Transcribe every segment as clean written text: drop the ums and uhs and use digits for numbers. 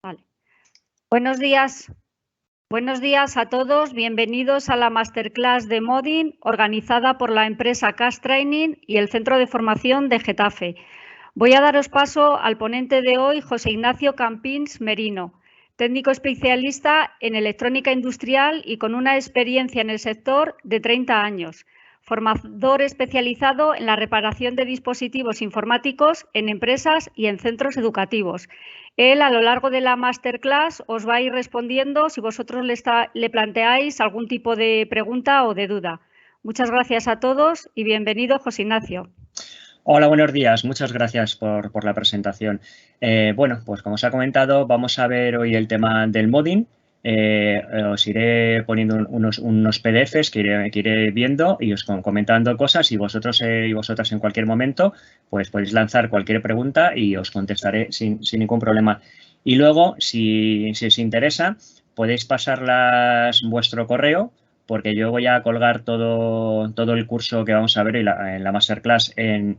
Vale. Buenos días a todos. Bienvenidos a la Masterclass de Modding organizada por la empresa Cash Training y el Centro de Formación de Getafe. Voy a daros paso al ponente de hoy, José Ignacio Campins Merino, técnico especialista en electrónica industrial y con una experiencia en el sector de 30 años. Formador especializado en la reparación de dispositivos informáticos en empresas y en centros educativos. Él, a lo largo de la masterclass, os va a ir respondiendo si vosotros le planteáis algún tipo de pregunta o de duda. Muchas gracias a todos y bienvenido, José Ignacio. Hola, buenos días. Muchas gracias por la presentación. Bueno, pues como os ha comentado, vamos a ver hoy el tema del modding. Os iré poniendo unos PDFs que iré viendo y os comentando cosas y vosotros y vosotras en cualquier momento pues podéis lanzar cualquier pregunta y os contestaré sin ningún problema. Y luego, si os interesa, podéis pasarlas vuestro correo, porque yo voy a colgar todo el curso que vamos a ver en la masterclass en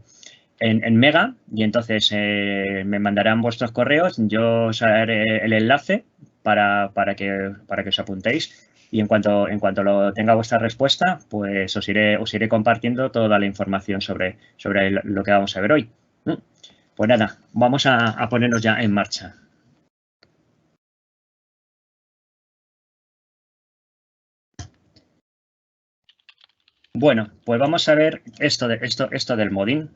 Mega, y entonces me mandarán vuestros correos, yo os haré el enlace para que os apuntéis, y en cuanto lo tenga vuestra respuesta, pues os iré compartiendo toda la información sobre lo que vamos a ver hoy. Pues nada, vamos a ponernos ya en marcha. Bueno, pues vamos a ver esto del modding.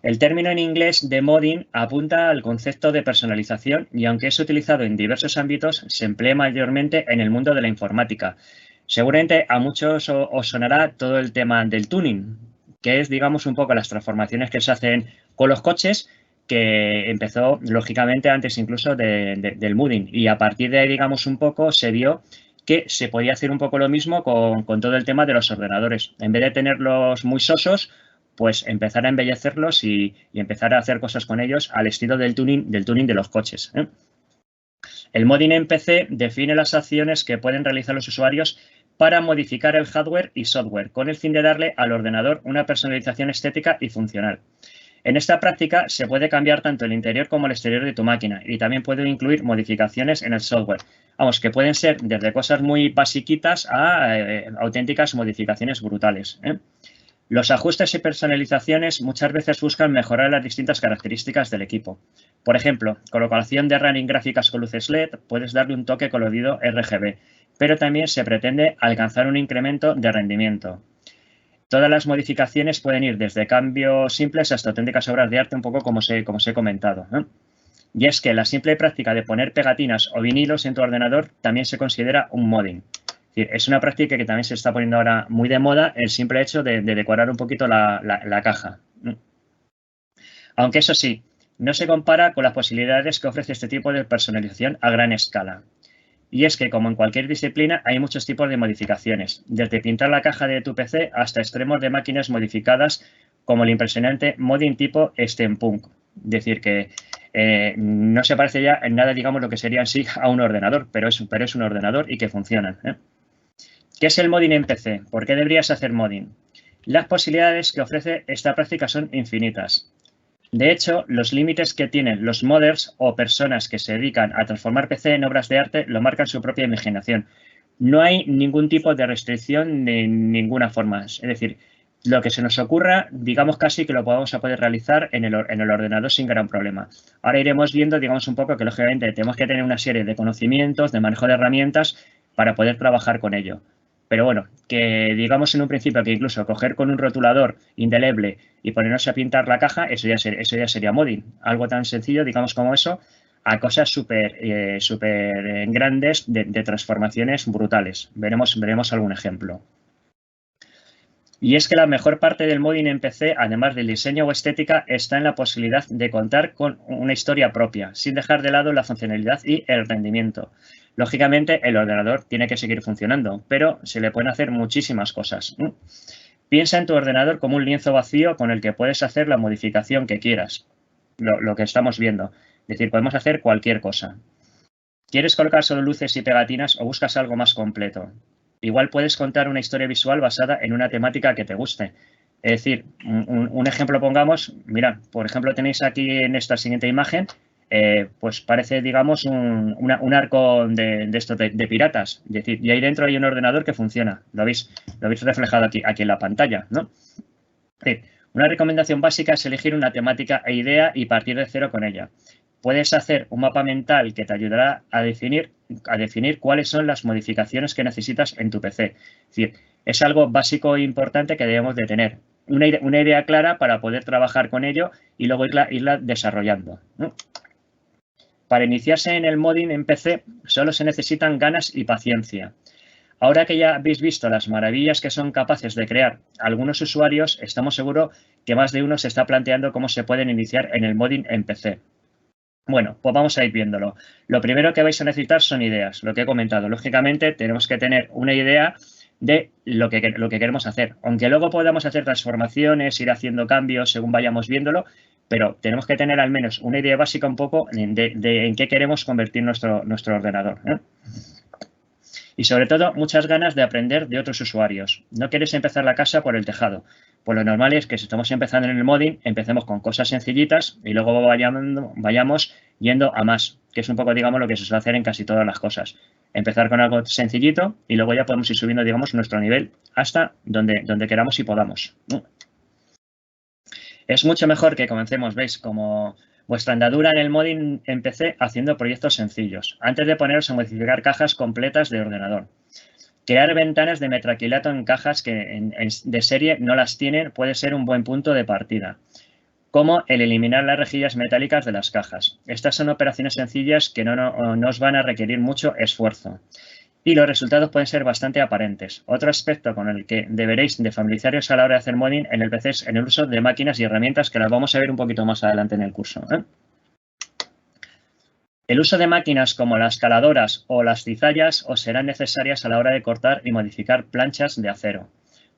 El término en inglés de modding apunta al concepto de personalización y, aunque es utilizado en diversos ámbitos, se emplea mayormente en el mundo de la informática. Seguramente a muchos os sonará todo el tema del tuning, que es, digamos, un poco las transformaciones que se hacen con los coches, que empezó, lógicamente, antes incluso del modding. Y a partir de ahí, digamos, un poco se vio que se podía hacer un poco lo mismo con todo el tema de los ordenadores. En vez de tenerlos muy sosos, pues empezar a embellecerlos y empezar a hacer cosas con ellos al estilo del tuning de los coches. El modding en PC define las acciones que pueden realizar los usuarios para modificar el hardware y software, con el fin de darle al ordenador una personalización estética y funcional. En esta práctica se puede cambiar tanto el interior como el exterior de tu máquina, y también puede incluir modificaciones en el software. Vamos, que pueden ser desde cosas muy basiquitas a auténticas modificaciones brutales. Los ajustes y personalizaciones muchas veces buscan mejorar las distintas características del equipo. Por ejemplo, con colocación de running gráficas con luces LED puedes darle un toque colorido RGB, pero también se pretende alcanzar un incremento de rendimiento. Todas las modificaciones pueden ir desde cambios simples hasta auténticas obras de arte, un poco como os he comentado. Y es que la simple práctica de poner pegatinas o vinilos en tu ordenador también se considera un modding. Es una práctica que también se está poniendo ahora muy de moda, el simple hecho de decorar un poquito la caja. Aunque eso sí, no se compara con las posibilidades que ofrece este tipo de personalización a gran escala. Y es que, como en cualquier disciplina, hay muchos tipos de modificaciones, desde pintar la caja de tu PC hasta extremos de máquinas modificadas, como el impresionante modding tipo steampunk. Es decir, que no se parece ya en nada, digamos, lo que sería en sí a un ordenador, pero es un ordenador y que funcionan. ¿Qué es el modding en PC? ¿Por qué deberías hacer modding? Las posibilidades que ofrece esta práctica son infinitas. De hecho, los límites que tienen los modders o personas que se dedican a transformar PC en obras de arte lo marcan su propia imaginación. No hay ningún tipo de restricción de ninguna forma. Es decir, lo que se nos ocurra, digamos casi que lo vamos a poder realizar en el ordenador sin gran problema. Ahora iremos viendo, digamos, un poco que lógicamente tenemos que tener una serie de conocimientos, de manejo de herramientas para poder trabajar con ello. Pero bueno, que digamos en un principio que incluso coger con un rotulador indeleble y ponernos a pintar la caja, eso ya sería modding. Algo tan sencillo, digamos, como eso, a cosas súper grandes de transformaciones brutales. Veremos algún ejemplo. Y es que la mejor parte del modding en PC, además del diseño o estética, está en la posibilidad de contar con una historia propia, sin dejar de lado la funcionalidad y el rendimiento. Lógicamente, el ordenador tiene que seguir funcionando, pero se le pueden hacer muchísimas cosas. Piensa en tu ordenador como un lienzo vacío con el que puedes hacer la modificación que quieras, lo que estamos viendo. Es decir, podemos hacer cualquier cosa. ¿Quieres colocar solo luces y pegatinas o buscas algo más completo? Igual puedes contar una historia visual basada en una temática que te guste. Es decir, un ejemplo pongamos, mirad, por ejemplo, tenéis aquí en esta siguiente imagen pues parece, digamos, un arco de estos de piratas. Es decir, y ahí dentro hay un ordenador que funciona. Lo habéis reflejado aquí en la pantalla, ¿no? Una recomendación básica es elegir una temática e idea y partir de cero con ella. Puedes hacer un mapa mental que te ayudará a definir cuáles son las modificaciones que necesitas en tu PC. Es decir, es algo básico e importante que debemos de tener. Una idea clara para poder trabajar con ello y luego irla desarrollando, ¿no? Para iniciarse en el modding en PC solo se necesitan ganas y paciencia. Ahora que ya habéis visto las maravillas que son capaces de crear algunos usuarios, estamos seguros que más de uno se está planteando cómo se pueden iniciar en el modding en PC. Bueno, pues vamos a ir viéndolo. Lo primero que vais a necesitar son ideas, lo que he comentado. Lógicamente, tenemos que tener una idea de lo que queremos hacer. Aunque luego podamos hacer transformaciones, ir haciendo cambios según vayamos viéndolo, pero tenemos que tener al menos una idea básica un poco de en qué queremos convertir nuestro ordenador, ¿eh? Y sobre todo, muchas ganas de aprender de otros usuarios. No quieres empezar la casa por el tejado. Pues lo normal es que si estamos empezando en el modding, empecemos con cosas sencillitas y luego vayamos yendo a más, que es un poco, digamos, lo que se suele hacer en casi todas las cosas. Empezar con algo sencillito y luego ya podemos ir subiendo, digamos, nuestro nivel hasta donde queramos y podamos. Es mucho mejor que comencemos, ¿veis? Como vuestra andadura en el modding en PC haciendo proyectos sencillos, antes de poneros a modificar cajas completas de ordenador. Crear ventanas de metraquilato en cajas que de serie no las tienen puede ser un buen punto de partida, como el eliminar las rejillas metálicas de las cajas. Estas son operaciones sencillas que no os van a requerir mucho esfuerzo y los resultados pueden ser bastante aparentes. Otro aspecto con el que deberéis de familiarizaros a la hora de hacer modding en el PC es en el uso de máquinas y herramientas que las vamos a ver un poquito más adelante en el curso, ¿eh? El uso de máquinas como las caladoras o las cizallas os serán necesarias a la hora de cortar y modificar planchas de acero.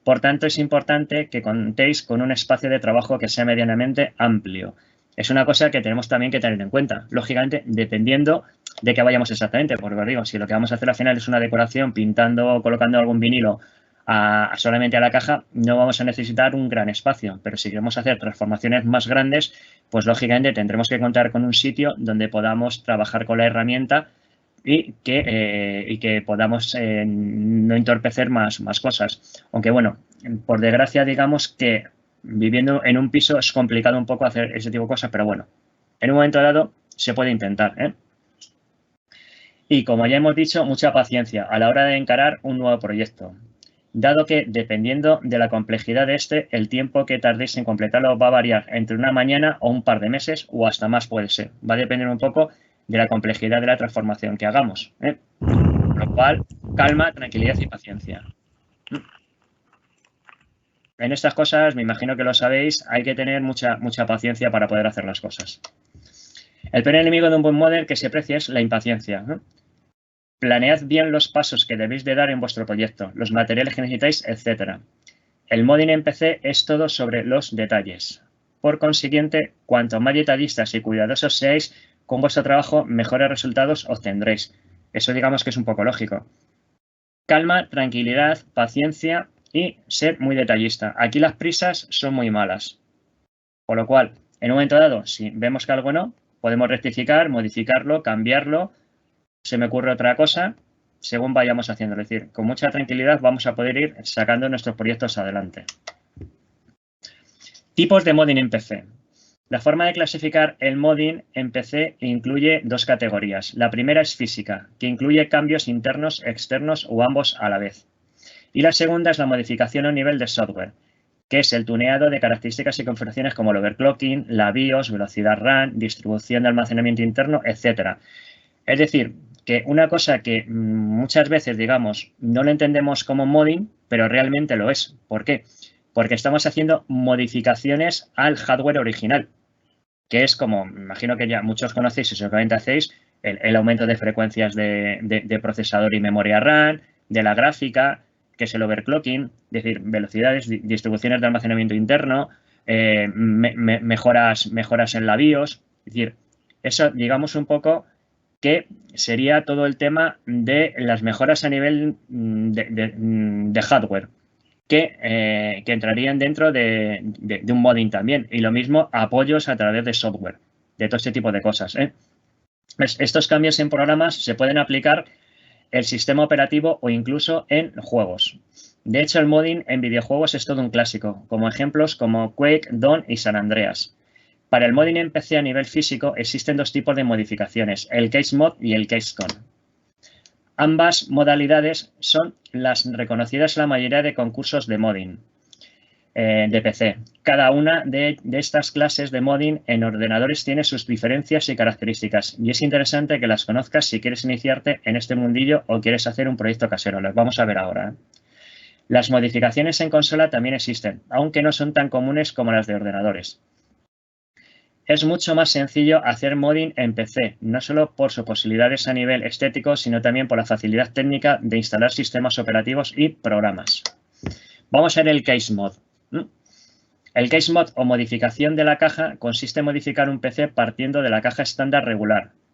Por tanto, es importante que contéis con un espacio de trabajo que sea medianamente amplio. Es una cosa que tenemos también que tener en cuenta, lógicamente, dependiendo de qué vayamos exactamente, porque os digo, si lo que vamos a hacer al final es una decoración pintando o colocando algún vinilo solamente a la caja, no vamos a necesitar un gran espacio, pero si queremos hacer transformaciones más grandes, pues lógicamente tendremos que contar con un sitio donde podamos trabajar con la herramienta y que podamos no entorpecer más cosas. Aunque bueno, por desgracia digamos que viviendo en un piso es complicado un poco hacer ese tipo de cosas, pero bueno, en un momento dado se puede intentar, ¿eh? Y como ya hemos dicho, mucha paciencia a la hora de encarar un nuevo proyecto, dado que dependiendo de la complejidad de este, el tiempo que tardéis en completarlo va a variar entre una mañana o un par de meses o hasta más puede ser. Va a depender un poco de la complejidad de la transformación que hagamos, ¿eh? Por lo cual, calma, tranquilidad y paciencia. En estas cosas, me imagino que lo sabéis, hay que tener mucha paciencia para poder hacer las cosas. El peor enemigo de un buen modder que se aprecia es la impaciencia, ¿no? Planead bien los pasos que debéis de dar en vuestro proyecto, los materiales que necesitáis, etc. El modding en PC es todo sobre los detalles. Por consiguiente, cuanto más detallistas y cuidadosos seáis con vuestro trabajo, mejores resultados obtendréis. Eso digamos que es un poco lógico. Calma, tranquilidad, paciencia y ser muy detallista. Aquí las prisas son muy malas. Por lo cual, en un momento dado, si vemos que algo no, podemos rectificar, modificarlo, cambiarlo. Se me ocurre otra cosa según vayamos haciendo. Es decir, con mucha tranquilidad vamos a poder ir sacando nuestros proyectos adelante. Tipos de modding en PC. La forma de clasificar el modding en PC incluye dos categorías. La primera es física, que incluye cambios internos, externos o ambos a la vez. Y la segunda es la modificación a nivel de software, que es el tuneado de características y configuraciones como el overclocking, la BIOS, velocidad RAM, distribución de almacenamiento interno, etc. Es decir, que una cosa que muchas veces, digamos, no lo entendemos como modding, pero realmente lo es. ¿Por qué? Porque estamos haciendo modificaciones al hardware original, que es como, me imagino que ya muchos conocéis y seguramente hacéis, el aumento de frecuencias de procesador y memoria RAM, de la gráfica, que es el overclocking, es decir, velocidades, distribuciones de almacenamiento interno, mejoras en la BIOS. Es decir, eso, digamos un poco que sería todo el tema de las mejoras a nivel de hardware, que entrarían dentro de un modding también. Y lo mismo, apoyos a través de software. de todo este tipo de cosas. Estos cambios en programas se pueden aplicar el sistema operativo o incluso en juegos. De hecho, el modding en videojuegos es todo un clásico, como ejemplos como Quake, Dawn y San Andreas. Para el modding en PC a nivel físico existen dos tipos de modificaciones, el Case Mod y el Case Con. Ambas modalidades son las reconocidas en la mayoría de concursos de modding de PC. Cada una de estas clases de modding en ordenadores tiene sus diferencias y características y es interesante que las conozcas si quieres iniciarte en este mundillo o quieres hacer un proyecto casero. Los vamos a ver ahora. Las modificaciones en consola también existen, aunque no son tan comunes como las de ordenadores. Es mucho más sencillo hacer modding en PC, no solo por sus posibilidades a nivel estético, sino también por la facilidad técnica de instalar sistemas operativos y programas. Vamos a ver el Case Mod. El Case Mod o modificación de la caja consiste en modificar un PC partiendo de la caja estándar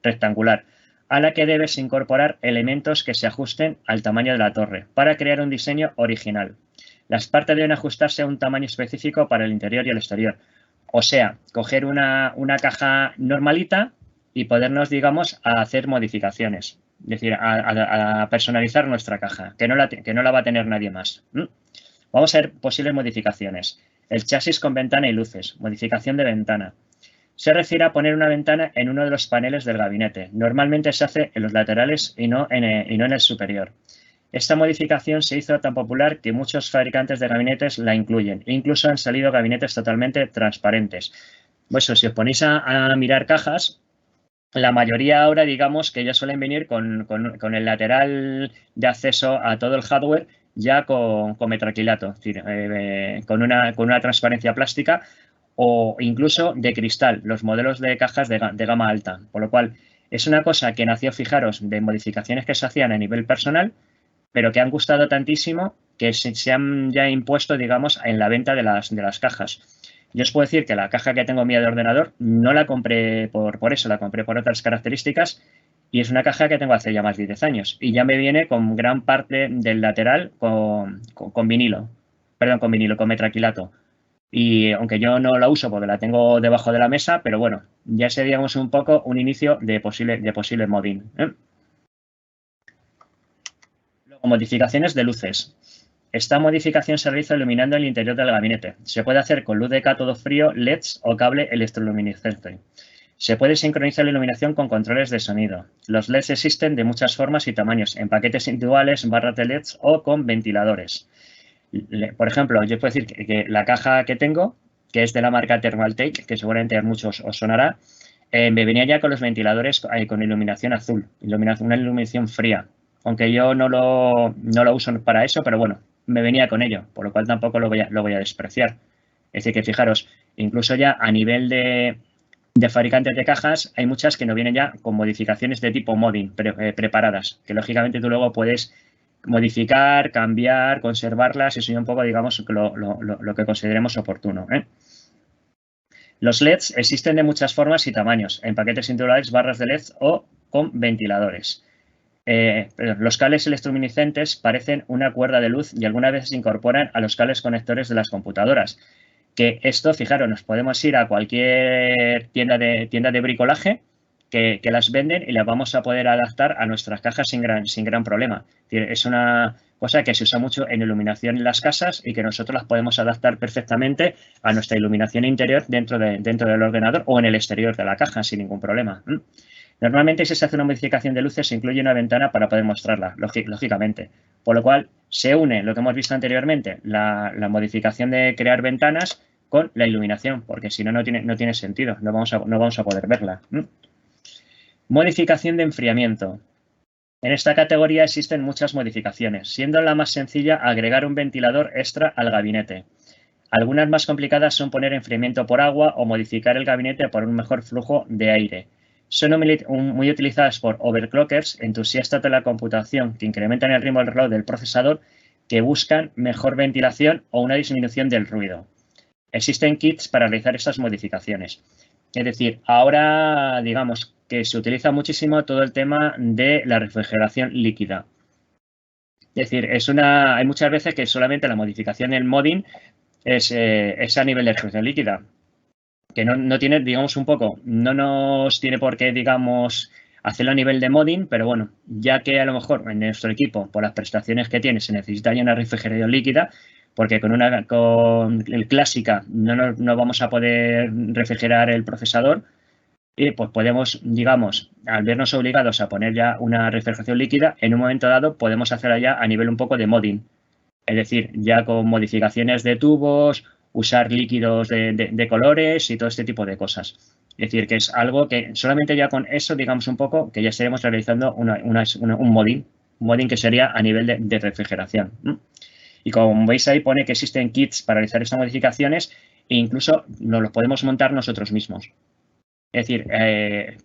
rectangular, a la que debes incorporar elementos que se ajusten al tamaño de la torre para crear un diseño original. Las partes deben ajustarse a un tamaño específico para el interior y el exterior. O sea, coger una caja normalita y podernos, digamos, a hacer modificaciones. Es decir, a personalizar nuestra caja, que no la va a tener nadie más. Vamos a ver posibles modificaciones. El chasis con ventana y luces. Modificación de ventana. Se refiere a poner una ventana en uno de los paneles del gabinete. Normalmente se hace en los laterales y no en el superior. Esta modificación se hizo tan popular que muchos fabricantes de gabinetes la incluyen. Incluso han salido gabinetes totalmente transparentes. Pues si os ponéis a mirar cajas, la mayoría ahora, digamos, que ya suelen venir con el lateral de acceso a todo el hardware ya con metacrilato, es decir, con una transparencia plástica o incluso de cristal, los modelos de cajas de gama alta. Por lo cual, es una cosa que nació, fijaros, de modificaciones que se hacían a nivel personal, pero que han gustado tantísimo que se han ya impuesto, digamos, en la venta de las cajas. Yo os puedo decir que la caja que tengo mía de ordenador no la compré por eso, la compré por otras características y es una caja que tengo hace ya más de 10 años y ya me viene con gran parte del lateral con vinilo, con metacrilato. Y aunque yo no la uso porque la tengo debajo de la mesa, pero bueno, ya seríamos un poco un inicio de posible modding. Modificaciones de luces. Esta modificación se realiza iluminando el interior del gabinete. Se puede hacer con luz de cátodo frío, LEDs o cable electroluminiscente. Se puede sincronizar la iluminación con controles de sonido. Los LEDs existen de muchas formas y tamaños, en paquetes individuales, barras de LEDs o con ventiladores. Por ejemplo, yo puedo decir que la caja que tengo, que es de la marca Thermaltake, que seguramente a muchos os sonará, me venía ya con los ventiladores con iluminación azul, una iluminación fría. Aunque yo no lo uso para eso, pero bueno, me venía con ello, por lo cual tampoco lo voy a despreciar. Es decir, que fijaros, incluso ya a nivel de fabricantes de cajas, hay muchas que no vienen ya con modificaciones de tipo modding preparadas, que lógicamente tú luego puedes modificar, cambiar, conservarlas, eso es un poco, digamos, lo que consideremos oportuno. Los LEDs existen de muchas formas y tamaños, en paquetes individuales, barras de LED o con ventiladores. Los cables electroluminiscentes parecen una cuerda de luz y algunas veces se incorporan a los cables conectores de las computadoras. Que esto, fijaros, nos podemos ir a cualquier tienda de bricolaje que las venden y las vamos a poder adaptar a nuestras cajas sin gran problema. Es una cosa que se usa mucho en iluminación en las casas y que nosotros las podemos adaptar perfectamente a nuestra iluminación interior dentro del ordenador o en el exterior de la caja sin ningún problema. Normalmente, si se hace una modificación de luces, se incluye una ventana para poder mostrarla, lógicamente. Por lo cual, se une lo que hemos visto anteriormente, la modificación de crear ventanas con la iluminación, porque si no, no tiene sentido, no vamos a poder verla. Modificación de enfriamiento. En esta categoría existen muchas modificaciones, siendo la más sencilla agregar un ventilador extra al gabinete. Algunas más complicadas son poner enfriamiento por agua o modificar el gabinete por un mejor flujo de aire. Son muy utilizadas por overclockers, entusiastas de la computación que incrementan el ritmo del reloj del procesador, que buscan mejor ventilación o una disminución del ruido. Existen kits para realizar estas modificaciones. Es decir, ahora digamos que se utiliza muchísimo todo el tema de la refrigeración líquida. Es decir, hay muchas veces que solamente la modificación del modding es a nivel de refrigeración líquida. que no tiene, digamos, un poco, no nos tiene por qué, digamos, hacerlo a nivel de modding, pero bueno, ya que a lo mejor en nuestro equipo, por las prestaciones que tiene, se necesita ya una refrigeración líquida, porque con el clásica no vamos a poder refrigerar el procesador, y pues podemos, digamos, al vernos obligados a poner ya una refrigeración líquida, en un momento dado podemos hacerla ya a nivel un poco de modding. Es decir, ya con modificaciones de tubos, usar líquidos de colores y todo este tipo de cosas. Es decir, que es algo que solamente ya con eso, digamos un poco, que ya estaremos realizando un modding que sería a nivel de refrigeración. Y como veis ahí pone que existen kits para realizar estas modificaciones e incluso nos los podemos montar nosotros mismos. Es decir,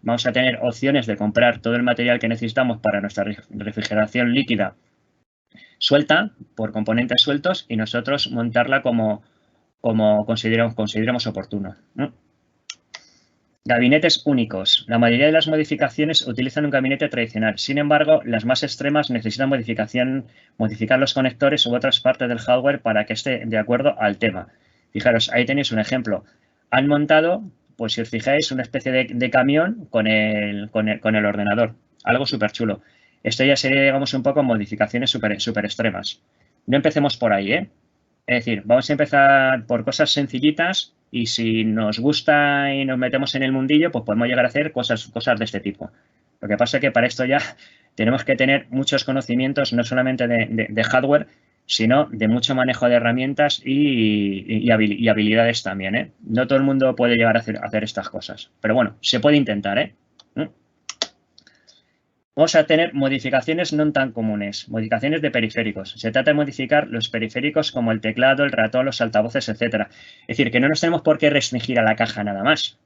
vamos a tener opciones de comprar todo el material que necesitamos para nuestra refrigeración líquida suelta, por componentes sueltos, y nosotros montarla como consideremos oportuno. Gabinetes únicos. La mayoría de las modificaciones utilizan un gabinete tradicional. Sin embargo, las más extremas necesitan modificar los conectores u otras partes del hardware para que esté de acuerdo al tema. Fijaros, ahí tenéis un ejemplo. Han montado, pues si os fijáis, una especie de camión con el ordenador. Algo súper chulo. Esto ya sería, digamos, un poco modificaciones súper extremas. No empecemos por ahí, ¿eh? Es decir, vamos a empezar por cosas sencillitas y si nos gusta y nos metemos en el mundillo, pues podemos llegar a hacer cosas de este tipo. Lo que pasa es que para esto ya tenemos que tener muchos conocimientos, no solamente de hardware, sino de mucho manejo de herramientas y habilidades también, ¿eh? No todo el mundo puede llegar a hacer estas cosas. Pero bueno, se puede intentar, ¿eh? Vamos a tener modificaciones no tan comunes, modificaciones de periféricos. Se trata de modificar los periféricos como el teclado, el ratón, los altavoces, etcétera. Es decir, que no nos tenemos por qué restringir a la caja nada más.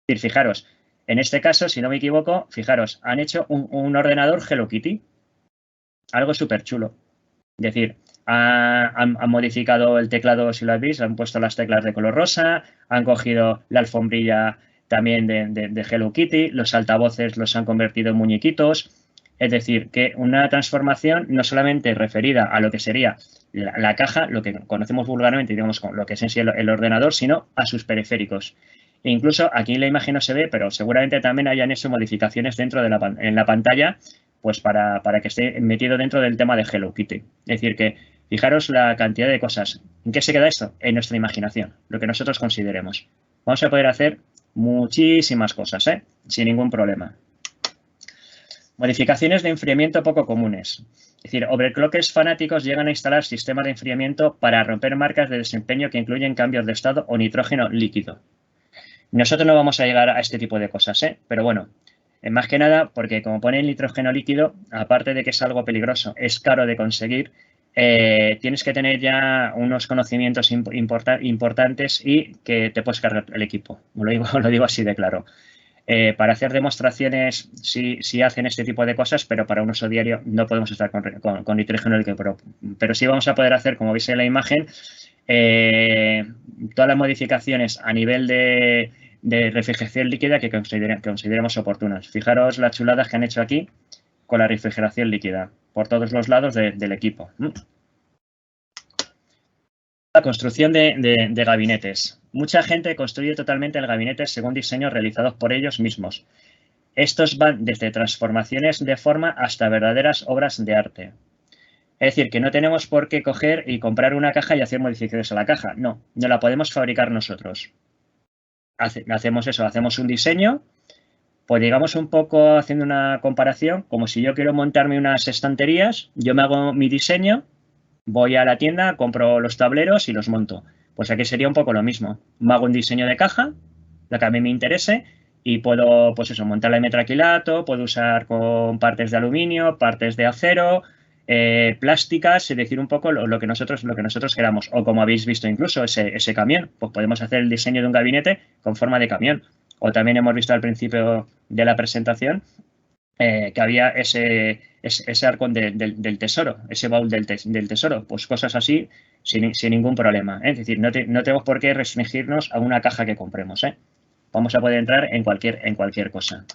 Es decir, fijaros, en este caso, si no me equivoco, fijaros, han hecho un ordenador Hello Kitty. Algo súper chulo. Es decir, han modificado el teclado, si lo habéis, han puesto las teclas de color rosa, han cogido la alfombrilla también de Hello Kitty, los altavoces los han convertido en muñequitos. Es decir, que una transformación no solamente referida a lo que sería la caja, lo que conocemos vulgarmente, digamos, con lo que es en sí el ordenador, sino a sus periféricos. E incluso aquí en la imagen no se ve, pero seguramente también hayan hecho modificaciones dentro en la pantalla, pues para que esté metido dentro del tema de Hello Kitty. Es decir, que fijaros la cantidad de cosas. ¿En qué se queda esto? En nuestra imaginación, lo que nosotros consideremos. Vamos a poder hacer muchísimas cosas, ¿eh? Sin ningún problema. Modificaciones de enfriamiento poco comunes. Es decir, overclockers fanáticos llegan a instalar sistemas de enfriamiento para romper marcas de desempeño que incluyen cambios de estado o nitrógeno líquido. Nosotros no vamos a llegar a este tipo de cosas, ¿eh? Pero bueno, más que nada porque como pone el nitrógeno líquido, aparte de que es algo peligroso, es caro de conseguir, tienes que tener ya unos conocimientos importantes y que te puedes cargar el equipo. Lo digo así de claro. Para hacer demostraciones sí hacen este tipo de cosas, pero para un uso diario no podemos estar con nitrógeno líquido. Pero sí vamos a poder hacer, como veis en la imagen, todas las modificaciones a nivel de refrigeración líquida que consideremos oportunas. Fijaros las chuladas que han hecho aquí con la refrigeración líquida por todos los lados del equipo. La construcción de gabinetes. Mucha gente construye totalmente el gabinete según diseños realizados por ellos mismos. Estos van desde transformaciones de forma hasta verdaderas obras de arte. Es decir, que no tenemos por qué coger y comprar una caja y hacer modificaciones a la caja. No la podemos fabricar nosotros. Hacemos eso, hacemos un diseño, pues digamos un poco haciendo una comparación, como si yo quiero montarme unas estanterías, yo me hago mi diseño, voy a la tienda, compro los tableros y los monto. Pues aquí sería un poco lo mismo. Me hago un diseño de caja, la que a mí me interese, y puedo, pues eso, montarla en metraquilato, puedo usar con partes de aluminio, partes de acero, plásticas, es decir, un poco lo que nosotros queramos. O como habéis visto incluso ese camión, pues podemos hacer el diseño de un gabinete con forma de camión. O también hemos visto al principio de la presentación que había ese arcón del tesoro, ese baúl del tesoro, pues cosas así sin ningún problema. Es decir, no tenemos por qué restringirnos a una caja que compremos. Vamos a poder entrar en cualquier cosa.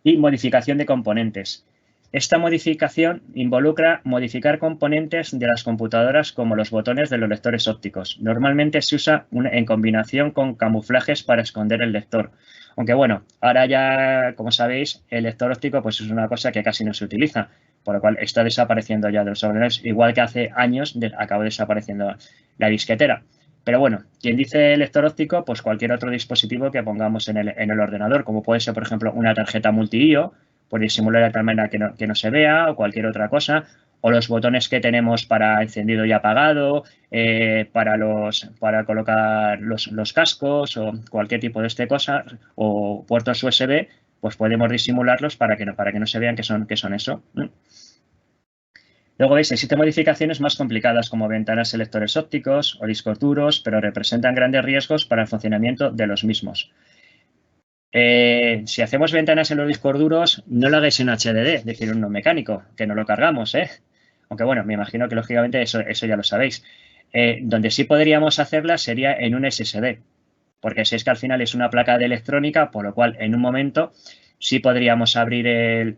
Y modificación de componentes. Esta modificación involucra modificar componentes de las computadoras como los botones de los lectores ópticos. Normalmente se usa en combinación con camuflajes para esconder el lector. Aunque bueno, ahora ya, como sabéis, el lector óptico pues es una cosa que casi no se utiliza, por lo cual está desapareciendo ya de los ordenadores, igual que hace años acabó desapareciendo la disquetera. Pero bueno, quien dice lector óptico, pues cualquier otro dispositivo que pongamos en el ordenador, como puede ser, por ejemplo, una tarjeta multi-IO, por disimular de tal manera que no se vea, o cualquier otra cosa, o los botones que tenemos para encendido y apagado, para colocar los cascos o cualquier tipo de cosa, o puertos USB, pues podemos disimularlos para que no se vean que son eso. Luego veis, existen modificaciones más complicadas como ventanas selectores ópticos o discos duros, pero representan grandes riesgos para el funcionamiento de los mismos. Si hacemos ventanas en los discos duros, no lo hagáis en HDD, es decir, un no mecánico, que no lo cargamos, ¿eh? Aunque bueno, me imagino que lógicamente eso ya lo sabéis. Donde sí podríamos hacerlas sería en un SSD, porque si es que al final es una placa de electrónica, por lo cual en un momento sí podríamos abrir el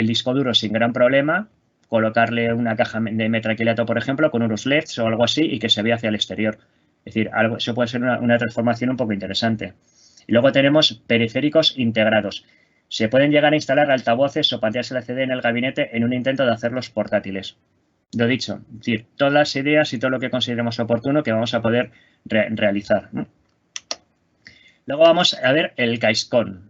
disco duro sin gran problema, colocarle una caja de metraquilato, por ejemplo, con unos LEDs o algo así y que se vea hacia el exterior. Es decir, eso puede ser una transformación un poco interesante. Y luego tenemos periféricos integrados. Se pueden llegar a instalar altavoces o pantallas LCD en el gabinete en un intento de hacerlos portátiles. Lo dicho, es decir, todas las ideas y todo lo que consideremos oportuno que vamos a poder realizar, ¿no? Luego vamos a ver el KAISCON.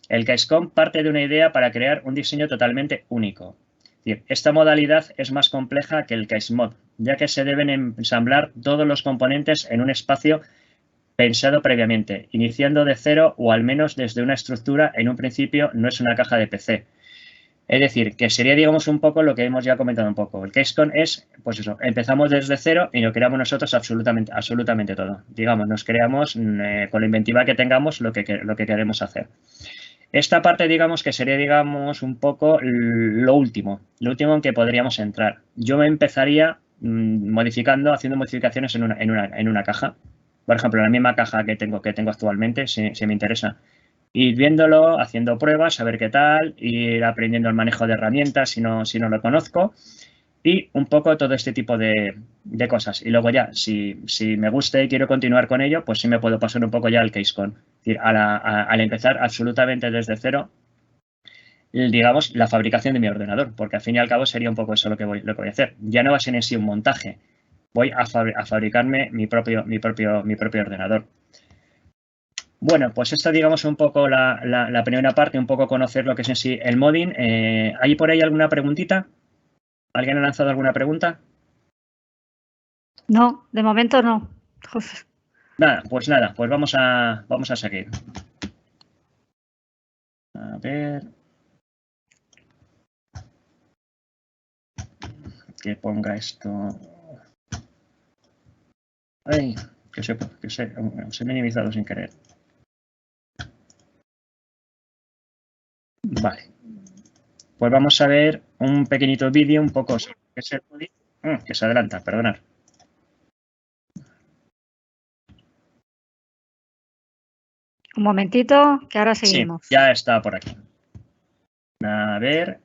El KAISCON parte de una idea para crear un diseño totalmente único. Es decir, esta modalidad es más compleja que el KAISMod, ya que se deben ensamblar todos los componentes en un espacio pensado previamente, iniciando de cero o al menos desde una estructura en un principio no es una caja de PC. Es decir, que sería, digamos, un poco lo que hemos ya comentado un poco. El KAISCON es, pues eso, empezamos desde cero y lo creamos nosotros absolutamente todo. Digamos, nos creamos con la inventiva que tengamos lo que queremos hacer. Esta parte, digamos, que sería, digamos, un poco lo último en que podríamos entrar. Yo me empezaría haciendo modificaciones en una caja. Por ejemplo, la misma caja que tengo actualmente, si me interesa. Ir viéndolo, haciendo pruebas, a ver qué tal, ir aprendiendo el manejo de herramientas si no lo conozco y un poco todo este tipo de cosas. Y luego ya, si me gusta y quiero continuar con ello, pues sí me puedo pasar un poco ya al KAISCON. Es decir, al empezar absolutamente desde cero, digamos, la fabricación de mi ordenador, porque al fin y al cabo sería un poco eso lo que voy a hacer. Ya no va a ser en sí un montaje, voy a fabricarme mi propio ordenador. Bueno, pues esta, digamos, un poco la primera parte, un poco conocer lo que es en sí el modding. ¿Hay por ahí alguna preguntita? ¿Alguien ha lanzado alguna pregunta? No, de momento no. Nada, pues vamos a seguir. A ver. Que ponga esto. Ay, que se he minimizado sin querer. Vale. Pues vamos a ver un pequeñito vídeo un poco que se adelanta, perdonad. Un momentito, que ahora seguimos. Sí, ya está por aquí. A ver.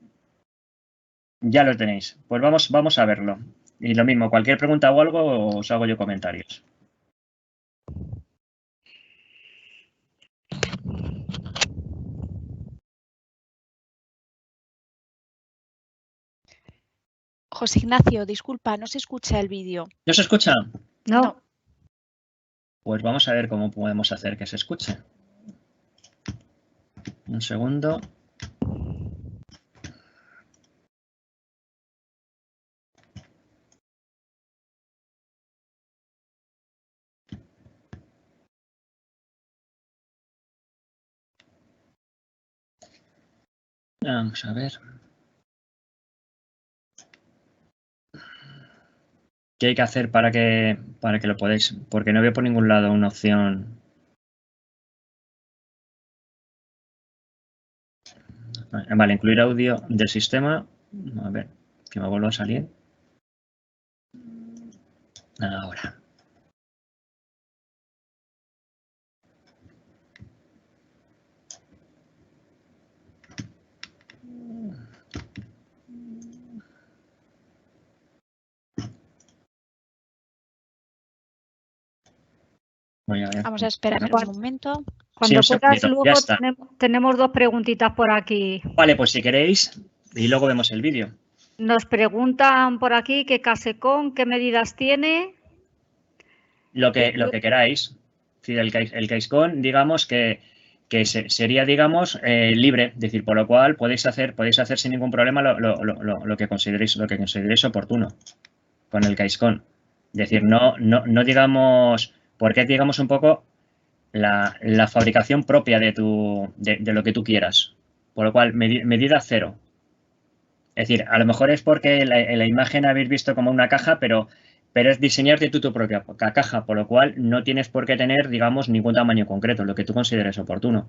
Ya lo tenéis. Pues vamos a verlo. Y lo mismo, cualquier pregunta o algo, os hago yo comentarios. José Ignacio, disculpa, no se escucha el vídeo. ¿No se escucha? No. Pues vamos a ver cómo podemos hacer que se escuche. Un segundo. Vamos a ver. ¿Qué hay que hacer para que lo podáis? Porque no veo por ningún lado una opción. Vale, incluir audio del sistema. A ver, que me vuelva a salir. Ahora. Vamos a esperar un momento. Cuando Sí, puedas, luego ya está. tenemos dos preguntitas por aquí. Vale, pues si queréis, y luego vemos el vídeo. Nos preguntan por aquí qué Casecon, qué medidas tiene. Lo que queráis. El CaseCon, digamos que sería, digamos, libre, es decir, por lo cual podéis hacer sin ningún problema lo que consideréis oportuno con el CaseCon. Es decir, no digamos, porque es, digamos, un poco la fabricación propia de lo que tú quieras. Por lo cual, medida cero. Es decir, a lo mejor es porque en la imagen habéis visto como una caja, pero es diseñarte tú tu propia caja, por lo cual no tienes por qué tener, digamos, ningún tamaño concreto, lo que tú consideres oportuno.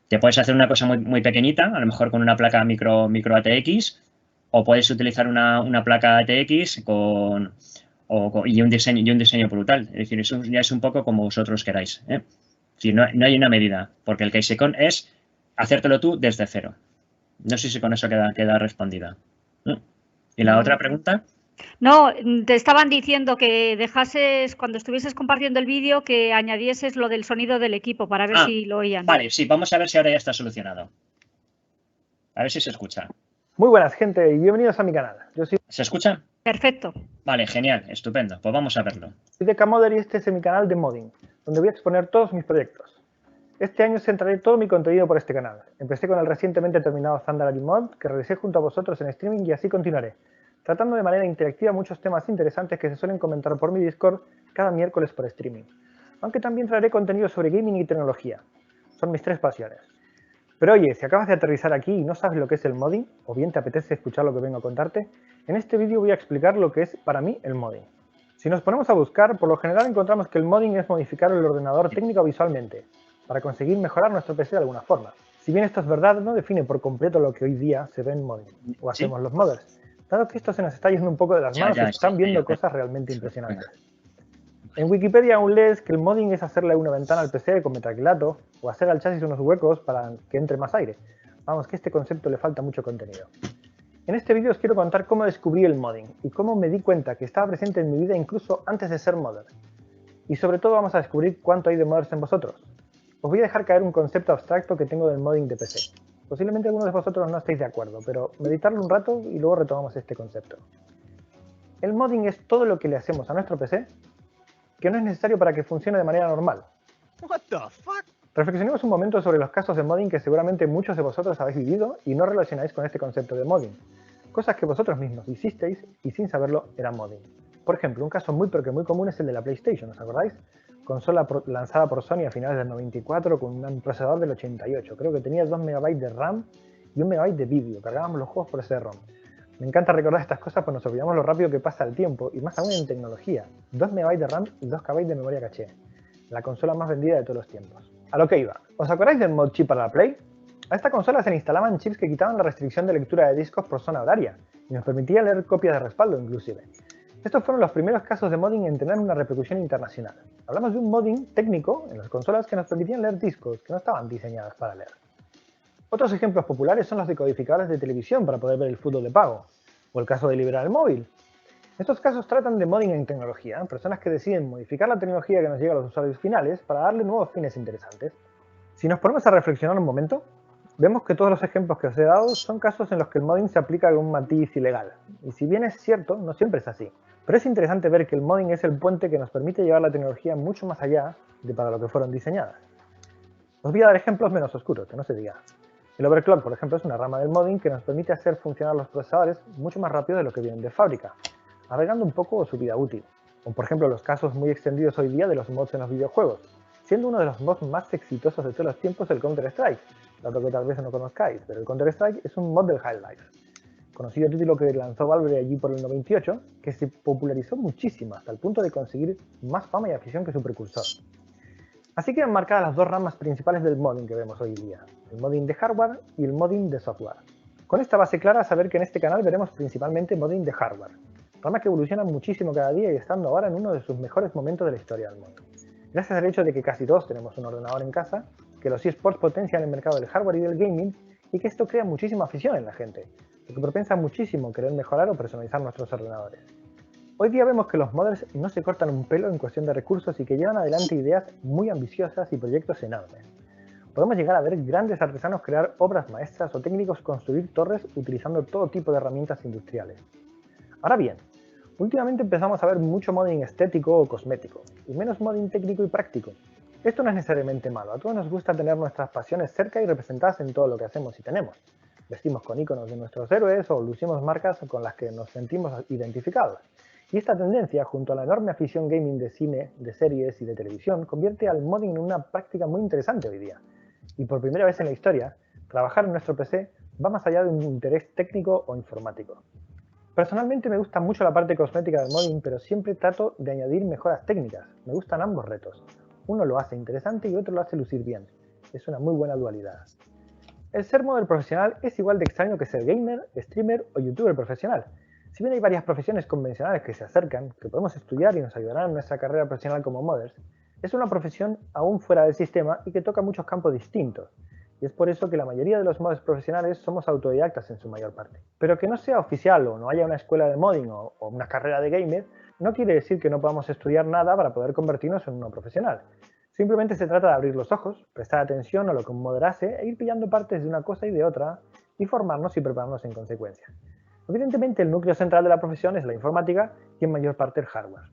Te puedes hacer una cosa muy, muy pequeñita, a lo mejor con una placa micro ATX, o puedes utilizar una placa ATX y un diseño brutal. Es decir, eso ya es un poco como vosotros queráis, ¿eh? Es decir, no hay una medida, porque el CaseCon es hacértelo tú desde cero. No sé si con eso queda respondida. ¿Y la otra pregunta? No, te estaban diciendo que dejases, cuando estuvieses compartiendo el vídeo, que añadieses lo del sonido del equipo para ver si lo oían. Vale, sí, vamos a ver si ahora ya está solucionado. A ver si se escucha. Muy buenas, gente, y bienvenidos a mi canal. ¿Se escucha? Perfecto. Vale, genial, estupendo. Pues vamos a verlo. Soy de Kmodder y este es mi canal de modding, donde voy a exponer todos mis proyectos. Este año centraré todo mi contenido por este canal. Empecé con el recientemente terminado Thunderary Mod, que realicé junto a vosotros en streaming, y así continuaré, tratando de manera interactiva muchos temas interesantes que se suelen comentar por mi Discord cada miércoles por streaming. Aunque también traeré contenido sobre gaming y tecnología. Son mis tres pasiones. Pero oye, si acabas de aterrizar aquí y no sabes lo que es el modding, o bien te apetece escuchar lo que vengo a contarte, en este vídeo voy a explicar lo que es para mí el modding. Si nos ponemos a buscar, por lo general encontramos que el modding es modificar el ordenador técnico visualmente, para conseguir mejorar nuestro PC de alguna forma. Si bien esto es verdad, no define por completo lo que hoy día se ve en modding, o hacemos los modders, dado que esto se nos está yendo un poco de las manos y se están viendo cosas realmente impresionantes. En Wikipedia aún lees que el modding es hacerle una ventana al PC con metacrilato o hacer al chasis unos huecos para que entre más aire. Vamos, que a este concepto le falta mucho contenido. En este vídeo os quiero contar cómo descubrí el modding y cómo me di cuenta que estaba presente en mi vida incluso antes de ser modder. Y sobre todo vamos a descubrir cuánto hay de modders en vosotros. Os voy a dejar caer un concepto abstracto que tengo del modding de PC. Posiblemente algunos de vosotros no estéis de acuerdo, pero meditarlo un rato y luego retomamos este concepto. El modding es todo lo que le hacemos a nuestro PC que no es necesario para que funcione de manera normal. What the fuck? Reflexionemos un momento sobre los casos de modding que seguramente muchos de vosotros habéis vivido y no relacionáis con este concepto de modding. Cosas que vosotros mismos hicisteis y sin saberlo era modding. Por ejemplo, un caso muy común es el de la PlayStation, ¿os acordáis? Consola lanzada por Sony a finales del 94 con un procesador del 88. Creo que tenía 2 MB de RAM y 1 MB de vídeo. Cargábamos los juegos por ese ROM. Me encanta recordar estas cosas pues nos olvidamos lo rápido que pasa el tiempo, y más aún en tecnología. 2 MB de RAM y 2 KB de memoria caché. La consola más vendida de todos los tiempos. A lo que iba. ¿Os acordáis del mod chip para la Play? A esta consola se le instalaban chips que quitaban la restricción de lectura de discos por zona horaria, y nos permitían leer copias de respaldo inclusive. Estos fueron los primeros casos de modding en tener una repercusión internacional. Hablamos de un modding técnico en las consolas que nos permitían leer discos que no estaban diseñadas para leer. Otros ejemplos populares son los decodificadores de televisión para poder ver el fútbol de pago, o el caso de liberar el móvil. Estos casos tratan de modding en tecnología, personas que deciden modificar la tecnología que nos llega a los usuarios finales para darle nuevos fines interesantes. Si nos ponemos a reflexionar un momento, vemos que todos los ejemplos que os he dado son casos en los que el modding se aplica con un matiz ilegal. Y si bien es cierto, no siempre es así. Pero es interesante ver que el modding es el puente que nos permite llevar la tecnología mucho más allá de para lo que fueron diseñadas. Os voy a dar ejemplos menos oscuros, que no se diga. El overclock, por ejemplo, es una rama del modding que nos permite hacer funcionar los procesadores mucho más rápido de lo que vienen de fábrica, alargando un poco su vida útil. O por ejemplo los casos muy extendidos hoy día de los mods en los videojuegos, siendo uno de los mods más exitosos de todos los tiempos el Counter-Strike, dato que tal vez no conozcáis, pero el Counter-Strike es un mod del Half-Life, conocido título que lanzó Valve allí por el 98, que se popularizó muchísimo hasta el punto de conseguir más fama y afición que su precursor. Así quedan marcadas las dos ramas principales del modding que vemos hoy día, el modding de hardware y el modding de software. Con esta base clara, saber que en este canal veremos principalmente modding de hardware, rama que evoluciona muchísimo cada día y estando ahora en uno de sus mejores momentos de la historia del mundo. Gracias al hecho de que casi todos tenemos un ordenador en casa, que los eSports potencian el mercado del hardware y del gaming, y que esto crea muchísima afición en la gente, lo que propensa muchísimo querer mejorar o personalizar nuestros ordenadores. Hoy día vemos que los modders no se cortan un pelo en cuestión de recursos y que llevan adelante ideas muy ambiciosas y proyectos enormes. Podemos llegar a ver grandes artesanos crear obras maestras o técnicos construir torres utilizando todo tipo de herramientas industriales. Ahora bien, últimamente empezamos a ver mucho modding estético o cosmético, y menos modding técnico y práctico. Esto no es necesariamente malo, a todos nos gusta tener nuestras pasiones cerca y representadas en todo lo que hacemos y tenemos. Vestimos con iconos de nuestros héroes o lucimos marcas con las que nos sentimos identificados. Y esta tendencia, junto a la enorme afición gaming de cine, de series y de televisión, convierte al modding en una práctica muy interesante hoy día. Y por primera vez en la historia, trabajar en nuestro PC va más allá de un interés técnico o informático. Personalmente me gusta mucho la parte cosmética del modding, pero siempre trato de añadir mejoras técnicas. Me gustan ambos retos. Uno lo hace interesante y otro lo hace lucir bien. Es una muy buena dualidad. El ser modder profesional es igual de extraño que ser gamer, streamer o youtuber profesional. Si bien hay varias profesiones convencionales que se acercan, que podemos estudiar y nos ayudarán en nuestra carrera profesional como modders, es una profesión aún fuera del sistema y que toca muchos campos distintos. Y es por eso que la mayoría de los modders profesionales somos autodidactas en su mayor parte. Pero que no sea oficial o no haya una escuela de modding o una carrera de gamer, no quiere decir que no podamos estudiar nada para poder convertirnos en uno profesional. Simplemente se trata de abrir los ojos, prestar atención a lo que un modder hace e ir pillando partes de una cosa y de otra y formarnos y prepararnos en consecuencia. Evidentemente el núcleo central de la profesión es la informática y en mayor parte el hardware.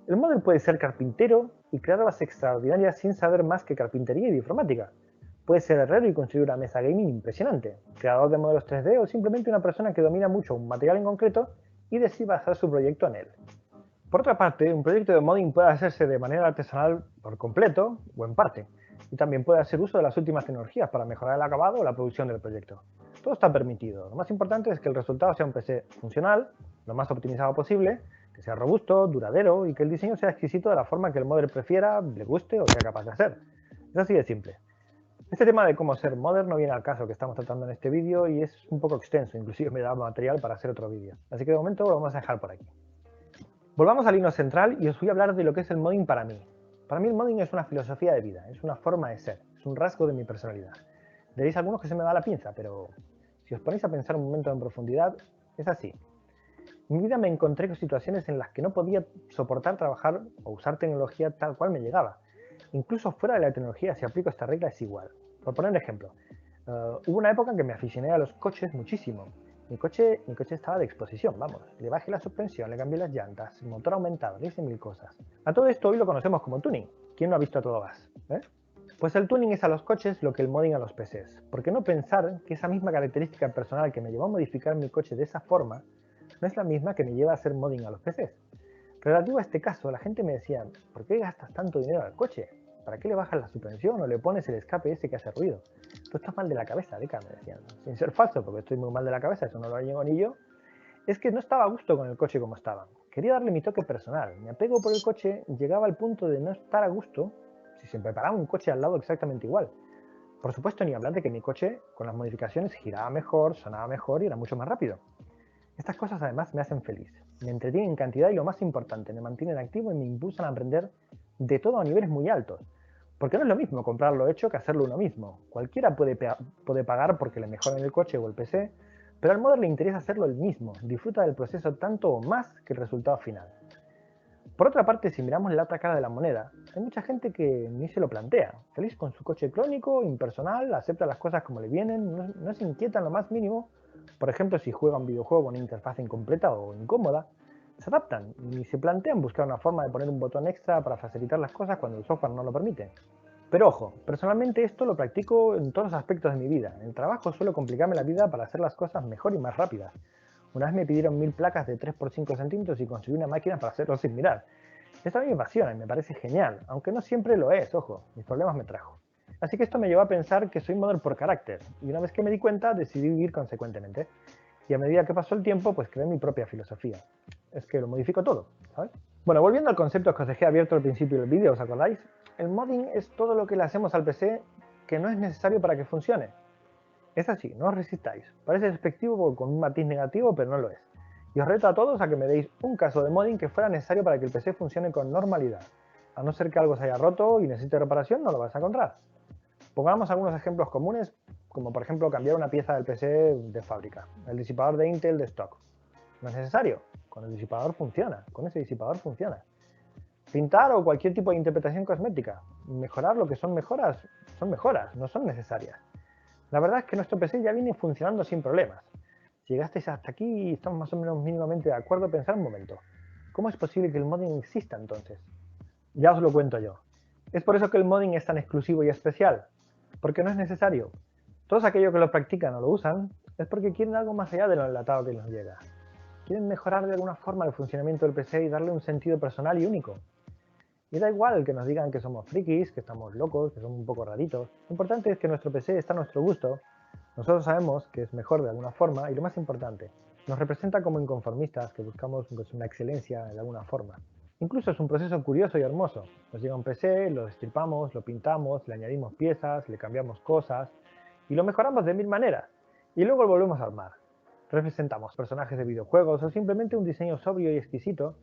El modder puede ser carpintero y crear obras extraordinarias sin saber más que carpintería y de informática. Puede ser herrero y construir una mesa gaming impresionante, creador de modelos 3D o simplemente una persona que domina mucho un material en concreto y decide basar su proyecto en él. Por otra parte, un proyecto de modding puede hacerse de manera artesanal por completo o en parte, y también puede hacer uso de las últimas tecnologías para mejorar el acabado o la producción del proyecto. Todo está permitido. Lo más importante es que el resultado sea un PC funcional, lo más optimizado posible, que sea robusto, duradero y que el diseño sea exquisito de la forma que el modder prefiera, le guste o sea capaz de hacer. Es así de simple. Este tema de cómo ser modder no viene al caso que estamos tratando en este vídeo y es un poco extenso, inclusive me da material para hacer otro vídeo. Así que de momento lo vamos a dejar por aquí. Volvamos al hilo central y os voy a hablar de lo que es el modding para mí. Para mí el modding es una filosofía de vida, es una forma de ser, es un rasgo de mi personalidad. Diréis algunos que se me va la pinza, pero si os ponéis a pensar un momento en profundidad, es así. En mi vida me encontré con situaciones en las que no podía soportar trabajar o usar tecnología tal cual me llegaba. Incluso fuera de la tecnología, si aplico esta regla, es igual. Por poner un ejemplo, hubo una época en que me aficioné a los coches muchísimo. Mi coche estaba de exposición, vamos. Le bajé la suspensión, le cambié las llantas, motor aumentado, le hice mil cosas. A todo esto hoy lo conocemos como tuning. ¿Quién no ha visto a todo gas? Pues el tuning es a los coches lo que el modding a los PCs. ¿Por qué no pensar que esa misma característica personal que me llevó a modificar mi coche de esa forma no es la misma que me lleva a hacer modding a los PCs? Relativo a este caso, la gente me decía, ¿por qué gastas tanto dinero al coche? ¿Para qué le bajas la suspensión o le pones el escape ese que hace ruido? Tú estás mal de la cabeza, Deca, me decían. Sin ser falso, porque estoy muy mal de la cabeza, eso no lo niego ni yo. Es que no estaba a gusto con el coche como estaba. Quería darle mi toque personal. Mi apego por el coche llegaba al punto de no estar a gusto si se preparaba un coche al lado exactamente igual. Por supuesto, ni hablar de que mi coche, con las modificaciones, giraba mejor, sonaba mejor y era mucho más rápido. Estas cosas además me hacen feliz. Me entretienen en cantidad y lo más importante, me mantienen activo y me impulsan a aprender de todo a niveles muy altos. Porque no es lo mismo comprarlo hecho que hacerlo uno mismo. Cualquiera puede pagar porque le mejoren el coche o el PC, pero al modder le interesa hacerlo él mismo, disfruta del proceso tanto o más que el resultado final. Por otra parte, si miramos la otra cara de la moneda, hay mucha gente que ni se lo plantea. Feliz con su coche crónico, impersonal, acepta las cosas como le vienen, no se inquieta en lo más mínimo. Por ejemplo, si juega un videojuego con una interfaz incompleta o incómoda, se adaptan y se plantean buscar una forma de poner un botón extra para facilitar las cosas cuando el software no lo permite. Pero ojo, personalmente esto lo practico en todos los aspectos de mi vida. En el trabajo suelo complicarme la vida para hacer las cosas mejor y más rápidas. Una vez me pidieron 1000 placas de 3 por 5 centímetros y construí una máquina para hacerlo sin mirar. Esto a mí me apasiona y me parece genial, aunque no siempre lo es, ojo, mis problemas me trajo. Así que esto me llevó a pensar que soy modder por carácter, y una vez que me di cuenta decidí vivir consecuentemente. Y a medida que pasó el tiempo, pues creé mi propia filosofía. Es que lo modifico todo, ¿sabes? Bueno, volviendo al concepto que os dejé abierto al principio del vídeo, ¿os acordáis? El modding es todo lo que le hacemos al PC que no es necesario para que funcione. Es así, no os resistáis. Parece despectivo con un matiz negativo, pero no lo es. Y os reto a todos a que me deis un caso de modding que fuera necesario para que el PC funcione con normalidad. A no ser que algo se haya roto y necesite reparación, no lo vas a encontrar. Pongamos algunos ejemplos comunes, como por ejemplo cambiar una pieza del PC de fábrica, el disipador de Intel de stock. No es necesario. Con el disipador funciona. Con ese disipador funciona. Pintar o cualquier tipo de interpretación cosmética. Mejorar lo que son mejoras, no son necesarias. La verdad es que nuestro PC ya viene funcionando sin problemas. Si llegasteis hasta aquí y estamos más o menos mínimamente de acuerdo, pensad un momento. ¿Cómo es posible que el modding exista entonces? Ya os lo cuento yo. Es por eso que el modding es tan exclusivo y especial. Porque no es necesario. Todos aquellos que lo practican o lo usan es porque quieren algo más allá de lo enlatado que nos llega. Quieren mejorar de alguna forma el funcionamiento del PC y darle un sentido personal y único. Y da igual que nos digan que somos frikis, que estamos locos, que somos un poco raritos. Lo importante es que nuestro PC está a nuestro gusto. Nosotros sabemos que es mejor de alguna forma y lo más importante, nos representa como inconformistas que buscamos una excelencia de alguna forma. Incluso es un proceso curioso y hermoso. Nos llega un PC, lo destripamos, lo pintamos, le añadimos piezas, le cambiamos cosas y lo mejoramos de 1000 maneras. Y luego lo volvemos a armar. Representamos personajes de videojuegos o simplemente un diseño sobrio y exquisito,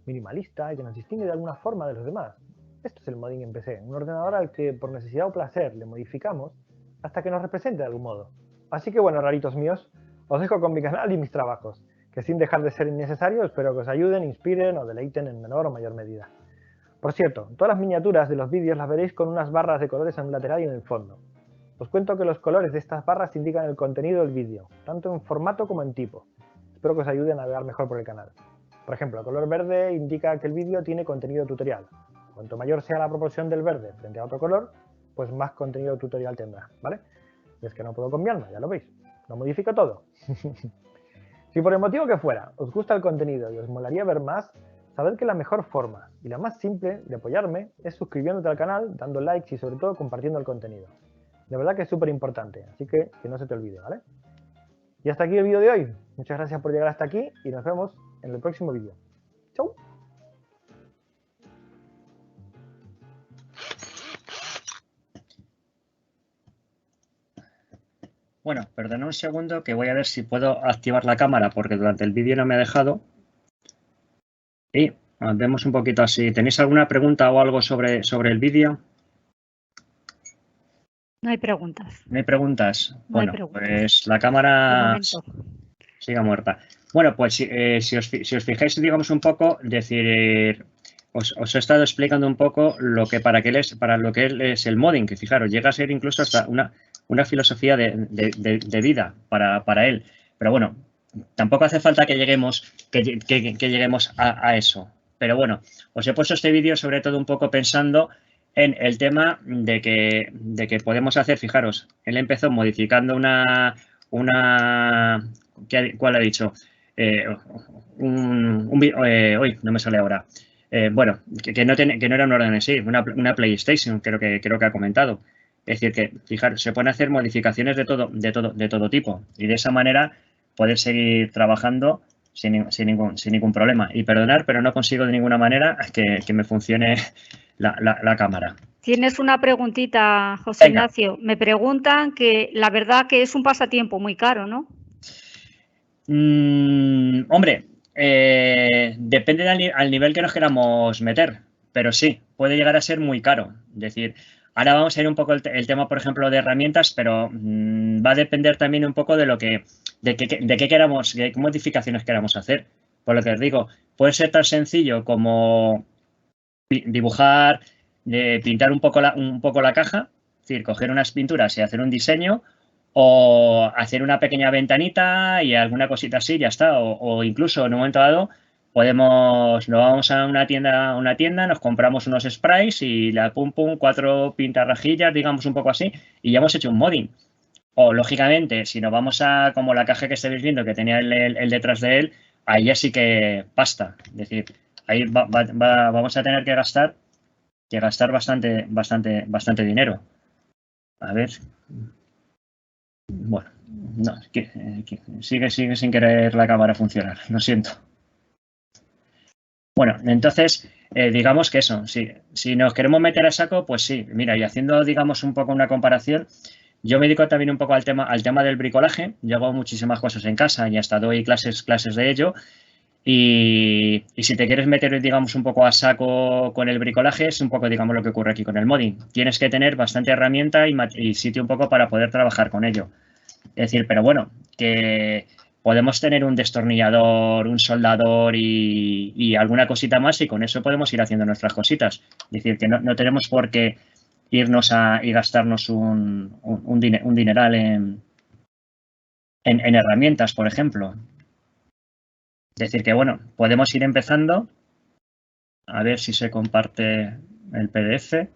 minimalista y que nos distingue de alguna forma de los demás. Esto es el modding en PC, un ordenador al que por necesidad o placer le modificamos hasta que nos represente de algún modo. Así que bueno, raritos míos, os dejo con mi canal y mis trabajos, que sin dejar de ser innecesarios, espero que os ayuden, inspiren o deleiten en menor o mayor medida. Por cierto, todas las miniaturas de los vídeos las veréis con unas barras de colores en un lateral y en el fondo. Os cuento que los colores de estas barras indican el contenido del vídeo, tanto en formato como en tipo. Espero que os ayuden a navegar mejor por el canal. Por ejemplo, el color verde indica que el vídeo tiene contenido tutorial. Cuanto mayor sea la proporción del verde frente a otro color, pues más contenido tutorial tendrá, ¿vale? Y es que no puedo cambiarlo, ya lo veis. Lo modifico todo. Si por el motivo que fuera os gusta el contenido y os molaría ver más, sabed que la mejor forma y la más simple de apoyarme es suscribiéndote al canal, dando likes y sobre todo compartiendo el contenido. De verdad que es súper importante, así que no se te olvide, ¿vale? Y hasta aquí el vídeo de hoy. Muchas gracias por llegar hasta aquí y nos vemos en el próximo vídeo. ¡Chau! Bueno, perdona un segundo que voy a ver si puedo activar la cámara porque durante el vídeo no me ha dejado. Y vemos un poquito así. ¿Tenéis alguna pregunta o algo sobre el vídeo? No hay preguntas. ¿No hay preguntas? No hay Bueno, preguntas. pues la cámara De momento. sigue muerta. Bueno, pues si os fijáis, digamos un poco, decir, os he estado explicando un poco para lo que es el modding, que fijaros, llega a ser incluso hasta una filosofía de vida para él. Pero bueno, tampoco hace falta que lleguemos a eso. Pero bueno, os he puesto este vídeo sobre todo un poco pensando en el tema de que podemos hacer, fijaros, él empezó modificando ¿cuál ha dicho? Uy, no me sale ahora. Bueno, que no era un orden en sí, una PlayStation, creo que ha comentado. Es decir, que, fijaros, se pueden hacer modificaciones de todo tipo y de esa manera poder seguir trabajando sin ningún problema. Y perdonar, pero no consigo de ninguna manera que me funcione la cámara. Tienes una preguntita, José Venga. Ignacio. Me preguntan que la verdad que es un pasatiempo muy caro, ¿no? Hombre, depende al nivel que nos queramos meter, pero sí, puede llegar a ser muy caro. Es decir, ahora vamos a ir un poco el tema, por ejemplo, de herramientas, pero va a depender también un poco de qué queramos, qué modificaciones queramos hacer. Por lo que os digo, puede ser tan sencillo como dibujar, pintar un poco la caja, es decir, coger unas pinturas y hacer un diseño, o hacer una pequeña ventanita y alguna cosita así, ya está. O incluso en un momento dado nos vamos a una tienda, nos compramos unos sprays y la 4 pintarrajillas, digamos un poco así, y ya hemos hecho un modding. O lógicamente, si nos vamos a como la caja que estáis viendo que tenía el detrás de él, ahí ya sí que pasta. Es decir, ahí vamos a tener que gastar bastante dinero. A ver. Bueno, no, sigue sin querer la cámara funcionar, lo siento. Bueno, entonces, digamos que eso, si nos queremos meter a saco, pues sí, mira, y haciendo, digamos, un poco una comparación, yo me dedico también un poco al tema del bricolaje, yo hago muchísimas cosas en casa y hasta doy clases de ello. Y si te quieres meter, digamos, un poco a saco con el bricolaje, es un poco, digamos, lo que ocurre aquí con el modding. Tienes que tener bastante herramienta y sitio un poco para poder trabajar con ello. Es decir, pero bueno, que podemos tener un destornillador, un soldador y alguna cosita más y con eso podemos ir haciendo nuestras cositas. Es decir, que no tenemos por qué irnos y gastarnos un dineral en herramientas, por ejemplo. Es decir, que bueno, podemos ir empezando. A ver si se comparte el PDF.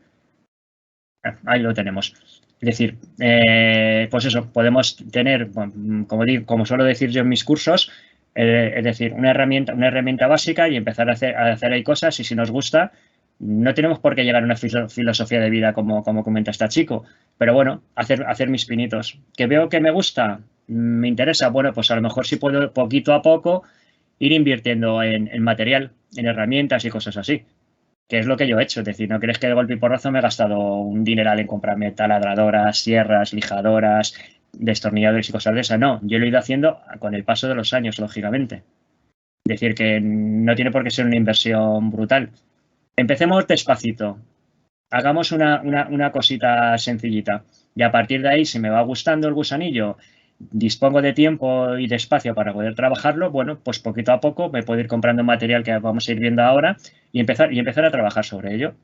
Ahí lo tenemos. Es decir, pues eso, podemos tener, como suelo decir yo en mis cursos, es decir, una herramienta básica y empezar a hacer ahí cosas y si nos gusta, no tenemos por qué llegar a una filosofía de vida como comenta este chico, pero bueno, hacer mis pinitos. ¿Que veo que me gusta? ¿Me interesa? Bueno, pues a lo mejor sí puedo poquito a poco ir invirtiendo en material, en herramientas y cosas así. Que es lo que yo he hecho, es decir, no crees que de golpe y porrazo me he gastado un dineral en comprarme taladradoras, sierras, lijadoras, destornilladores y cosas de esas. No, yo lo he ido haciendo con el paso de los años, lógicamente. Es decir, que no tiene por qué ser una inversión brutal. Empecemos despacito. Hagamos una cosita sencillita. Y a partir de ahí, si me va gustando el gusanillo, dispongo de tiempo y de espacio para poder trabajarlo, bueno, pues poquito a poco me puedo ir comprando material que vamos a ir viendo ahora y empezar a trabajar sobre ello.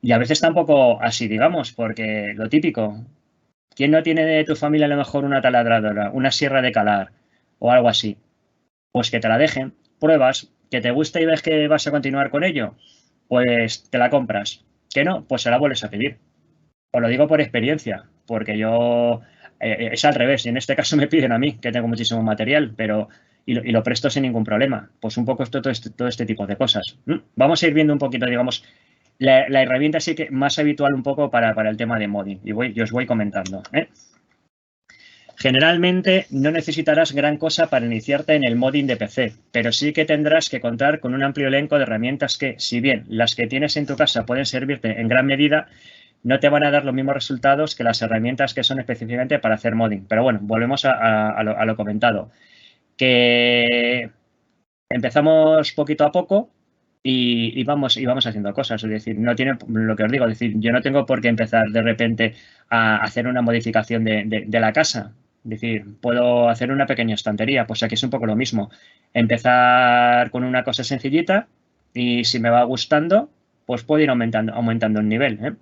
Y a veces tampoco así, digamos, porque lo típico, ¿quién no tiene de tu familia a lo mejor una taladradora, una sierra de calar o algo así? Pues que te la dejen, pruebas, que te gusta y ves que vas a continuar con ello, pues te la compras. Que no, pues se la vuelves a pedir. Os lo digo por experiencia, porque yo es al revés. Y en este caso me piden a mí, que tengo muchísimo material, pero y lo presto sin ningún problema. Pues un poco todo este tipo de cosas. Vamos a ir viendo un poquito, digamos, la herramienta sí que más habitual un poco para el tema de modding. Y os voy comentando. Generalmente no necesitarás gran cosa para iniciarte en el modding de PC, pero sí que tendrás que contar con un amplio elenco de herramientas que, si bien las que tienes en tu casa pueden servirte en gran medida, no te van a dar los mismos resultados que las herramientas que son específicamente para hacer modding. Pero bueno, volvemos a lo comentado. Que empezamos poquito a poco y vamos haciendo cosas. Es decir, no tiene lo que os digo, es decir, yo no tengo por qué empezar de repente a hacer una modificación de la casa. Es decir, puedo hacer una pequeña estantería, pues aquí es un poco lo mismo. Empezar con una cosa sencillita y si me va gustando, pues puedo ir aumentando el nivel.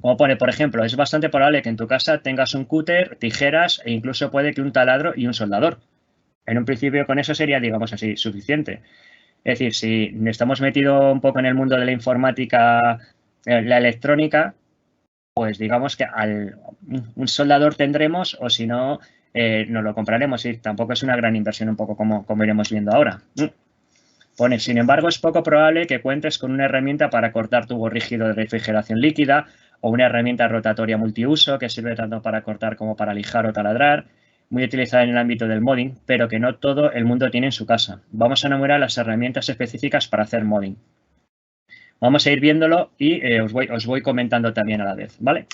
Como pone, por ejemplo, es bastante probable que en tu casa tengas un cúter, tijeras e incluso puede que un taladro y un soldador. En un principio con eso sería, digamos así, suficiente. Es decir, si estamos metidos un poco en el mundo de la informática, la electrónica, pues digamos que un soldador tendremos o si no, nos lo compraremos y tampoco es una gran inversión un poco como iremos viendo ahora. Pone, sin embargo, es poco probable que cuentes con una herramienta para cortar tubo rígido de refrigeración líquida o una herramienta rotatoria multiuso que sirve tanto para cortar como para lijar o taladrar, muy utilizada en el ámbito del modding, pero que no todo el mundo tiene en su casa. Vamos a enumerar las herramientas específicas para hacer modding. Vamos a ir viéndolo y os voy comentando también a la vez, ¿vale?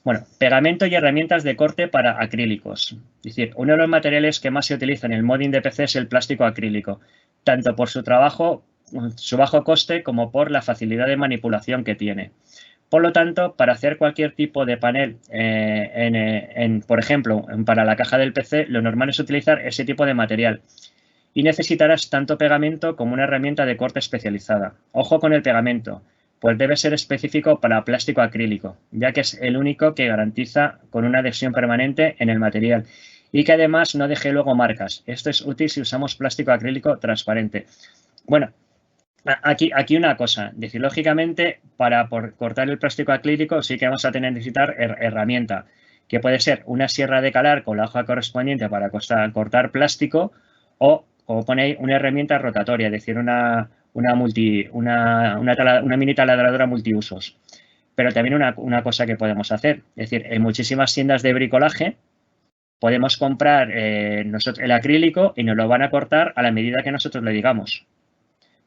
Bueno, pegamento y herramientas de corte para acrílicos. Es decir, uno de los materiales que más se utiliza en el modding de PC es el plástico acrílico, tanto por su bajo coste como por la facilidad de manipulación que tiene. Por lo tanto, para hacer cualquier tipo de panel, por ejemplo, para la caja del PC, lo normal es utilizar ese tipo de material. Y necesitarás tanto pegamento como una herramienta de corte especializada. Ojo con el pegamento, pues debe ser específico para plástico acrílico, ya que es el único que garantiza con una adhesión permanente en el material y que además no deje luego marcas. Esto es útil si usamos plástico acrílico transparente. Bueno, aquí una cosa, es decir, lógicamente, por cortar el plástico acrílico sí que vamos a necesitar herramienta, que puede ser una sierra de calar con la hoja correspondiente para cortar plástico o, como pone ahí, una herramienta rotatoria, es decir, una mini taladradora multiusos. Pero también una cosa que podemos hacer, es decir, en muchísimas tiendas de bricolaje podemos comprar el acrílico y nos lo van a cortar a la medida que nosotros le digamos.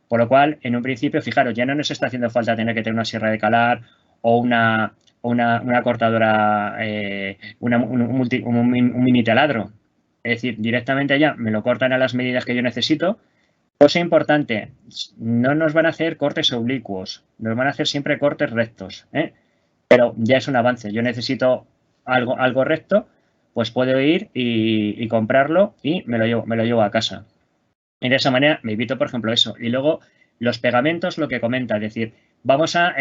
Por lo cual, en un principio, fijaros, ya no nos está haciendo falta tener que tener una sierra de calar o una cortadora, un mini taladro. Es decir, directamente ya me lo cortan a las medidas que yo necesito. Cosa importante, no nos van a hacer cortes oblicuos, nos van a hacer siempre cortes rectos, Pero ya es un avance. Yo necesito algo recto, pues puedo ir y comprarlo y me lo llevo a casa. Y de esa manera me evito, por ejemplo, eso. Y luego los pegamentos, lo que comenta, es decir, vamos a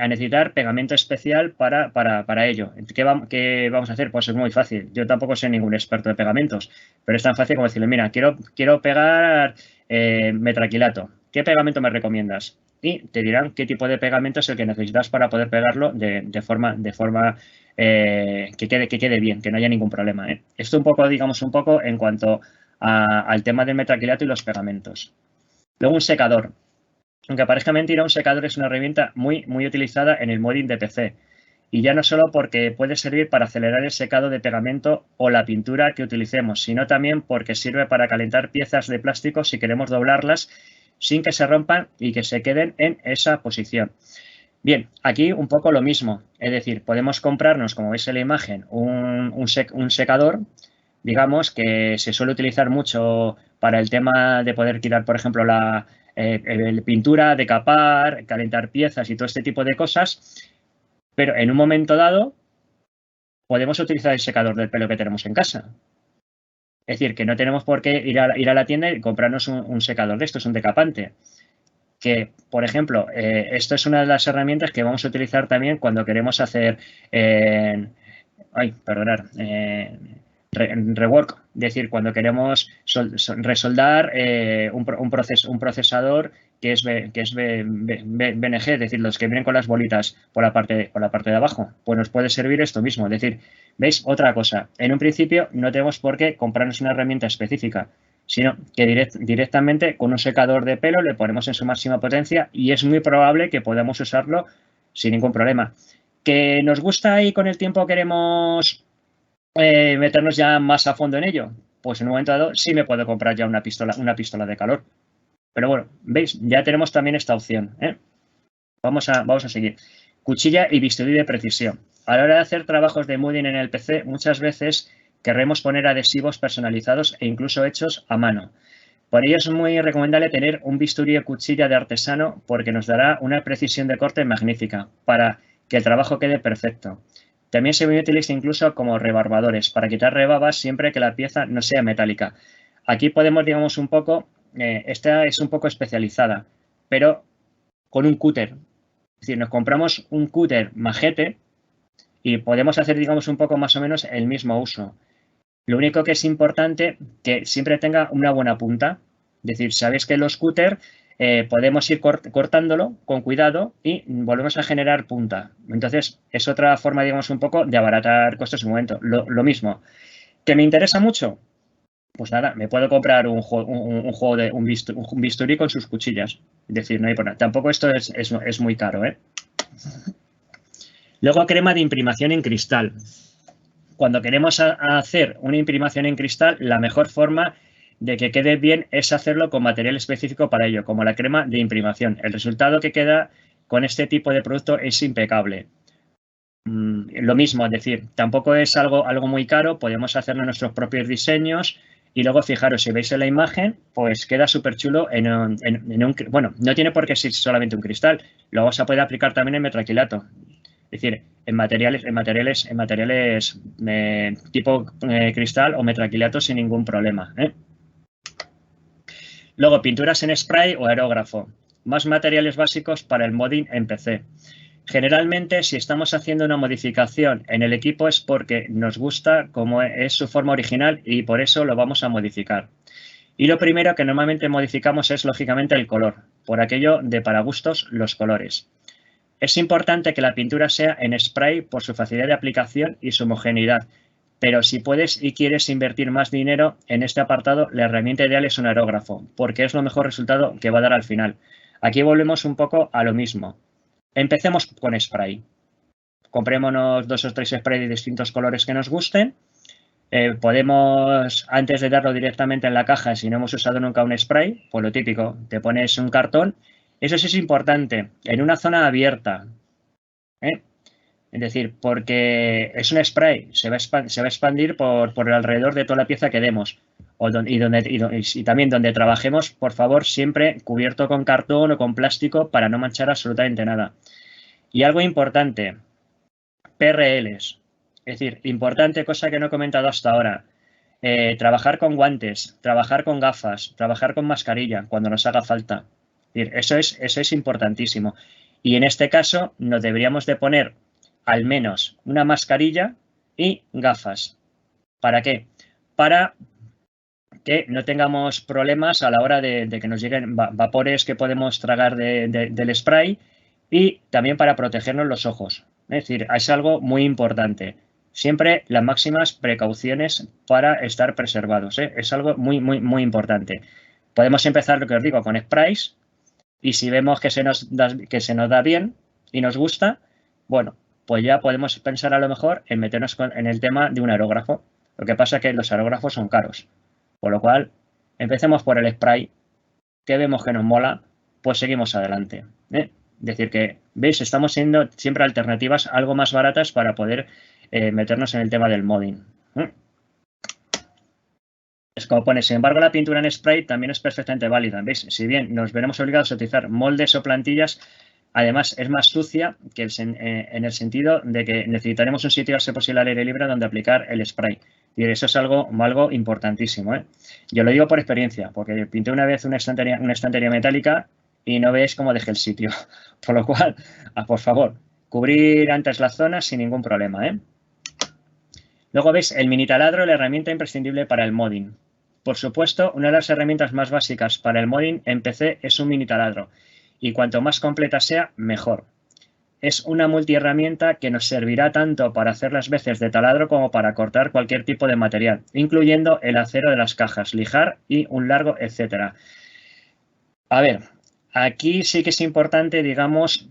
necesitar pegamento especial para ello. ¿Qué vamos a hacer? Pues es muy fácil. Yo tampoco soy ningún experto de pegamentos, pero es tan fácil como decirle, mira, quiero pegar metraquilato. ¿Qué pegamento me recomiendas? Y te dirán qué tipo de pegamento es el que necesitas para poder pegarlo de forma que quede bien, que no haya ningún problema. Esto un poco, digamos, en cuanto al tema del metraquilato y los pegamentos. Luego un secador. Aunque parezca mentira, un secador es una herramienta muy utilizada en el modding de PC. Y ya no solo porque puede servir para acelerar el secado de pegamento o la pintura que utilicemos, sino también porque sirve para calentar piezas de plástico si queremos doblarlas sin que se rompan y que se queden en esa posición. Bien, aquí un poco lo mismo. Es decir, podemos comprarnos, como veis en la imagen, un secador, digamos, que se suele utilizar mucho para el tema de poder quitar, por ejemplo, la pintura, decapar, calentar piezas y todo este tipo de cosas, pero en un momento dado podemos utilizar el secador del pelo que tenemos en casa. Es decir, que no tenemos por qué ir a la tienda y comprarnos un secador de estos, un decapante. Que, por ejemplo, esto es una de las herramientas que vamos a utilizar también cuando queremos hacer rework, es decir, cuando queremos resoldar un procesador que es BNG, es decir, los que vienen con las bolitas por la parte de abajo, pues nos puede servir esto mismo. Es decir, ¿veis? Otra cosa, en un principio no tenemos por qué comprarnos una herramienta específica, sino que directamente con un secador de pelo le ponemos en su máxima potencia y es muy probable que podamos usarlo sin ningún problema. ¿Que nos gusta y con el tiempo queremos meternos ya más a fondo en ello? Pues en un momento dado sí me puedo comprar ya una pistola de calor. Pero bueno, ¿veis? Ya tenemos también esta opción. Vamos a seguir. Cuchilla y bisturí de precisión. A la hora de hacer trabajos de modding en el PC, muchas veces querremos poner adhesivos personalizados e incluso hechos a mano. Por ello es muy recomendable tener un bisturí o cuchilla de artesano porque nos dará una precisión de corte magnífica para que el trabajo quede perfecto. También se utiliza incluso como rebarbadores para quitar rebabas siempre que la pieza no sea metálica. Aquí podemos, digamos, un poco, esta es un poco especializada, pero con un cúter. Es decir, nos compramos un cúter majete y podemos hacer, digamos, un poco más o menos el mismo uso. Lo único que es importante que siempre tenga una buena punta. Es decir, sabéis que los cúter podemos ir cortándolo con cuidado y volvemos a generar punta. Entonces, es otra forma, digamos, un poco de abaratar costos en un momento. Lo mismo. ¿Que me interesa mucho? Pues nada, me puedo comprar un bisturí con sus cuchillas. Es decir, no hay por nada. Tampoco esto es muy caro, ¿eh? Luego, crema de imprimación en cristal. Cuando queremos hacer una imprimación en cristal, la mejor forma de que quede bien es hacerlo con material específico para ello, como la crema de imprimación. El resultado que queda con este tipo de producto es impecable. Lo mismo, es decir, tampoco es algo muy caro, podemos hacerlo nuestros propios diseños y luego fijaros, si veis en la imagen, pues queda súper chulo bueno, no tiene por qué ser solamente un cristal, luego se puede aplicar también en metraquilato. Es decir, en materiales tipo cristal o metraquilato sin ningún problema. Luego, pinturas en spray o aerógrafo. Más materiales básicos para el modding en PC. Generalmente, si estamos haciendo una modificación en el equipo es porque nos gusta cómo es su forma original y por eso lo vamos a modificar. Y lo primero que normalmente modificamos es, lógicamente, el color. Por aquello de para gustos, los colores. Es importante que la pintura sea en spray por su facilidad de aplicación y su homogeneidad, pero si puedes y quieres invertir más dinero en este apartado, la herramienta ideal es un aerógrafo, porque es lo mejor resultado que va a dar al final. Aquí volvemos un poco a lo mismo. Empecemos con spray. Comprémonos 2 o 3 sprays de distintos colores que nos gusten. Podemos, antes de darlo directamente en la caja, si no hemos usado nunca un spray, pues lo típico, te pones un cartón. Eso sí es importante, en una zona abierta. Es decir, porque es un spray, se va a expandir por el alrededor de toda la pieza que demos. Y también donde trabajemos, por favor, siempre cubierto con cartón o con plástico para no manchar absolutamente nada. Y algo importante, PRLs. Es decir, importante, cosa que no he comentado hasta ahora, trabajar con guantes, trabajar con gafas, trabajar con mascarilla cuando nos haga falta. Es decir, eso es importantísimo. Y en este caso nos deberíamos de poner al menos una mascarilla y gafas. ¿Para qué? Para que no tengamos problemas a la hora de que nos lleguen vapores que podemos tragar del spray y también para protegernos los ojos. Es decir, es algo muy importante. Siempre las máximas precauciones para estar preservados, ¿eh? Es algo muy, muy, muy importante. Podemos empezar, lo que os digo, con sprays y si vemos que se nos da bien y nos gusta, bueno, pues ya podemos pensar a lo mejor en meternos en el tema de un aerógrafo. Lo que pasa es que los aerógrafos son caros. Por lo cual, empecemos por el spray, que vemos que nos mola, pues seguimos adelante. Es decir que, ¿veis? Estamos siendo siempre alternativas algo más baratas para poder meternos en el tema del modding. Es como pone, sin embargo, la pintura en spray también es perfectamente válida. ¿Veis? Si bien nos veremos obligados a utilizar moldes o plantillas, además es más sucia que en el sentido de que necesitaremos un sitio, a ser posible, al aire libre donde aplicar el spray. Y eso es algo importantísimo, ¿eh? Yo lo digo por experiencia, porque pinté una vez una estantería metálica y no veis cómo dejé el sitio. Por lo cual, por favor, cubrir antes las zonas sin ningún problema, ¿eh? Luego veis el mini taladro, la herramienta imprescindible para el modding. Por supuesto, una de las herramientas más básicas para el modding en PC es un mini taladro. Y cuanto más completa sea, mejor. Es una multiherramienta que nos servirá tanto para hacer las veces de taladro como para cortar cualquier tipo de material, incluyendo el acero de las cajas, lijar y un largo, etcétera. A ver, aquí sí que es importante, digamos,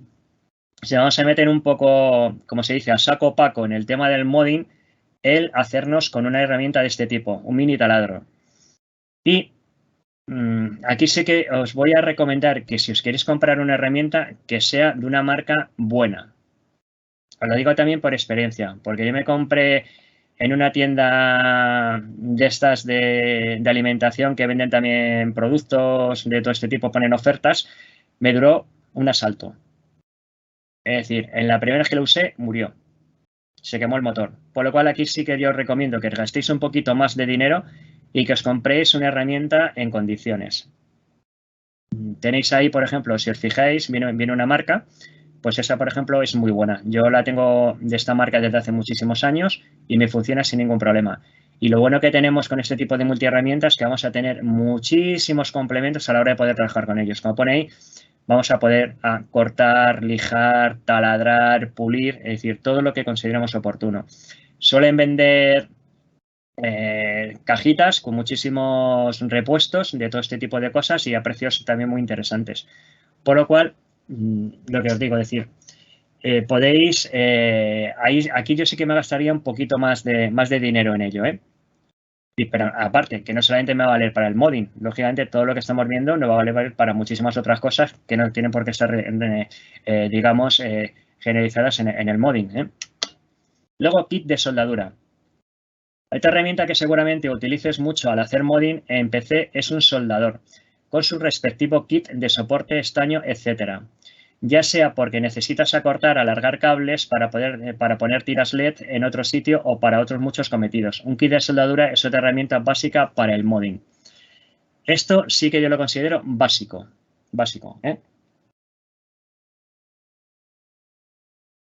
si vamos a meter un poco, como se dice, a saco opaco en el tema del modding, el hacernos con una herramienta de este tipo, un mini taladro. Y aquí sí que os voy a recomendar que si os queréis comprar una herramienta que sea de una marca buena. Os lo digo también por experiencia, porque yo me compré en una tienda de estas de alimentación que venden también productos de todo este tipo, ponen ofertas, me duró un asalto. Es decir, en la primera vez que lo usé, murió. Se quemó el motor. Por lo cual aquí sí que yo os recomiendo que gastéis un poquito más de dinero y que os compréis una herramienta en condiciones. Tenéis ahí, por ejemplo, si os fijáis, viene una marca, pues esa, por ejemplo, es muy buena. Yo la tengo de esta marca desde hace muchísimos años y me funciona sin ningún problema. Y lo bueno que tenemos con este tipo de multiherramientas es que vamos a tener muchísimos complementos a la hora de poder trabajar con ellos. Como pone ahí, vamos a poder cortar, lijar, taladrar, pulir, es decir, todo lo que consideremos oportuno. Suelen vender cajitas con muchísimos repuestos de todo este tipo de cosas y a precios también muy interesantes. Por lo cual, lo que os digo, es decir, podéis, aquí yo sí que me gastaría un poquito más de dinero en ello, ¿eh? Pero aparte, que no solamente me va a valer para el modding, lógicamente todo lo que estamos viendo nos va a valer para muchísimas otras cosas que no tienen por qué estar, digamos, generalizadas en el modding, ¿eh? Luego, kit de soldadura. Esta herramienta que seguramente utilices mucho al hacer modding en PC es un soldador, con su respectivo kit de soporte, estaño, etcétera. Ya sea porque necesitas acortar, alargar cables para poner tiras LED en otro sitio o para otros muchos cometidos. Un kit de soldadura es otra herramienta básica para el modding. Esto sí que yo lo considero básico, ¿eh?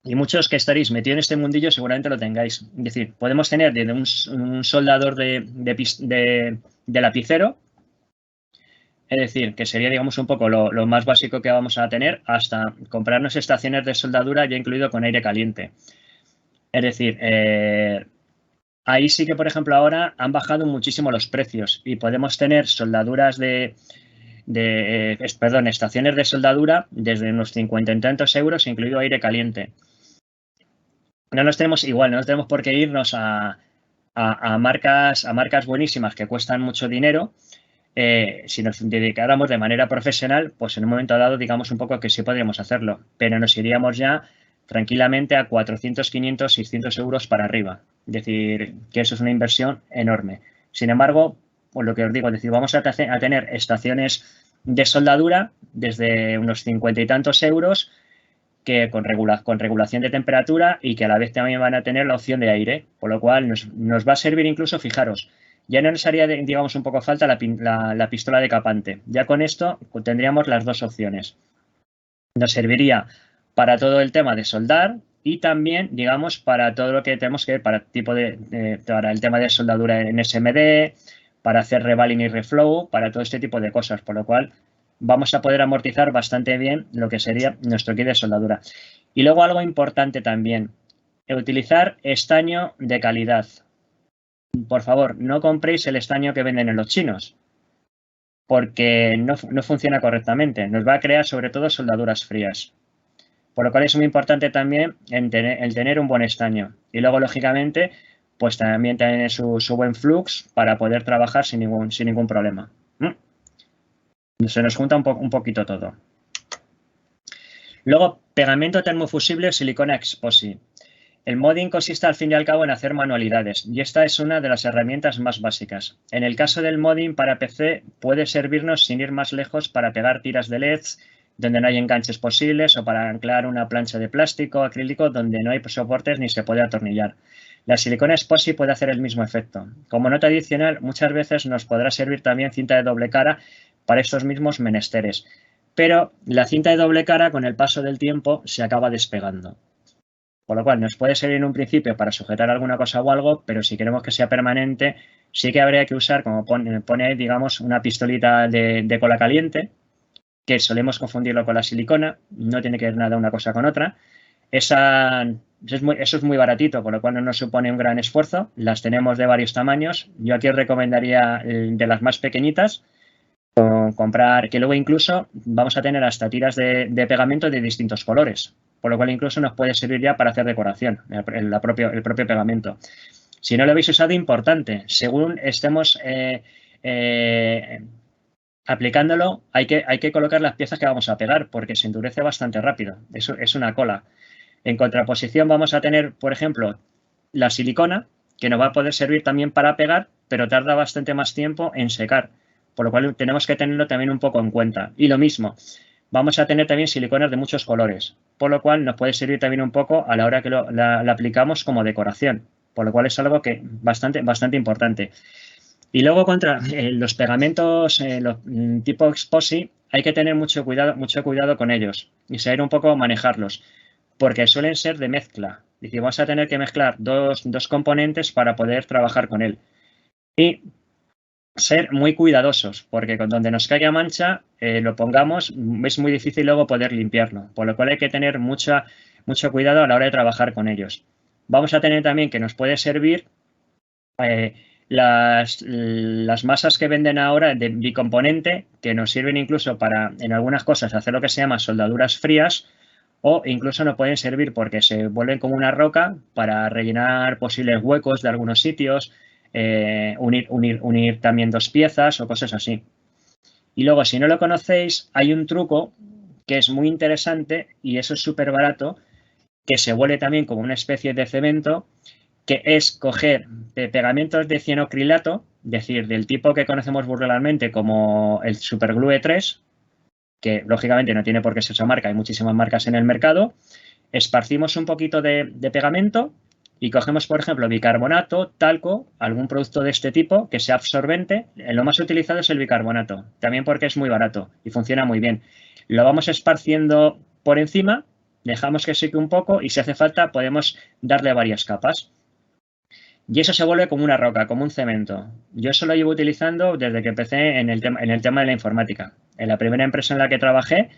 Y muchos que estaréis metidos en este mundillo seguramente lo tengáis. Es decir, podemos tener desde un soldador de lapicero, es decir, que sería, digamos, un poco lo más básico que vamos a tener, hasta comprarnos estaciones de soldadura ya incluido con aire caliente. Es decir, ahí sí que, por ejemplo, ahora han bajado muchísimo los precios y podemos tener soldaduras estaciones de soldadura desde unos 50 y tantos euros, incluido aire caliente. No nos tenemos por qué irnos a marcas buenísimas que cuestan mucho dinero. Si nos dedicáramos de manera profesional, pues en un momento dado, digamos un poco que sí podríamos hacerlo, pero nos iríamos ya tranquilamente a 400, 500, 600 euros para arriba. Es decir, que eso es una inversión enorme. Sin embargo, pues lo que os digo, es decir, vamos a tener estaciones de soldadura desde unos 50 y tantos euros que con regulación de temperatura y que a la vez también van a tener la opción de aire, por lo cual nos va a servir incluso, fijaros, ya no nos haría, digamos, un poco falta la pistola decapante. Ya con esto tendríamos las dos opciones. Nos serviría para todo el tema de soldar y también, digamos, para todo lo que tenemos que ver para el tema de soldadura en SMD, para hacer reballing y reflow, para todo este tipo de cosas, por lo cual vamos a poder amortizar bastante bien lo que sería nuestro kit de soldadura. Y luego algo importante también, utilizar estaño de calidad. Por favor, no compréis el estaño que venden en los chinos, porque no funciona correctamente. Nos va a crear sobre todo soldaduras frías. Por lo cual es muy importante también el tener un buen estaño. Y luego, lógicamente, pues también tener su buen flux para poder trabajar sin ningún problema. Se nos junta un poquito todo. Luego, pegamento termofusible o silicona epoxi. El modding consiste al fin y al cabo en hacer manualidades y esta es una de las herramientas más básicas. En el caso del modding para PC puede servirnos sin ir más lejos para pegar tiras de LEDs donde no hay enganches posibles o para anclar una plancha de plástico acrílico donde no hay soportes ni se puede atornillar. La silicona epoxi puede hacer el mismo efecto. Como nota adicional, muchas veces nos podrá servir también cinta de doble cara para estos mismos menesteres, pero la cinta de doble cara con el paso del tiempo se acaba despegando. Por lo cual nos puede servir en un principio para sujetar alguna cosa o algo, pero si queremos que sea permanente, sí que habría que usar, como pone ahí, digamos, una pistolita de cola caliente, que solemos confundirlo con la silicona, no tiene que ver nada una cosa con otra. Eso es muy baratito, por lo cual no nos supone un gran esfuerzo. Las tenemos de varios tamaños. Yo aquí os recomendaría de las más pequeñitas, comprar, que luego incluso vamos a tener hasta tiras de pegamento de distintos colores, por lo cual incluso nos puede servir ya para hacer decoración, el propio pegamento. Si no lo habéis usado, importante, según estemos aplicándolo, hay que colocar las piezas que vamos a pegar porque se endurece bastante rápido, eso es una cola. En contraposición vamos a tener, por ejemplo, la silicona, que nos va a poder servir también para pegar, pero tarda bastante más tiempo en secar, por lo cual tenemos que tenerlo también un poco en cuenta. Y lo mismo, vamos a tener también siliconas de muchos colores, por lo cual nos puede servir también un poco a la hora que la aplicamos como decoración, por lo cual es algo que bastante importante. Y luego contra los pegamentos tipo epoxi hay que tener mucho cuidado con ellos y saber un poco manejarlos, porque suelen ser de mezcla. Es decir, vamos a tener que mezclar dos componentes para poder trabajar con él. Y ser muy cuidadosos, porque con donde nos caiga mancha, lo pongamos, es muy difícil luego poder limpiarlo, por lo cual hay que tener mucho cuidado a la hora de trabajar con ellos. Vamos a tener también que nos puede servir las masas que venden ahora de bicomponente, que nos sirven incluso para, en algunas cosas, hacer lo que se llama soldaduras frías, o incluso nos pueden servir porque se vuelven como una roca para rellenar posibles huecos de algunos sitios, unir también dos piezas o cosas así. Y luego, si no lo conocéis, hay un truco que es muy interesante y eso es súper barato, que se vuelve también como una especie de cemento, que es coger pegamentos de cianocrilato, es decir, del tipo que conocemos vulgarmente como el Superglue 3, que lógicamente no tiene por qué ser esa marca, hay muchísimas marcas en el mercado, esparcimos un poquito de pegamento y cogemos, por ejemplo, bicarbonato, talco, algún producto de este tipo que sea absorbente. Lo más utilizado es el bicarbonato, también porque es muy barato y funciona muy bien. Lo vamos esparciendo por encima, dejamos que seque un poco y si hace falta podemos darle varias capas. Y eso se vuelve como una roca, como un cemento. Yo eso lo llevo utilizando desde que empecé en el tema de la informática. En la primera empresa en la que trabajé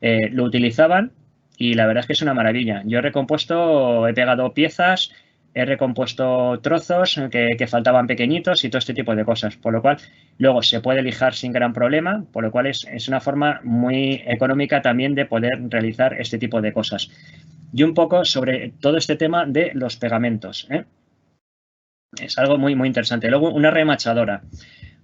lo utilizaban y la verdad es que es una maravilla. Yo he pegado piezas, he recompuesto trozos que faltaban pequeñitos y todo este tipo de cosas. Por lo cual luego se puede lijar sin gran problema, por lo cual es una forma muy económica también de poder realizar este tipo de cosas. Y un poco sobre todo este tema de los pegamentos, Es algo muy interesante. Luego, una remachadora.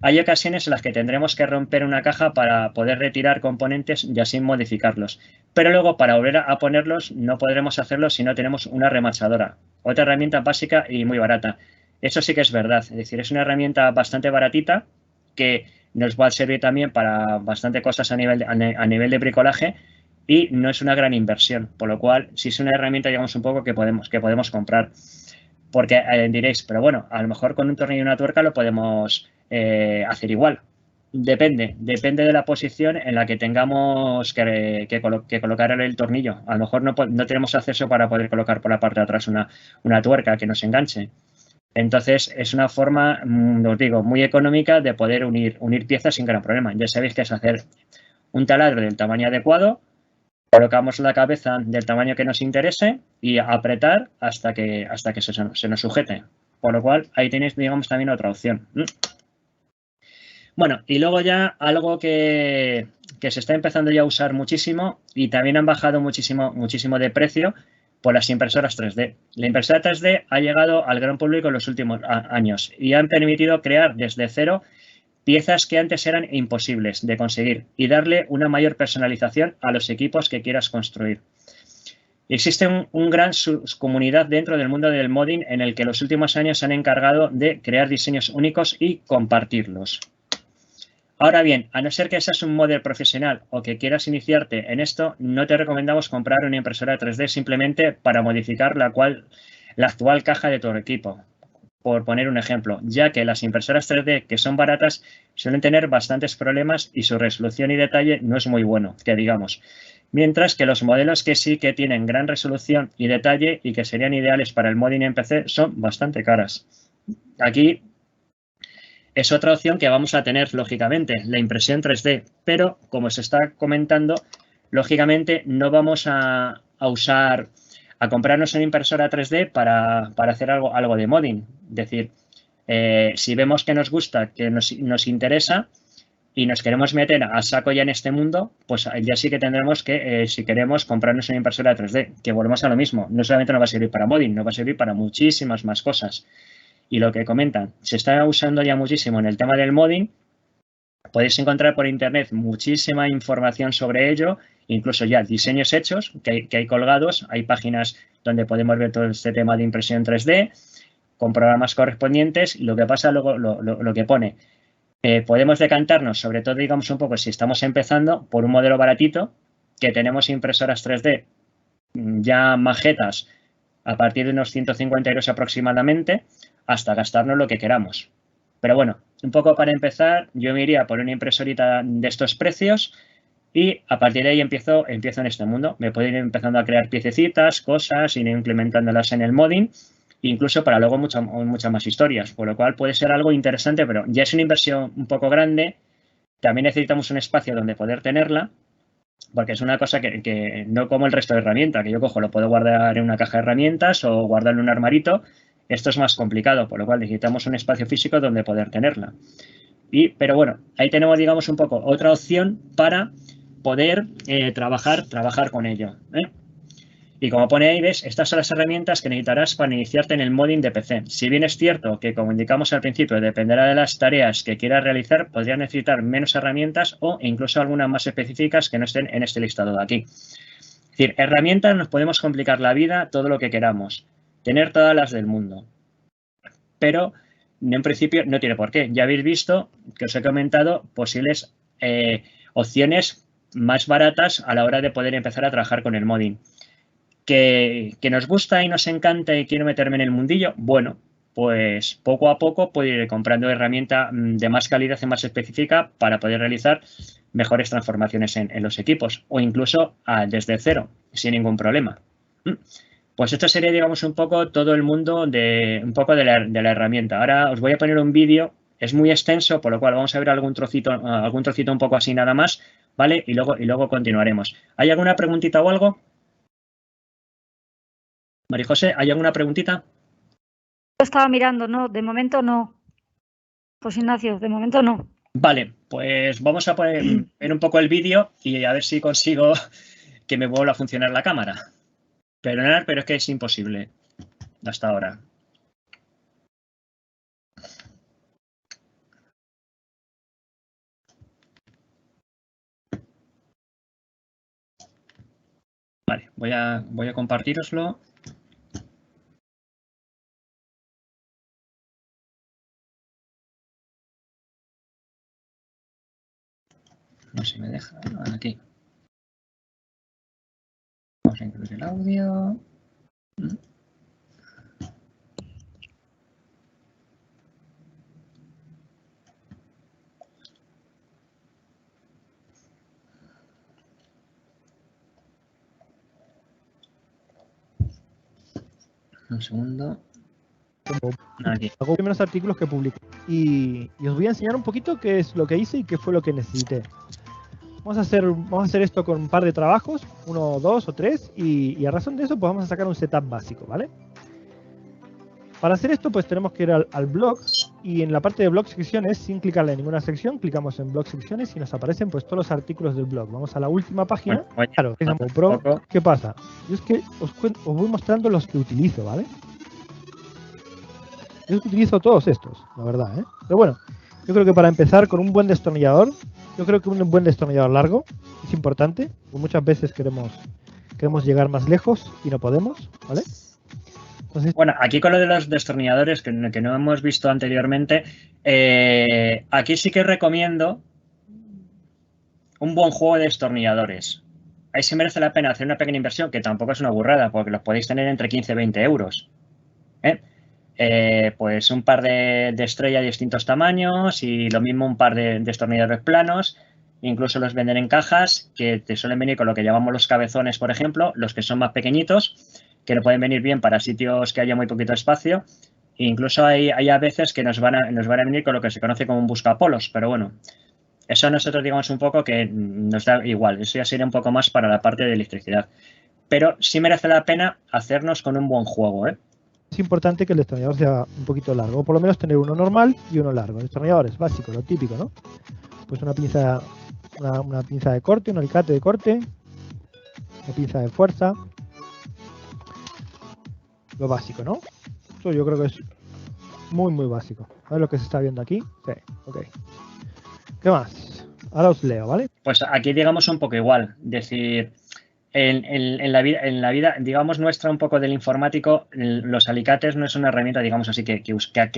Hay ocasiones en las que tendremos que romper una caja para poder retirar componentes y así modificarlos. Pero luego, para volver a ponerlos, no podremos hacerlo si no tenemos una remachadora. Otra herramienta básica y muy barata. Eso sí que es verdad. Es decir, es una herramienta bastante baratita que nos va a servir también para bastante cosas a nivel de bricolaje, y no es una gran inversión, por lo cual sí es una herramienta, digamos, un poco que podemos comprar. Porque diréis, pero bueno, a lo mejor con un tornillo y una tuerca lo podemos hacer igual. Depende de la posición en la que tengamos que colocar el tornillo. A lo mejor no tenemos acceso para poder colocar por la parte de atrás una tuerca que nos enganche. Entonces, es una forma, os digo, muy económica de poder unir piezas sin gran problema. Ya sabéis que es hacer un taladro del tamaño adecuado, colocamos la cabeza del tamaño que nos interese y apretar hasta que se nos sujete. Por lo cual, ahí tenéis, digamos, también otra opción. Bueno, y luego ya algo que se está empezando ya a usar muchísimo y también han bajado muchísimo de precio por las impresoras 3D. La impresora 3D ha llegado al gran público en los últimos años y han permitido crear desde cero piezas que antes eran imposibles de conseguir y darle una mayor personalización a los equipos que quieras construir. Existe un gran comunidad dentro del mundo del modding en el que los últimos años se han encargado de crear diseños únicos y compartirlos. Ahora bien, a no ser que seas un modder profesional o que quieras iniciarte en esto, no te recomendamos comprar una impresora 3D simplemente para modificar la actual caja de tu equipo, por poner un ejemplo, ya que las impresoras 3D que son baratas suelen tener bastantes problemas y su resolución y detalle no es muy bueno, que digamos. Mientras que los modelos que sí que tienen gran resolución y detalle y que serían ideales para el modding en PC son bastante caras. Aquí es otra opción que vamos a tener, lógicamente, la impresión 3D, pero como se está comentando, lógicamente no vamos a comprarnos una impresora 3D para hacer algo de modding. Es decir, si vemos que nos gusta, que nos interesa y nos queremos meter a saco ya en este mundo, pues ya sí que tendremos que, si queremos, comprarnos una impresora 3D, que volvemos a lo mismo. No solamente nos va a servir para modding, nos va a servir para muchísimas más cosas. Y lo que comentan, se está usando ya muchísimo en el tema del modding. Podéis encontrar por internet muchísima información sobre ello, incluso ya diseños hechos que hay colgados. Hay páginas donde podemos ver todo este tema de impresión 3D con programas correspondientes. Y lo que pasa luego, lo que pone, podemos decantarnos, sobre todo, digamos, un poco si estamos empezando, por un modelo baratito, que tenemos impresoras 3D ya majetas a partir de unos 150 euros aproximadamente, hasta gastarnos lo que queramos. Pero bueno, un poco para empezar, yo me iría por una impresorita de estos precios y a partir de ahí empiezo en este mundo. Me puedo ir empezando a crear piececitas, cosas, ir implementándolas en el modding, incluso para luego muchas más historias, por lo cual puede ser algo interesante, pero ya es una inversión un poco grande. También necesitamos un espacio donde poder tenerla, porque es una cosa que no como el resto de herramientas, que yo cojo, lo puedo guardar en una caja de herramientas o guardarlo en un armarito. Esto es más complicado, por lo cual necesitamos un espacio físico donde poder tenerla. Pero bueno, ahí tenemos, digamos, un poco otra opción para poder trabajar con ello. Y como pone ahí, ves, estas son las herramientas que necesitarás para iniciarte en el modding de PC. Si bien es cierto que, como indicamos al principio, dependerá de las tareas que quieras realizar, podrías necesitar menos herramientas o incluso algunas más específicas que no estén en este listado de aquí. Es decir, herramientas nos podemos complicar la vida todo lo que queramos, tener todas las del mundo. Pero en principio no tiene por qué. Ya habéis visto que os he comentado posibles opciones más baratas a la hora de poder empezar a trabajar con el modding. ¿Que nos gusta y nos encanta y quiero meterme en el mundillo? Bueno, pues poco a poco puedo ir comprando herramienta de más calidad y más específica para poder realizar mejores transformaciones en los equipos o incluso desde cero, sin ningún problema. Pues esto sería, digamos, un poco todo el mundo de la herramienta. Ahora os voy a poner un vídeo, es muy extenso, por lo cual vamos a ver algún trocito un poco así nada más, ¿vale? Y luego continuaremos. ¿Hay alguna preguntita o algo? María José, ¿hay alguna preguntita? Yo estaba mirando, no, de momento no. Pues Ignacio, de momento no. Vale, pues vamos a ver un poco el vídeo y a ver si consigo que me vuelva a funcionar la cámara. Perdonad, pero es que es imposible hasta ahora. Vale, voy a compartiroslo. No sé si me deja. Aquí. a incluir el audio. Un segundo. Aquí. Hago los primeros artículos que publico. Y os voy a enseñar un poquito qué es lo que hice y qué fue lo que necesité. Vamos a hacer esto con un par de trabajos, 1, 2 o 3, y a razón de eso pues vamos a sacar un setup básico, ¿vale? Para hacer esto pues tenemos que ir al blog, y en la parte de blog secciones, sin clicarle en ninguna sección, clicamos en blog secciones y nos aparecen pues todos los artículos del blog. Vamos a la última página. Bueno, Claro, es GoPro. ¿Qué pasa? Yo es que os voy mostrando los que utilizo, ¿vale? Yo utilizo todos estos, la verdad, ¿eh? Pero bueno, yo creo que para empezar con un buen destornillador, yo creo que un buen destornillador largo es importante, porque muchas veces queremos llegar más lejos y no podemos, ¿vale? Entonces, bueno, aquí con lo de los destornilladores que no hemos visto anteriormente, aquí sí que recomiendo un buen juego de destornilladores. Ahí sí merece la pena hacer una pequeña inversión, que tampoco es una burrada, porque los podéis tener entre 15 y 20 euros. Pues un par de estrella de distintos tamaños y lo mismo un par de destornilladores planos. Incluso los venden en cajas que te suelen venir con lo que llamamos los cabezones, por ejemplo, los que son más pequeñitos, que no pueden venir bien para sitios que haya muy poquito espacio. E incluso hay a veces que nos van a venir con lo que se conoce como un buscapolos, pero bueno, eso nosotros digamos un poco que nos da igual. Eso ya sería un poco más para la parte de electricidad. Pero sí merece la pena hacernos con un buen juego, ¿eh? Es importante que el destornillador sea un poquito largo, o por lo menos tener uno normal y uno largo. El destornillador es básico, lo típico, ¿no? Pues una pinza de corte, un alicate de corte, una pinza de fuerza. Lo básico, ¿no? Esto yo creo que es muy, muy básico. A ver lo que se está viendo aquí. Sí, ok. ¿Qué más? Ahora os leo, ¿vale? Pues aquí digamos un poco igual. Es decir, en la vida, digamos, nuestra un poco del informático, los alicates no es una herramienta, digamos así, que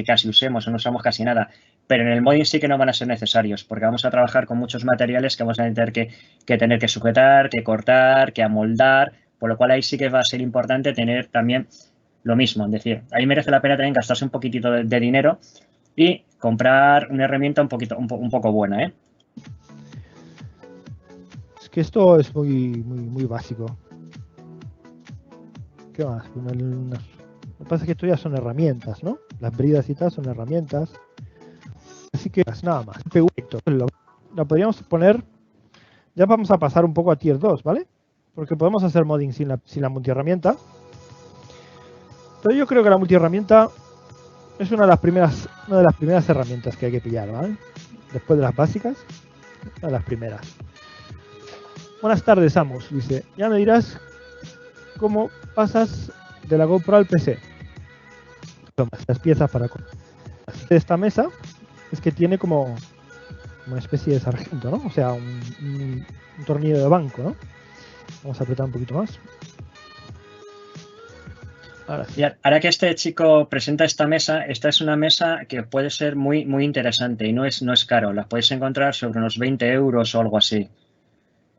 casi usemos o no usamos casi nada. Pero en el modding sí que no van a ser necesarios, porque vamos a trabajar con muchos materiales que vamos a tener que sujetar, que cortar, que amoldar, por lo cual ahí sí que va a ser importante tener también lo mismo. Es decir, ahí merece la pena también gastarse un poquitito de dinero y comprar una herramienta un poco buena, ¿eh? Es que esto es muy, muy, muy básico. ¿Qué más? Lo que pasa es que esto ya son herramientas, ¿no? Las bridas y tal son herramientas. Así que nada más. La podríamos poner. Ya vamos a pasar un poco a Tier 2, ¿vale? Porque podemos hacer modding sin la multiherramienta. Pero yo creo que la multiherramienta es una de las primeras herramientas que hay que pillar, ¿vale? Después de las básicas, una de las primeras. Buenas tardes, Samus, dice. Ya me dirás cómo pasas de la GoPro al PC. Tomas las piezas para esta mesa es que tiene como una especie de sargento, ¿no? O sea, un tornillo de banco, ¿no? Vamos a apretar un poquito más. Ahora sí. Ahora que este chico presenta esta es una mesa que puede ser muy, muy interesante y no es caro. La puedes encontrar sobre unos 20 euros o algo así.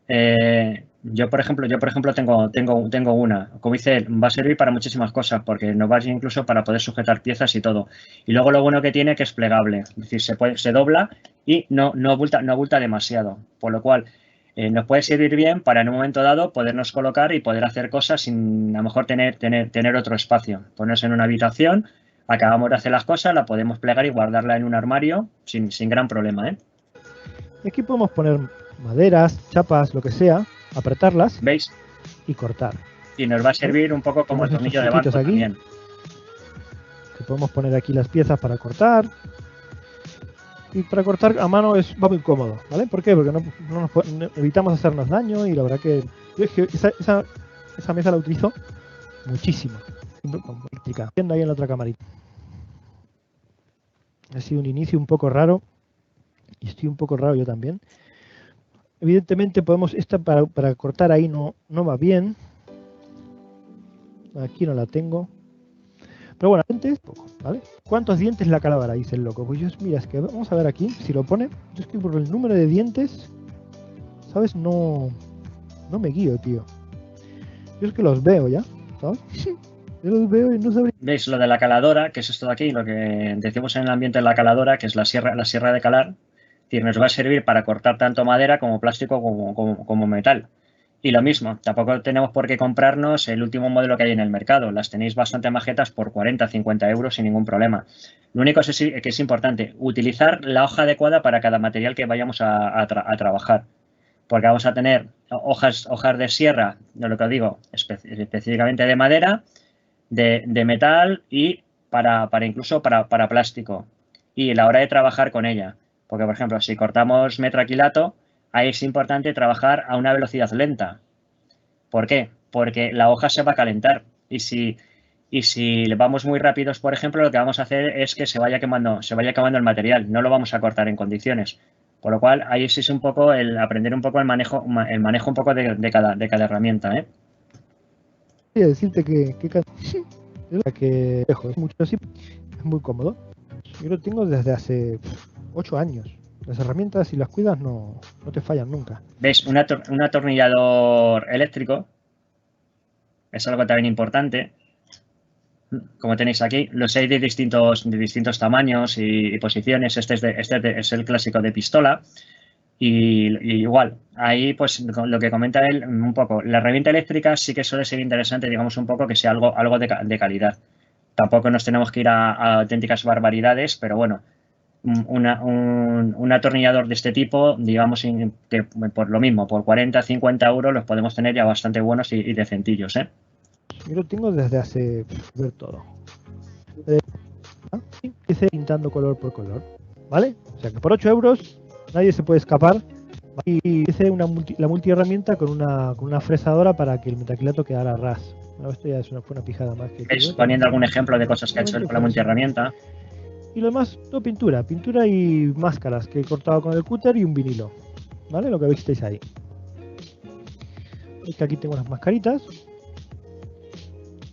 Yo por ejemplo tengo una. Como dice él, va a servir para muchísimas cosas porque nos va a servir incluso para poder sujetar piezas y todo. Y luego lo bueno que tiene que es plegable, es decir, se dobla y no abulta demasiado, por lo cual nos puede servir bien para en un momento dado podernos colocar y poder hacer cosas sin a lo mejor tener otro espacio. Ponernos en una habitación, acabamos de hacer las cosas, la podemos plegar y guardarla en un armario sin gran problema, ¿eh? Y aquí podemos poner maderas, chapas, lo que sea, apretarlas. ¿Veis? Y cortar. Y nos va a servir un poco como el tornillo de banco también. Que podemos poner aquí las piezas para cortar. Y para cortar a mano va muy cómodo, ¿vale? ¿Por qué? Porque no evitamos hacernos daño y la verdad que esa mesa la utilizo muchísimo. Viendo ahí en la otra camarita. Ha sido un inicio un poco raro y estoy un poco raro yo también. Evidentemente esta para cortar ahí no va bien. Aquí no la tengo. Pero bueno, dientes, ¿vale? ¿Cuántos dientes la calavera? Dice el loco. Pues yo, mira, es que vamos a ver aquí, si lo pone. Yo es que por el número de dientes, ¿sabes? No me guío, tío. Yo es que los veo ya, ¿sabes? Yo los veo y no sabría. ¿Veis lo de la caladora? Que es esto de aquí, lo que decimos en el ambiente de la caladora, que es la sierra de calar. Es decir, nos va a servir para cortar tanto madera como plástico como metal. Y lo mismo, tampoco tenemos por qué comprarnos el último modelo que hay en el mercado. Las tenéis bastante majetas por 40, 50 euros sin ningún problema. Lo único que es importante, utilizar la hoja adecuada para cada material que vayamos a trabajar. Porque vamos a tener hojas de sierra, de lo que os digo, específicamente de madera, de metal y incluso para plástico. Y a la hora de trabajar con ella. Porque, por ejemplo, si cortamos metraquilato, ahí es importante trabajar a una velocidad lenta. ¿Por qué? Porque la hoja se va a calentar y si vamos muy rápidos, por ejemplo, lo que vamos a hacer es que se vaya quemando el material, no lo vamos a cortar en condiciones. Por lo cual, ahí sí es un poco el aprender un poco el manejo un poco de cada herramienta, ¿eh? Quería decirte que lejos, mucho así, es muy cómodo. Yo lo tengo desde hace 8 años. Las herramientas, si las cuidas, no te fallan nunca. ¿Veis? Un atornillador eléctrico es algo también importante. Como tenéis aquí, los hay de distintos tamaños y posiciones. Este es el clásico de pistola. Y igual, ahí pues lo que comenta él un poco, la herramienta eléctrica sí que suele ser interesante, digamos un poco que sea algo de calidad. Tampoco nos tenemos que ir a auténticas barbaridades, pero bueno, un atornillador de este tipo, digamos que por lo mismo, por 40, 50 euros los podemos tener ya bastante buenos y decentillos, ¿eh? Yo lo tengo desde hace ver todo. Empecé pintando color por color, ¿vale? O sea que por 8 euros nadie se puede escapar. Y hice la multiherramienta con una fresadora para que el metacrilato quedara a ras. Bueno, esto ya fue una pijada más que... Poniendo algún ejemplo de cosas que ha hecho con la multiherramienta. Y lo demás, todo pintura y máscaras que he cortado con el cúter y un vinilo, ¿vale? Lo que visteis ahí. Es que aquí tengo unas mascaritas.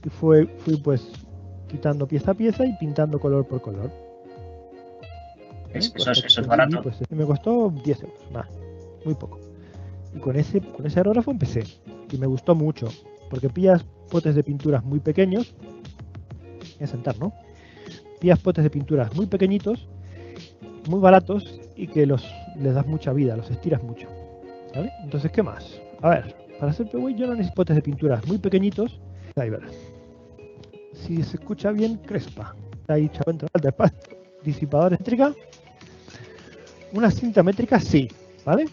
Y fui pues quitando pieza a pieza y pintando color por color. Eso es barato. Pues, me costó 10 euros, más, muy poco. Y con ese aerógrafo empecé. Y me gustó mucho, porque pillas potes de pinturas muy pequeños. Voy a sentar, ¿no? Pillas potes de pinturas muy pequeñitos, muy baratos, y que les das mucha vida, los estiras mucho. ¿Vale? Entonces, ¿qué más? A ver, para hacer PW yo no necesito potes de pinturas muy pequeñitos. Ahí verás. Si se escucha bien, crespa. Ahí cuenta de pasto, disipador eléctrica. Una cinta métrica, sí, ¿vale?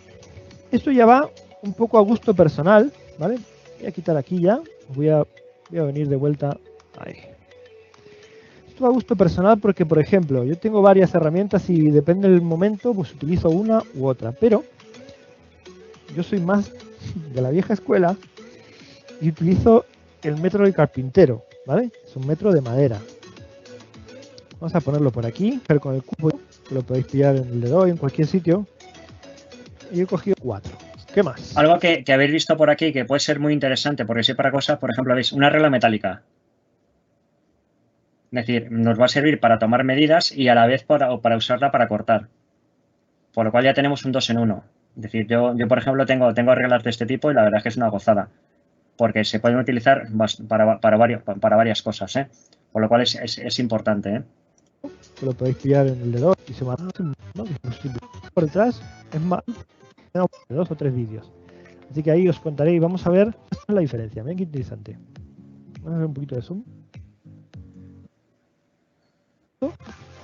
Esto ya va un poco a gusto personal, ¿vale? Voy a quitar aquí ya. Voy a venir de vuelta. Ahí. Esto va a gusto personal porque, por ejemplo, yo tengo varias herramientas y depende del momento, pues utilizo una u otra. Pero yo soy más de la vieja escuela y utilizo el metro del carpintero, ¿vale? Es un metro de madera. Vamos a ponerlo por aquí, pero con el cubo, que lo podéis pillar en el dedo en cualquier sitio. Y he cogido 4. ¿Qué más? Algo que habéis visto por aquí que puede ser muy interesante, porque si para cosas, por ejemplo, veis una regla metálica. Es decir, nos va a servir para tomar medidas y a la vez para usarla para cortar. Por lo cual ya tenemos un 2 en 1. Es decir, yo por ejemplo, tengo reglas de este tipo y la verdad es que es una gozada. Porque se pueden utilizar para varias cosas, ¿eh? Por lo cual es importante, ¿eh? Lo podéis pillar en el dedo y se va, ¿no? Por detrás es más, tenemos 2 o 3 vídeos. Así que ahí os contaré y vamos a ver la diferencia. Miren qué interesante. Vamos a ver un poquito de zoom.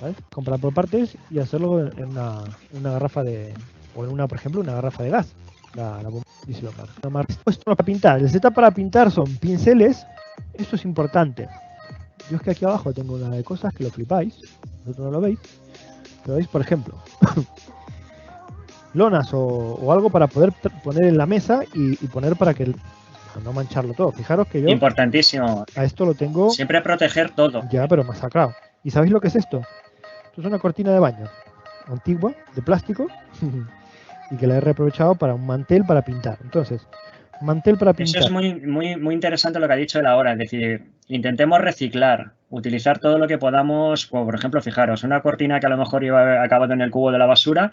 ¿Vale? Comprar por partes y hacerlo en una garrafa de... o en una, por ejemplo, una garrafa de gas. La bomba esto para pintar. El setup para pintar son pinceles. Esto es importante. Yo es que aquí abajo tengo una de cosas que lo flipáis. Vosotros no lo veis. Pero veis, por ejemplo, lonas o algo para poder poner en la mesa y poner para que no mancharlo todo. Fijaros que yo... Importantísimo. A esto lo tengo... Siempre proteger todo. Ya, pero masacrado. ¿Y sabéis lo que es esto? Esto es una cortina de baño antigua, de plástico, y que la he reaprovechado para un mantel para pintar. Entonces, mantel para pintar. Eso es muy interesante lo que ha dicho él ahora. Es decir, intentemos reciclar, utilizar todo lo que podamos. Por ejemplo, fijaros, una cortina que a lo mejor iba acabado en el cubo de la basura,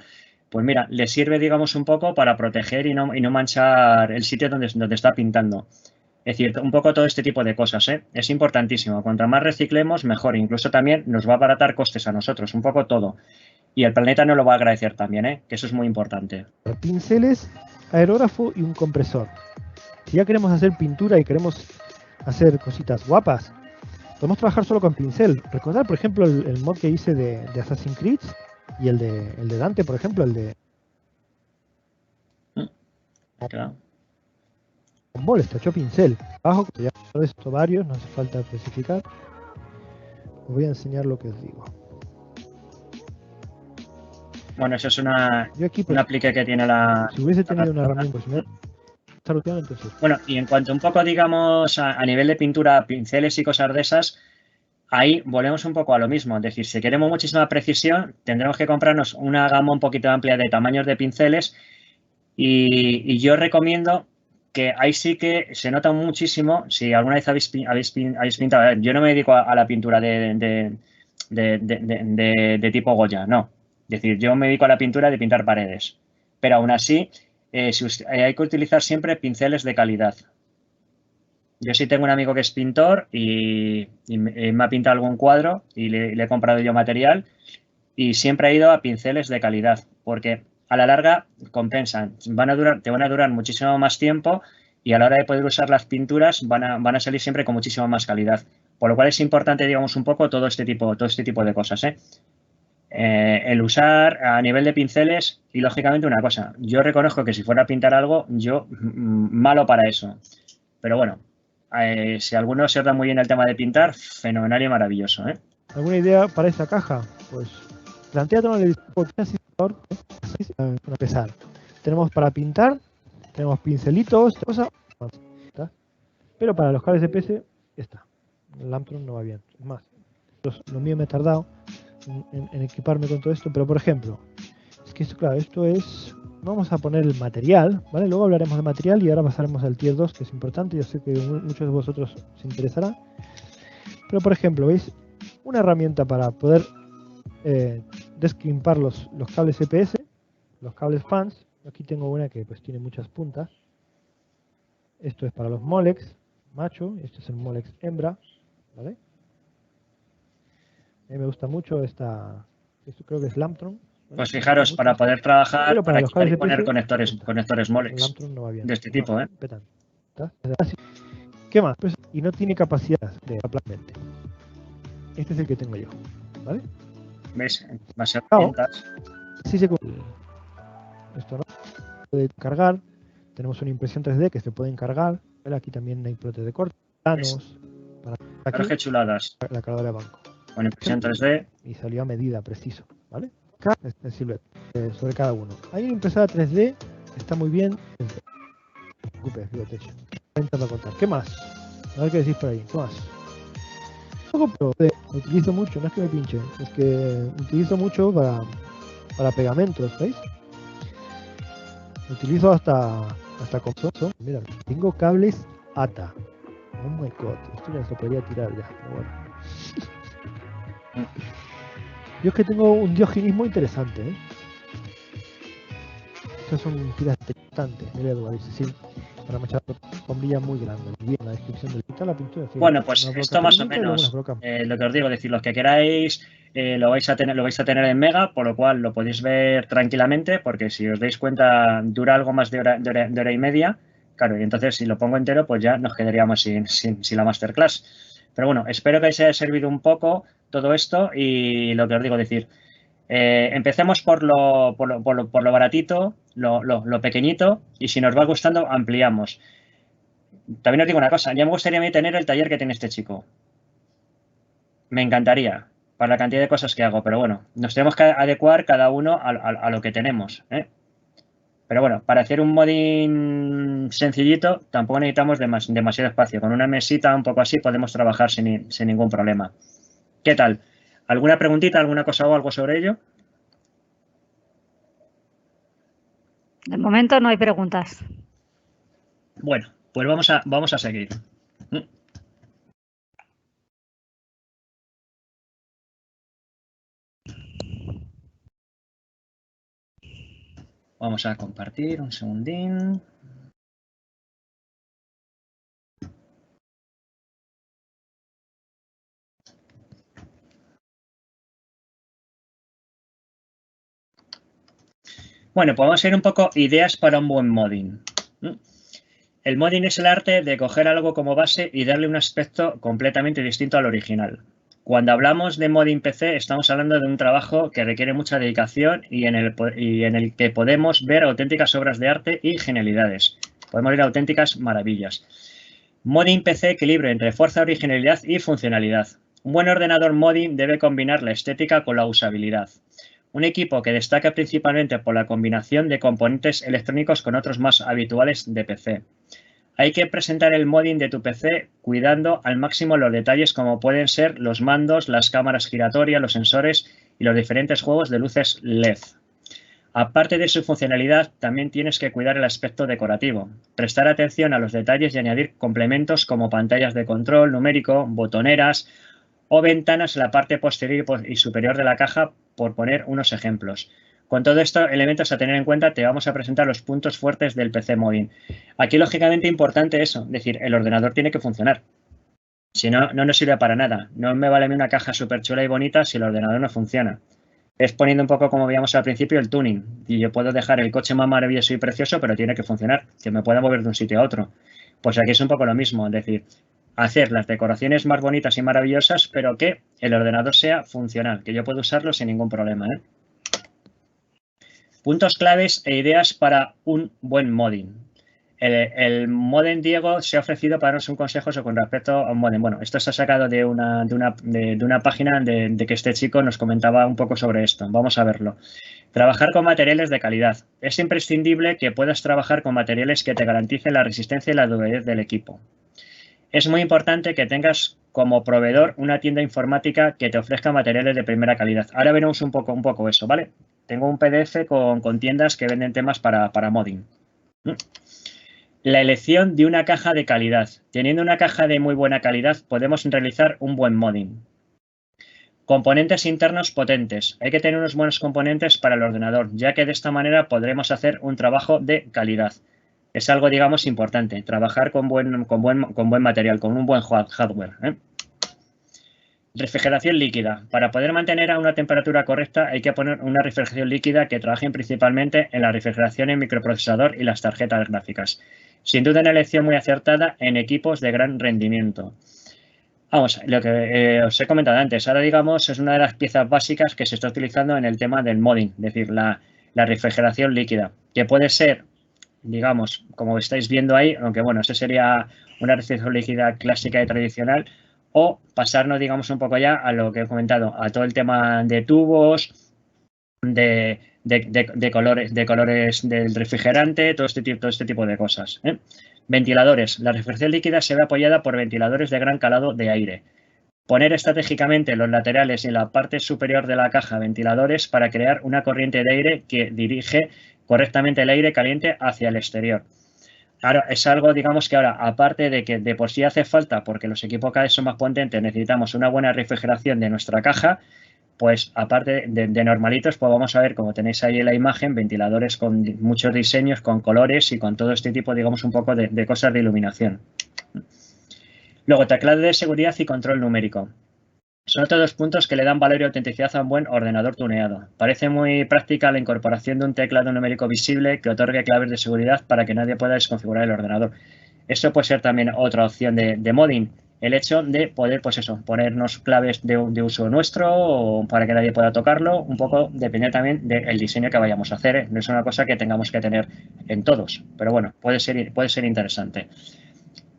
pues mira, le sirve, digamos, un poco para proteger y no manchar el sitio donde está pintando. Es decir, un poco todo este tipo de cosas, ¿eh? Es importantísimo. Cuanto más reciclemos, mejor. Incluso también nos va a abaratar costes a nosotros, un poco todo. Y el planeta nos lo va a agradecer también, ¿eh? Que eso es muy importante. Pinceles, aerógrafo y un compresor. Si ya queremos hacer pintura y queremos hacer cositas guapas, podemos trabajar solo con pincel. Recordar, por ejemplo, el mod que hice de Assassin's Creed y el de Dante, por ejemplo, el de Claro. Ball, está hecho pincel. Abajo, ya de esto varios, no hace falta especificar. Os voy a enseñar lo que os digo. Bueno, eso es una Yo aquí, aplique que tiene la... si hubiese tenido una herramienta, pues me está luteando, entonces. Bueno, y en cuanto un poco, digamos, a nivel de pintura, pinceles y cosas de esas, ahí volvemos un poco a lo mismo. Es decir, si queremos muchísima precisión, tendremos que comprarnos una gama un poquito amplia de tamaños de pinceles y yo recomiendo que ahí sí que se nota muchísimo, si alguna vez habéis pintado, yo no me dedico a la pintura de tipo Goya, no. Es decir, yo me dedico a la pintura de pintar paredes, pero aún así hay que utilizar siempre pinceles de calidad. Yo sí tengo un amigo que es pintor y me ha pintado algún cuadro y le he comprado yo material y siempre he ido a pinceles de calidad porque a la larga compensan, te van a durar muchísimo más tiempo y a la hora de poder usar las pinturas van a salir siempre con muchísima más calidad. Por lo cual es importante, digamos, un poco todo este tipo de cosas, ¿eh? El usar a nivel de pinceles y lógicamente una cosa, yo reconozco que si fuera a pintar algo, yo malo para eso, pero bueno, si alguno se os da muy bien el tema de pintar, fenomenal y maravilloso, ¿eh? ¿Alguna idea para esta caja? Pues planteate en el para empezar. Tenemos para pintar, tenemos pincelitos, cosas, pero para los cables de PC está. El Lamptron no va bien. Es más, lo mío me he tardado en equiparme con todo esto, pero por ejemplo, es que esto, claro, esto es... Vamos a poner el material, ¿vale? Luego hablaremos de material y ahora pasaremos al tier 2, que es importante. Yo sé que muchos de vosotros se interesará. Pero por ejemplo, ¿veis? Una herramienta para poder descrimpar los cables EPS, los cables fans. Aquí tengo una que pues tiene muchas puntas. Esto es para los Molex macho, este es el Molex hembra, ¿vale? A mí me gusta mucho esto creo que es Lamptron. ¿Vale? Pues fijaros, para poder trabajar, pero para quitar y los poner cables conectores Molex Lamptron no va bien. de este tipo, ¿eh? ¿Qué más? Pues, y no tiene capacidad de ampliamente. Este es el que tengo yo, ¿vale? ¿Veis? Va a ser herramientas. Sí se esto no puede cargar. Tenemos una impresión 3D que se pueden cargar. ¿Vale? Aquí también hay plotes de corte, planos. Para qué chuladas. La cargadora de banco. Con impresión 3D. Y salió a medida, preciso, ¿vale? Acá está el silhouette sobre cada uno. Hay una impresora 3D, está muy bien. No te preocupes, fíjate. Voy intentando contar. ¿Qué más? A ver qué decís por ahí. ¿Qué más? Lo utilizo mucho, no es que me pinche, es que utilizo mucho para pegamentos, ¿veis? Lo utilizo hasta con son. Mira, tengo cables ATA. Oh my god, esto ya se podría tirar ya, pero bueno. Yo es que tengo un diogenismo interesante, ¿eh? Estas son tiras importantes, mira Eduardo, dice, sí, para machar bombillas muy grandes. Bien, la descripción del la pintura. Bueno, pues esto más o menos, lo que os digo, decir, los que queráis lo vais a tener en Mega, por lo cual lo podéis ver tranquilamente, porque si os dais cuenta dura algo más de hora y media, claro, y entonces si lo pongo entero, pues ya nos quedaríamos sin la masterclass. Pero bueno, espero que os haya servido un poco todo esto y lo que os digo, decir, empecemos por lo baratito, lo pequeñito, y si nos va gustando, ampliamos. También os digo una cosa, ya me gustaría a mí tener el taller que tiene este chico. Me encantaría, para la cantidad de cosas que hago, pero bueno, nos tenemos que adecuar cada uno a lo que tenemos, ¿eh? Pero bueno, para hacer un modding sencillito tampoco necesitamos demasiado espacio. Con una mesita un poco así podemos trabajar sin ningún problema. ¿Qué tal? ¿Alguna preguntita, alguna cosa o algo sobre ello? De momento no hay preguntas. Bueno, pues vamos a seguir. Vamos a compartir un segundín. Bueno, pues vamos a ver un poco ideas para un buen modding. El modding es el arte de coger algo como base y darle un aspecto completamente distinto al original. Cuando hablamos de modding PC, estamos hablando de un trabajo que requiere mucha dedicación y en el que podemos ver auténticas obras de arte y genialidades. Podemos ver auténticas maravillas. Modding PC equilibra entre fuerza, originalidad y funcionalidad. Un buen ordenador modding debe combinar la estética con la usabilidad. Un equipo que destaca principalmente por la combinación de componentes electrónicos con otros más habituales de PC. Hay que presentar el modding de tu PC cuidando al máximo los detalles como pueden ser los mandos, las cámaras giratorias, los sensores y los diferentes juegos de luces LED. Aparte de su funcionalidad, también tienes que cuidar el aspecto decorativo, prestar atención a los detalles y añadir complementos como pantallas de control numérico, botoneras o ventanas en la parte posterior y superior de la caja, por poner unos ejemplos. Con todos estos elementos a tener en cuenta, te vamos a presentar los puntos fuertes del PC modding. Aquí, lógicamente, importante eso, es decir, el ordenador tiene que funcionar. Si no, no nos sirve para nada. No me vale una caja súper chula y bonita si el ordenador no funciona. Es poniendo un poco, como veíamos al principio, el tuning. Y yo puedo dejar el coche más maravilloso y precioso, pero tiene que funcionar, que me pueda mover de un sitio a otro. Pues aquí es un poco lo mismo, es decir, hacer las decoraciones más bonitas y maravillosas, pero que el ordenador sea funcional, que yo pueda usarlo sin ningún problema, ¿eh? Puntos claves e ideas para un buen modding. El Modem Diego se ha ofrecido para darnos un consejo con respecto a un modem. Bueno, esto se ha sacado de una página de que este chico nos comentaba un poco sobre esto. Vamos a verlo. Trabajar con materiales de calidad. Es imprescindible que puedas trabajar con materiales que te garanticen la resistencia y la durabilidad del equipo. Es muy importante que tengas como proveedor una tienda informática que te ofrezca materiales de primera calidad. Ahora veremos un poco eso, ¿vale? Tengo un PDF con tiendas que venden temas para modding. La elección de una caja de calidad. Teniendo una caja de muy buena calidad, podemos realizar un buen modding. Componentes internos potentes. Hay que tener unos buenos componentes para el ordenador, ya que de esta manera podremos hacer un trabajo de calidad. Es algo, digamos, importante, trabajar con buen material, con un buen hardware, ¿eh? Refrigeración líquida. Para poder mantener a una temperatura correcta hay que poner una refrigeración líquida que trabaje principalmente en la refrigeración en microprocesador y las tarjetas gráficas. Sin duda una elección muy acertada en equipos de gran rendimiento. Vamos, lo que os he comentado antes, ahora digamos es una de las piezas básicas que se está utilizando en el tema del modding, es decir, la refrigeración líquida, que puede ser, digamos, como estáis viendo ahí, aunque bueno, esto sería una refrigeración líquida clásica y tradicional, o pasarnos, digamos, un poco ya a lo que he comentado, a todo el tema de tubos, de colores del refrigerante, todo este tipo de cosas, ¿eh? Ventiladores. La refrigeración líquida se ve apoyada por ventiladores de gran calado de aire. Poner estratégicamente en los laterales y en la parte superior de la caja ventiladores para crear una corriente de aire que dirige correctamente el aire caliente hacia el exterior. Ahora, es algo, digamos, que ahora, aparte de que de por sí hace falta, porque los equipos cada vez son más potentes, necesitamos una buena refrigeración de nuestra caja, pues aparte de normalitos, pues vamos a ver, como tenéis ahí en la imagen, ventiladores con muchos diseños, con colores y con todo este tipo, digamos, un poco de cosas de iluminación. Luego, teclado de seguridad y control numérico. Son otros dos puntos que le dan valor y autenticidad a un buen ordenador tuneado. Parece muy práctica la incorporación de un teclado numérico visible que otorgue claves de seguridad para que nadie pueda desconfigurar el ordenador. Esto puede ser también otra opción de modding. El hecho de poder, pues eso, ponernos claves de uso nuestro o para que nadie pueda tocarlo, un poco depende también del diseño que vayamos a hacer, ¿eh? No es una cosa que tengamos que tener en todos, pero bueno, puede ser interesante.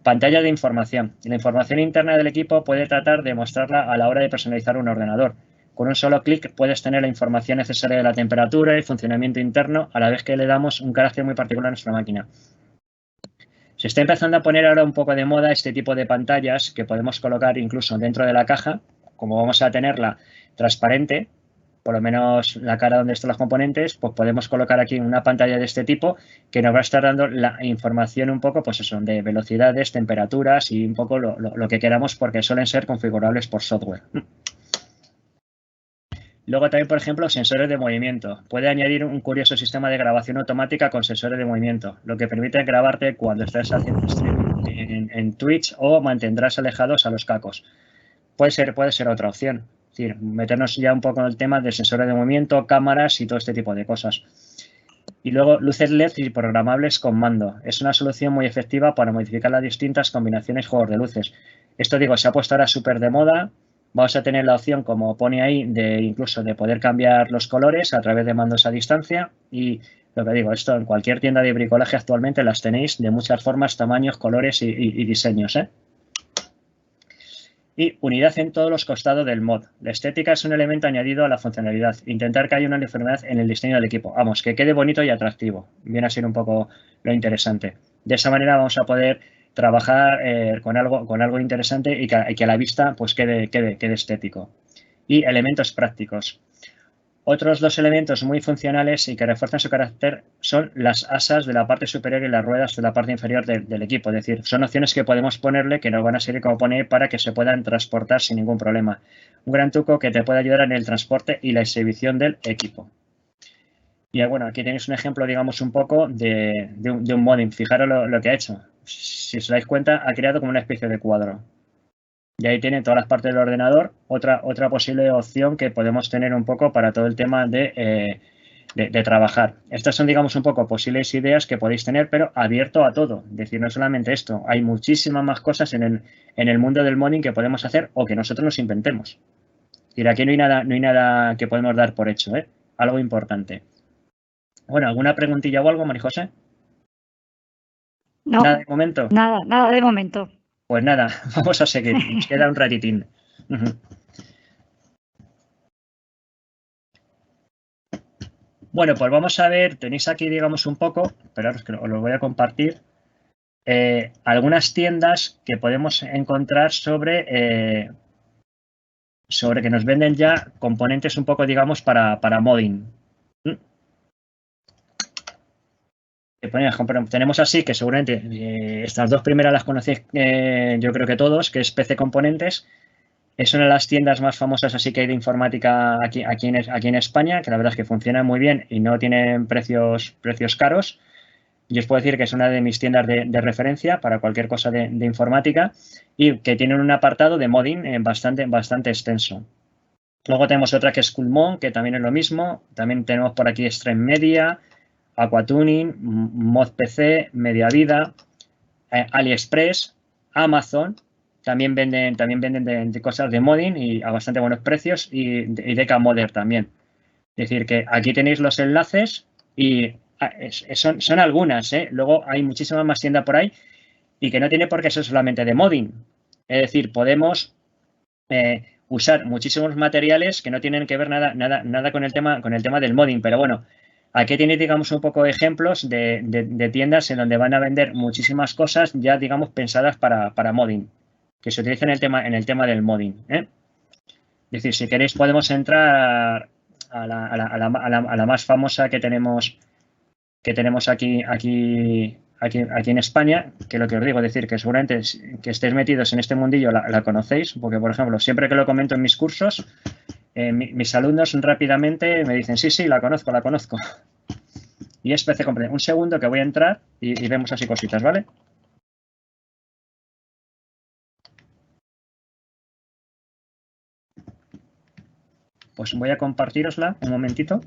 Pantalla de información. La información interna del equipo puede tratar de mostrarla a la hora de personalizar un ordenador. Con un solo clic puedes tener la información necesaria de la temperatura y funcionamiento interno a la vez que le damos un carácter muy particular a nuestra máquina. Se está empezando a poner ahora un poco de moda este tipo de pantallas que podemos colocar incluso dentro de la caja, como vamos a tenerla transparente, por lo menos la cara donde están los componentes, pues podemos colocar aquí una pantalla de este tipo que nos va a estar dando la información un poco, pues eso, de velocidades, temperaturas y un poco lo que queramos porque suelen ser configurables por software. Luego también, por ejemplo, sensores de movimiento. Puede añadir un curioso sistema de grabación automática con sensores de movimiento, lo que permite grabarte cuando estés haciendo streaming en Twitch o mantendrás alejados a los cacos. Puede ser otra opción. Es decir, meternos ya un poco en el tema de sensores de movimiento, cámaras y todo este tipo de cosas. Y luego luces LED y programables con mando. Es una solución muy efectiva para modificar las distintas combinaciones y juegos de luces. Esto digo, se ha puesto ahora súper de moda. Vamos a tener la opción, como pone ahí, de incluso de poder cambiar los colores a través de mandos a distancia. Y lo que digo, esto en cualquier tienda de bricolaje actualmente las tenéis de muchas formas, tamaños, colores y diseños, ¿eh? Y unidad en todos los costados del mod. La estética es un elemento añadido a la funcionalidad. Intentar que haya una uniformidad en el diseño del equipo. Vamos, que quede bonito y atractivo. Viene a ser un poco lo interesante. De esa manera vamos a poder trabajar con algo interesante y que a la vista pues quede estético. Y elementos prácticos. Otros dos elementos muy funcionales y que refuerzan su carácter son las asas de la parte superior y las ruedas de la parte inferior del equipo. Es decir, son opciones que podemos ponerle que nos van a servir como pone para que se puedan transportar sin ningún problema. Un gran truco que te puede ayudar en el transporte y la exhibición del equipo. Y bueno, aquí tenéis un ejemplo, digamos, un poco de un modding. Fijaros lo que ha hecho. Si os dais cuenta, ha creado como una especie de cuadro. Y ahí tiene todas las partes del ordenador. Otra posible opción que podemos tener un poco para todo el tema de trabajar. Estas son, digamos, un poco posibles ideas que podéis tener, pero abierto a todo. Es decir, no solamente esto. Hay muchísimas más cosas en el mundo del modding que podemos hacer o que nosotros nos inventemos. Y aquí no hay nada que podemos dar por hecho, ¿eh? Algo importante. Bueno, ¿alguna preguntilla o algo, María José? No, ¿Nada de momento? Nada de momento. Pues nada, vamos a seguir. Nos queda un ratitín. Bueno, pues vamos a ver, tenéis aquí, digamos, un poco, esperaros que os lo voy a compartir, algunas tiendas que podemos encontrar sobre que nos venden ya componentes un poco, digamos, para modding. Tenemos así, que seguramente estas dos primeras las conocéis yo creo que todos, que es PC Componentes. Es una de las tiendas más famosas así que hay de informática aquí en España, que la verdad es que funciona muy bien y no tienen precios caros. Yo os puedo decir que es una de mis tiendas de referencia para cualquier cosa de informática y que tienen un apartado de modding bastante extenso. Luego tenemos otra que es Coolmon, que también es lo mismo. También tenemos por aquí Extreme Media, Aquatuning, ModPC, Mediavida, AliExpress, Amazon. También venden de cosas de modding y a bastante buenos precios y Deca Modder también. Es decir, que aquí tenéis los enlaces y son algunas, ¿eh? Luego hay muchísimas más tiendas por ahí y que no tiene por qué ser solamente de modding. Es decir, podemos usar muchísimos materiales que no tienen que ver nada con el tema del modding. Pero bueno, aquí tenéis, digamos, un poco de ejemplos de tiendas en donde van a vender muchísimas cosas ya, digamos, pensadas para modding, que se utilizan en el tema del modding, ¿eh? Es decir, si queréis podemos entrar a la más famosa que tenemos aquí en España, que lo que os digo, es decir, que seguramente que estéis metidos en este mundillo la conocéis, porque, por ejemplo, siempre que lo comento en mis cursos, mis alumnos rápidamente me dicen, sí, la conozco. Y es PC Componentes. Un segundo que voy a entrar y vemos así cositas, ¿vale? Pues voy a compartirosla un momentito.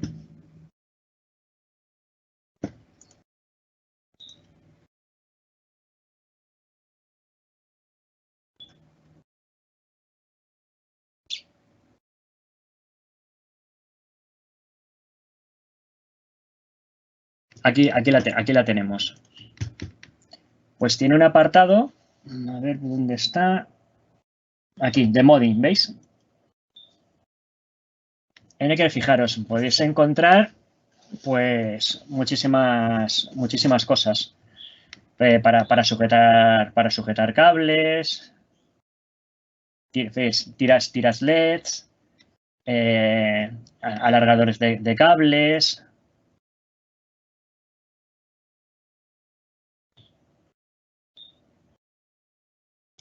Aquí la tenemos. Pues tiene un apartado, a ver dónde está. Aquí, de modding, ¿veis? En el que, fijaros, podéis encontrar pues muchísimas cosas para sujetar cables, tiras LEDs, alargadores de cables.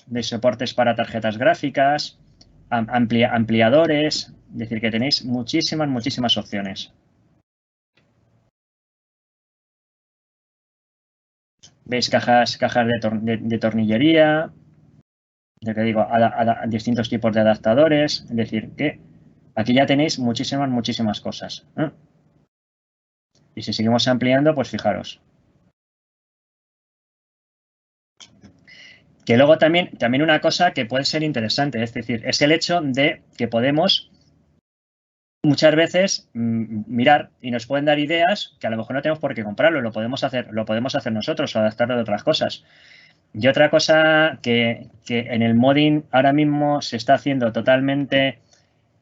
De soportes para tarjetas gráficas, ampliadores, es decir, que tenéis muchísimas opciones. Veis cajas de tornillería, ya que digo, distintos tipos de adaptadores, es decir, que aquí ya tenéis muchísimas cosas, ¿eh? Y si seguimos ampliando, pues fijaros. Que luego también una cosa que puede ser interesante, es decir, es el hecho de que podemos muchas veces mirar y nos pueden dar ideas que a lo mejor no tenemos por qué comprarlo, lo podemos hacer nosotros o adaptarlo de otras cosas. Y otra cosa que en el modding ahora mismo se está haciendo totalmente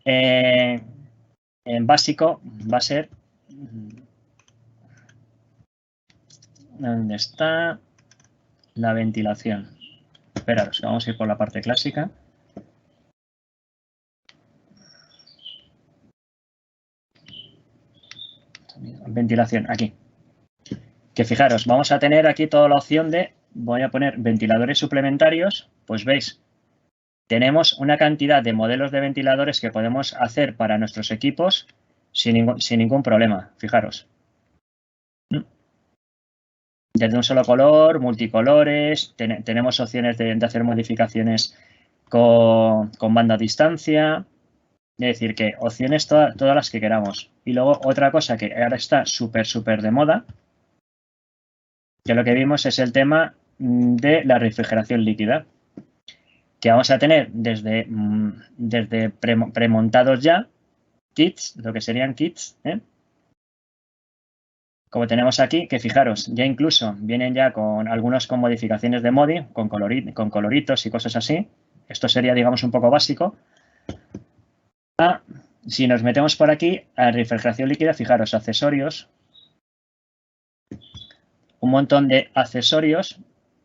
en básico va a ser... ¿Dónde está la ventilación? Esperaros, vamos a ir por la parte clásica. Ventilación, aquí. Que fijaros, vamos a tener aquí toda la opción de, voy a poner ventiladores suplementarios, pues veis, tenemos una cantidad de modelos de ventiladores que podemos hacer para nuestros equipos sin ningún problema, fijaros. Desde un solo color, multicolores, tenemos opciones de hacer modificaciones con banda a distancia, es decir, que opciones todas las que queramos. Y luego otra cosa que ahora está súper de moda, que lo que vimos es el tema de la refrigeración líquida, que vamos a tener desde premontados ya, kits, lo que serían kits, como tenemos aquí, que fijaros, ya incluso vienen ya con algunos con modificaciones de modding, con coloritos y cosas así. Esto sería, digamos, un poco básico. Si nos metemos por aquí a refrigeración líquida, fijaros, accesorios. Un montón de accesorios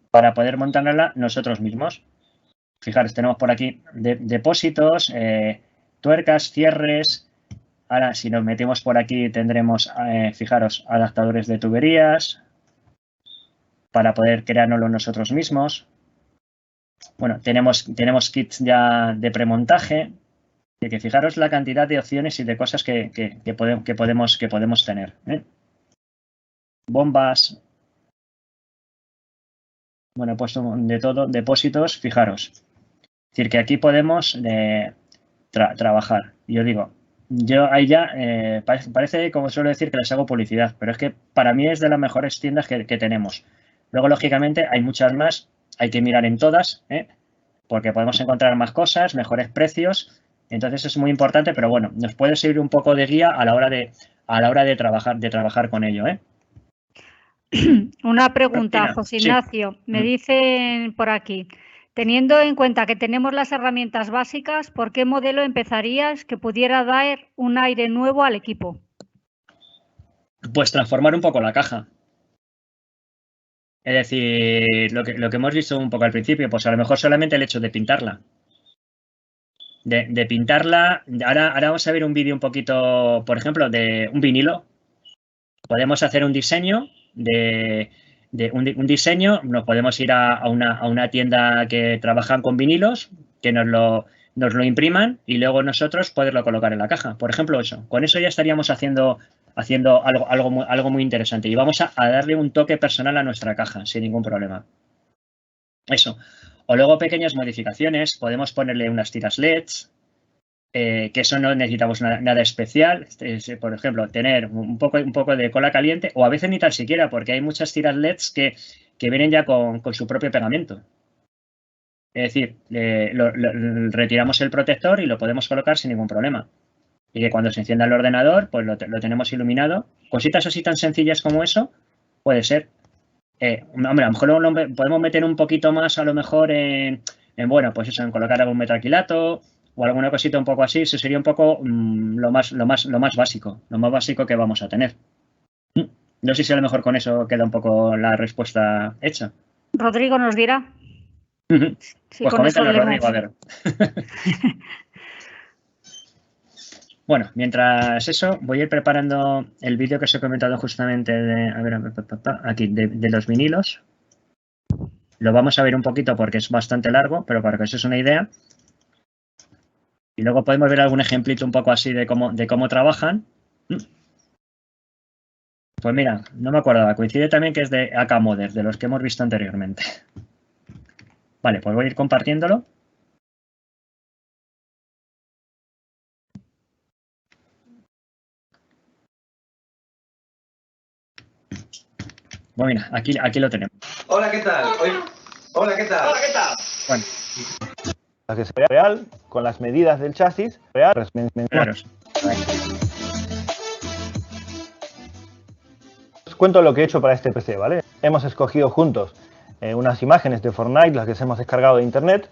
para poder montarla nosotros mismos. Fijaros, tenemos por aquí depósitos, tuercas, cierres. Ahora, si nos metemos por aquí, tendremos, fijaros, adaptadores de tuberías para poder creárnoslo nosotros mismos. Bueno, tenemos kits ya de premontaje. Que fijaros la cantidad de opciones y de cosas que podemos tener. Bombas. Bueno, he puesto de todo, depósitos, fijaros. Es decir, que aquí podemos trabajar. Yo digo, yo ahí ya parece, como suelo decir, que les hago publicidad, pero es que para mí es de las mejores tiendas que tenemos. Luego, lógicamente, hay muchas más, hay que mirar en todas, porque podemos encontrar más cosas, mejores precios, entonces es muy importante, pero bueno, nos puede servir un poco de guía a la hora de trabajar con ello, Una pregunta, Martina, José sí. Ignacio. Me dicen por aquí, teniendo en cuenta que tenemos las herramientas básicas, ¿por qué modelo empezarías que pudiera dar un aire nuevo al equipo? Pues transformar un poco la caja. Es decir, lo que hemos visto un poco al principio, pues a lo mejor solamente el hecho de pintarla. De pintarla, ahora vamos a ver un vídeo un poquito, por ejemplo, de un vinilo. Podemos hacer un diseño un diseño, nos podemos ir a una tienda que trabajan con vinilos, que nos lo impriman y luego nosotros poderlo colocar en la caja. Por ejemplo, eso. Con eso ya estaríamos haciendo algo muy interesante y vamos a darle un toque personal a nuestra caja sin ningún problema. Eso. O luego pequeñas modificaciones, podemos ponerle unas tiras LEDs, que eso no necesitamos nada especial. Por ejemplo, tener un poco de cola caliente o a veces ni tan siquiera, porque hay muchas tiras LEDs que vienen ya con su propio pegamento. Es decir, retiramos el protector y lo podemos colocar sin ningún problema. Y que cuando se encienda el ordenador, pues lo tenemos iluminado. Cositas así tan sencillas como eso, puede ser. Hombre, a lo mejor lo podemos meter un poquito más, a lo mejor, bueno, pues eso, en colocar algún metacrilato o alguna cosita un poco así. Eso sería un poco lo más básico que vamos a tener. No sé si a lo mejor con eso queda un poco la respuesta hecha. Rodrigo nos dirá. Sí, pues coméntalo, Rodrigo, a ver. Bueno, mientras eso, voy a ir preparando el vídeo que os he comentado justamente aquí de los vinilos. Lo vamos a ver un poquito porque es bastante largo, pero para que os es una idea. Y luego podemos ver algún ejemplito un poco así de cómo trabajan. Pues mira, no me acordaba. Coincide también que es de AK Modder, de los que hemos visto anteriormente. Vale, pues voy a ir compartiéndolo. Bueno, mira, aquí lo tenemos. Hola, ¿qué tal? Hola, ¿qué tal? Hola, ¿qué tal? Bueno. La que se ve real, con las medidas del chasis, real, Claro. Os cuento lo que he hecho para este PC, ¿vale? Hemos escogido juntos unas imágenes de Fortnite, las que hemos descargado de internet.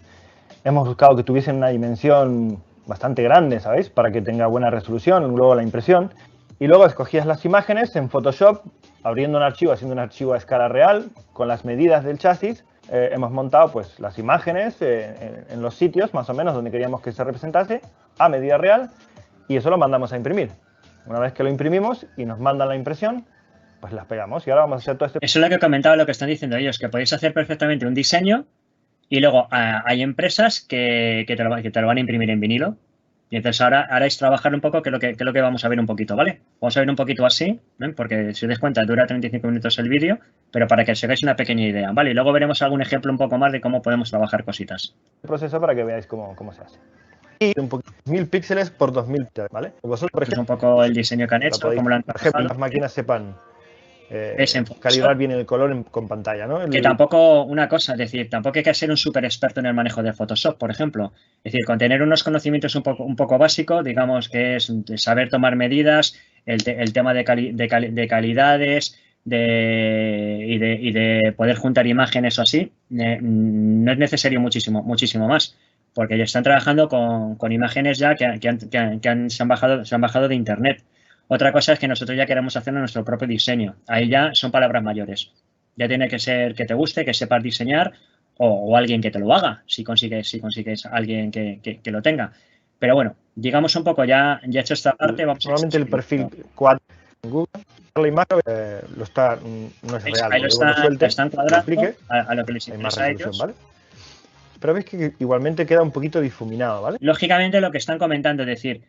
Hemos buscado que tuviesen una dimensión bastante grande, ¿sabéis? Para que tenga buena resolución, luego la impresión. Y luego escogías las imágenes en Photoshop, abriendo un archivo, haciendo un archivo a escala real, con las medidas del chasis. Hemos montado pues las imágenes en los sitios, más o menos, donde queríamos que se representase, a medida real, y eso lo mandamos a imprimir. Una vez que lo imprimimos y nos mandan la impresión, pues las pegamos. Y ahora vamos a hacer todo este... Eso es lo que comentaba, lo que están diciendo ellos, que podéis hacer perfectamente un diseño y luego hay empresas que te lo van a imprimir en vinilo. Y entonces ahora es trabajar un poco, que es lo que vamos a ver un poquito, ¿vale? Vamos a ver un poquito así, ¿ven? Porque si os dais cuenta dura 35 minutos el vídeo, pero para que os hagáis una pequeña idea, ¿vale? Y luego veremos algún ejemplo un poco más de cómo podemos trabajar cositas. Proceso para que veáis cómo se hace. Y un poquito, 1000 píxeles por 2000, ¿vale? Vosotros, por ejemplo, es un poco el diseño que han hecho, cómo lo han trabajado. Por ejemplo, las máquinas sepan calibrar bien el color con pantalla, ¿no? Que tampoco, una cosa, es decir, tampoco hay que ser un súper experto en el manejo de Photoshop, por ejemplo. Es decir, con tener unos conocimientos un poco básicos, digamos que es saber tomar medidas, el tema de calidades y de poder juntar imágenes o así, no es necesario muchísimo más, porque ya están trabajando con imágenes ya se han bajado de internet. Otra cosa es que nosotros ya queremos hacer nuestro propio diseño. Ahí ya son palabras mayores. Ya tiene que ser que te guste, que sepas diseñar o alguien que te lo haga, si consigues alguien que lo tenga. Pero bueno, digamos un poco, ya hecho esta parte. Normalmente el perfil 4 en Google, la imagen no es real. Ahí lo están cuadrando a lo que les interesa a ellos. ¿Vale? Pero veis que igualmente queda un poquito difuminado, ¿vale? Lógicamente lo que están comentando, es decir,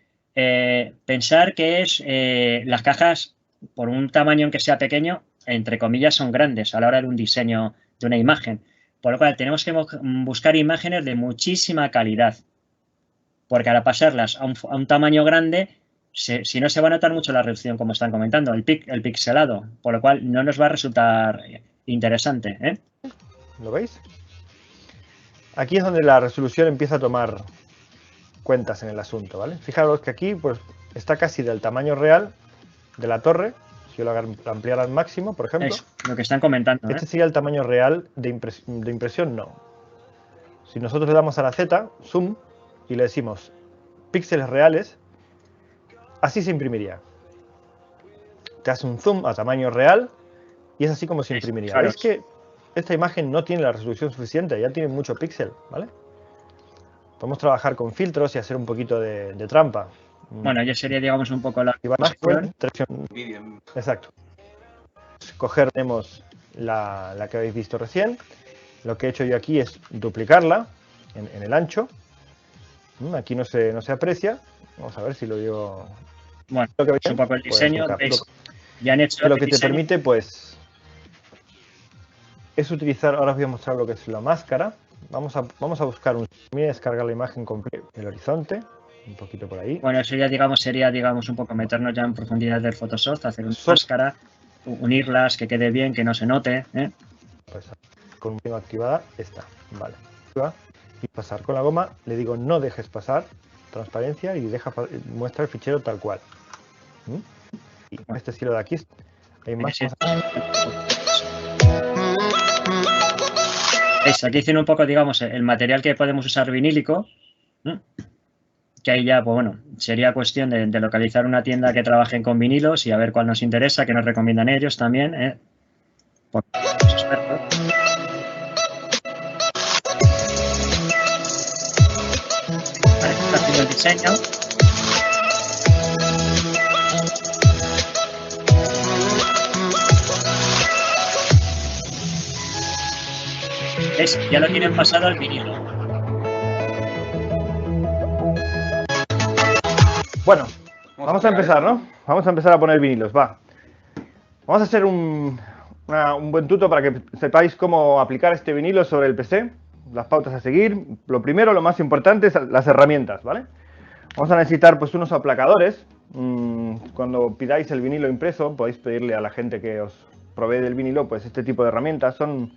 pensar que las cajas, por un tamaño aunque sea pequeño, entre comillas, son grandes a la hora de un diseño de una imagen. Por lo cual tenemos que buscar imágenes de muchísima calidad. Porque al pasarlas a un tamaño grande, si no se va a notar mucho la reducción, como están comentando, el pixelado. Por lo cual no nos va a resultar interesante, ¿eh? ¿Lo veis? Aquí es donde la resolución empieza a tomar cuentas en el asunto, ¿vale? Fijaros que aquí pues está casi del tamaño real de la torre. Si yo lo ampliara al máximo, por ejemplo. Es lo que están comentando. Este sería el tamaño real de impresión, no. Si nosotros le damos a la Z, zoom, y le decimos píxeles reales, así se imprimiría. Te hace un zoom a tamaño real y es así como se imprimiría. Claro. ¿Veis que esta imagen no tiene la resolución suficiente? Ya tiene mucho píxel, ¿vale? Podemos trabajar con filtros y hacer un poquito de trampa. Bueno, ya sería, digamos, un poco la... Exacto. Tenemos la que habéis visto recién. Lo que he hecho yo aquí es duplicarla en el ancho. Aquí no se aprecia. Vamos a ver si lo llevo... Bueno, es un poco el diseño. Ya han hecho lo que te permite, pues, es utilizar... Ahora os voy a mostrar lo que es la máscara. Vamos a buscar voy a descargar la imagen completa, el horizonte, un poquito por ahí. Bueno, eso ya sería un poco meternos ya en profundidad del Photoshop, hacer una máscara, unirlas, que quede bien, que no se note, ¿eh? Pues con una activada está, vale. Y pasar con la goma, le digo no dejes pasar, transparencia y muestra el fichero tal cual. Y con este estilo de aquí hay más cosas. Aquí dicen un poco, digamos, el material que podemos usar vinílico, ¿no? Que ahí ya, pues bueno, sería cuestión de localizar una tienda que trabajen con vinilos y a ver cuál nos interesa, que nos recomiendan ellos también, ¿eh? Porque somos expertos. Vale, está haciendo el diseño. Ya lo tienen pasado al vinilo. Bueno, vamos a empezar, ¿no? Vamos a empezar a poner vinilos, va. Vamos a hacer un buen tuto para que sepáis cómo aplicar este vinilo sobre el PC, las pautas a seguir. Lo primero, lo más importante, es las herramientas, ¿vale? Vamos a necesitar pues unos aplacadores. Cuando pidáis el vinilo impreso, podéis pedirle a la gente que os provee del vinilo pues este tipo de herramientas. Son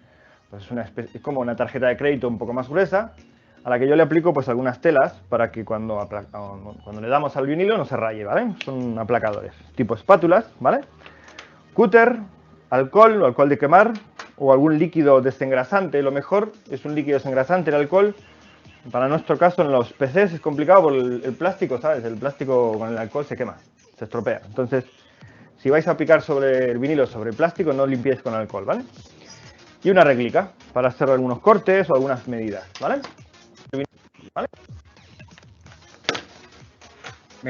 pues es como una tarjeta de crédito un poco más gruesa, a la que yo le aplico pues algunas telas para que cuando le damos al vinilo no se raye, ¿vale? Son aplacadores, tipo espátulas, ¿vale? Cúter, alcohol o alcohol de quemar o algún líquido desengrasante. Lo mejor es un líquido desengrasante, el alcohol. Para nuestro caso en los PCs es complicado por el plástico, ¿sabes? El plástico con el alcohol se quema, se estropea. Entonces, si vais a aplicar sobre el vinilo, sobre el plástico, no limpiéis con alcohol, ¿vale? Y una réglica para hacer algunos cortes o algunas medidas, ¿vale? ¿Vale?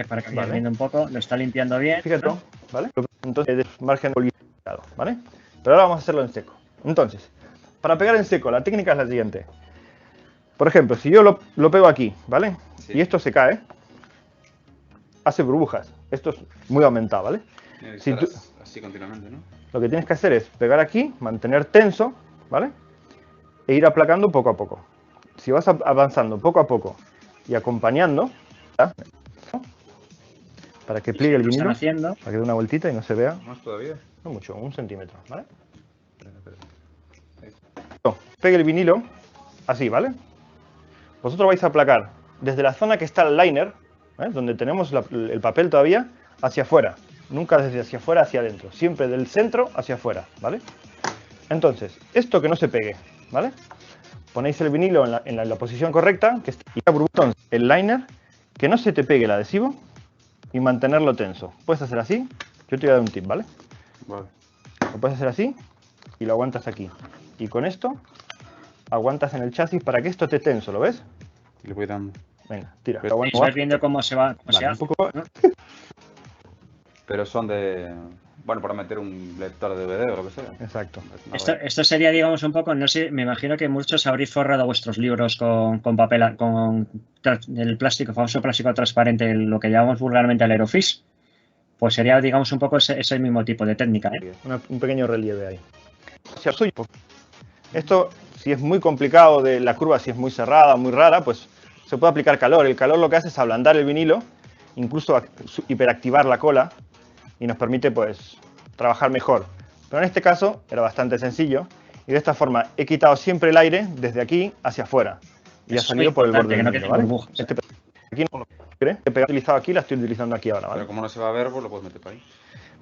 Para que vaya viendo un poco, lo está limpiando bien. Fíjate, ¿vale? Entonces, margen poliuretano, ¿vale? Pero ahora vamos a hacerlo en seco. Entonces, para pegar en seco, la técnica es la siguiente. Por ejemplo, si yo lo pego aquí, ¿vale? Sí. Y esto se cae, hace burbujas. Esto es muy aumentado, ¿vale? Si tú, así continuamente, ¿no? Lo que tienes que hacer es pegar aquí, mantener tenso, ¿vale? E ir aplacando poco a poco. Si vas avanzando poco a poco y acompañando, ¿verdad? Para que pliegue el vinilo, para que dé una vueltita y no se vea. ¿Más todavía? No mucho, 1 centímetro, ¿vale? Pegue el vinilo así, ¿vale? Vosotros vais a aplacar desde la zona que está el liner, donde tenemos el papel todavía, hacia afuera. Nunca desde hacia afuera hacia adentro. Siempre del centro hacia afuera, ¿vale? Entonces, esto que no se pegue, ¿vale? Ponéis el vinilo en la posición correcta, que está entonces, el liner, que no se te pegue el adhesivo y mantenerlo tenso. Puedes hacer así, yo te voy a dar un tip, ¿vale? Vale. Lo puedes hacer así y lo aguantas aquí. Y con esto aguantas en el chasis para que esto esté tenso, ¿lo ves? Y le voy dando. Venga, tira. Estás viendo cómo se va, cómo se hace. Un poco... Pero son de... Bueno, para meter un lector de DVD o lo que sea. Exacto. Esto sería, digamos, un poco, no sé, me imagino que muchos habréis forrado vuestros libros con papel, con el plástico, famoso plástico transparente, lo que llamamos vulgarmente al Aerofix. Pues sería, digamos, un poco ese mismo tipo de técnica, ¿eh? Un pequeño relieve ahí. Esto, si es muy complicado, de la curva si es muy cerrada, muy rara, pues se puede aplicar calor. El calor lo que hace es ablandar el vinilo, incluso hiperactivar la cola, y nos permite pues trabajar mejor. Pero en este caso era bastante sencillo y de esta forma he quitado siempre el aire desde aquí hacia afuera y ha salido por el borde del vinilo, ¿vale? Aquí no lo he utilizado aquí, la estoy utilizando aquí ahora, ¿vale? Pero como no se va a ver, pues lo puedes meter para ahí.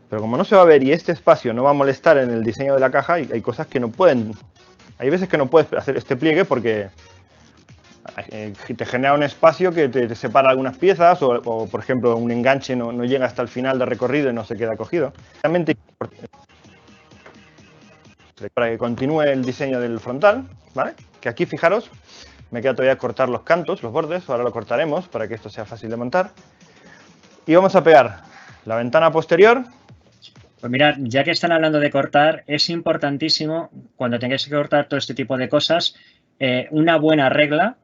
Pero como no se va a ver y este espacio no va a molestar en el diseño de la caja, hay cosas que no pueden... Hay veces que no puedes hacer este pliegue porque te genera un espacio que te separa algunas piezas o, por ejemplo, un enganche no llega hasta el final del recorrido y no se queda cogido. Realmente, para que continúe el diseño del frontal, ¿vale? Que aquí, fijaros, me queda todavía cortar los cantos, los bordes, ahora lo cortaremos para que esto sea fácil de montar. Y vamos a pegar la ventana posterior. Pues mirad, ya que están hablando de cortar, es importantísimo, cuando tengáis que cortar todo este tipo de cosas, una buena regla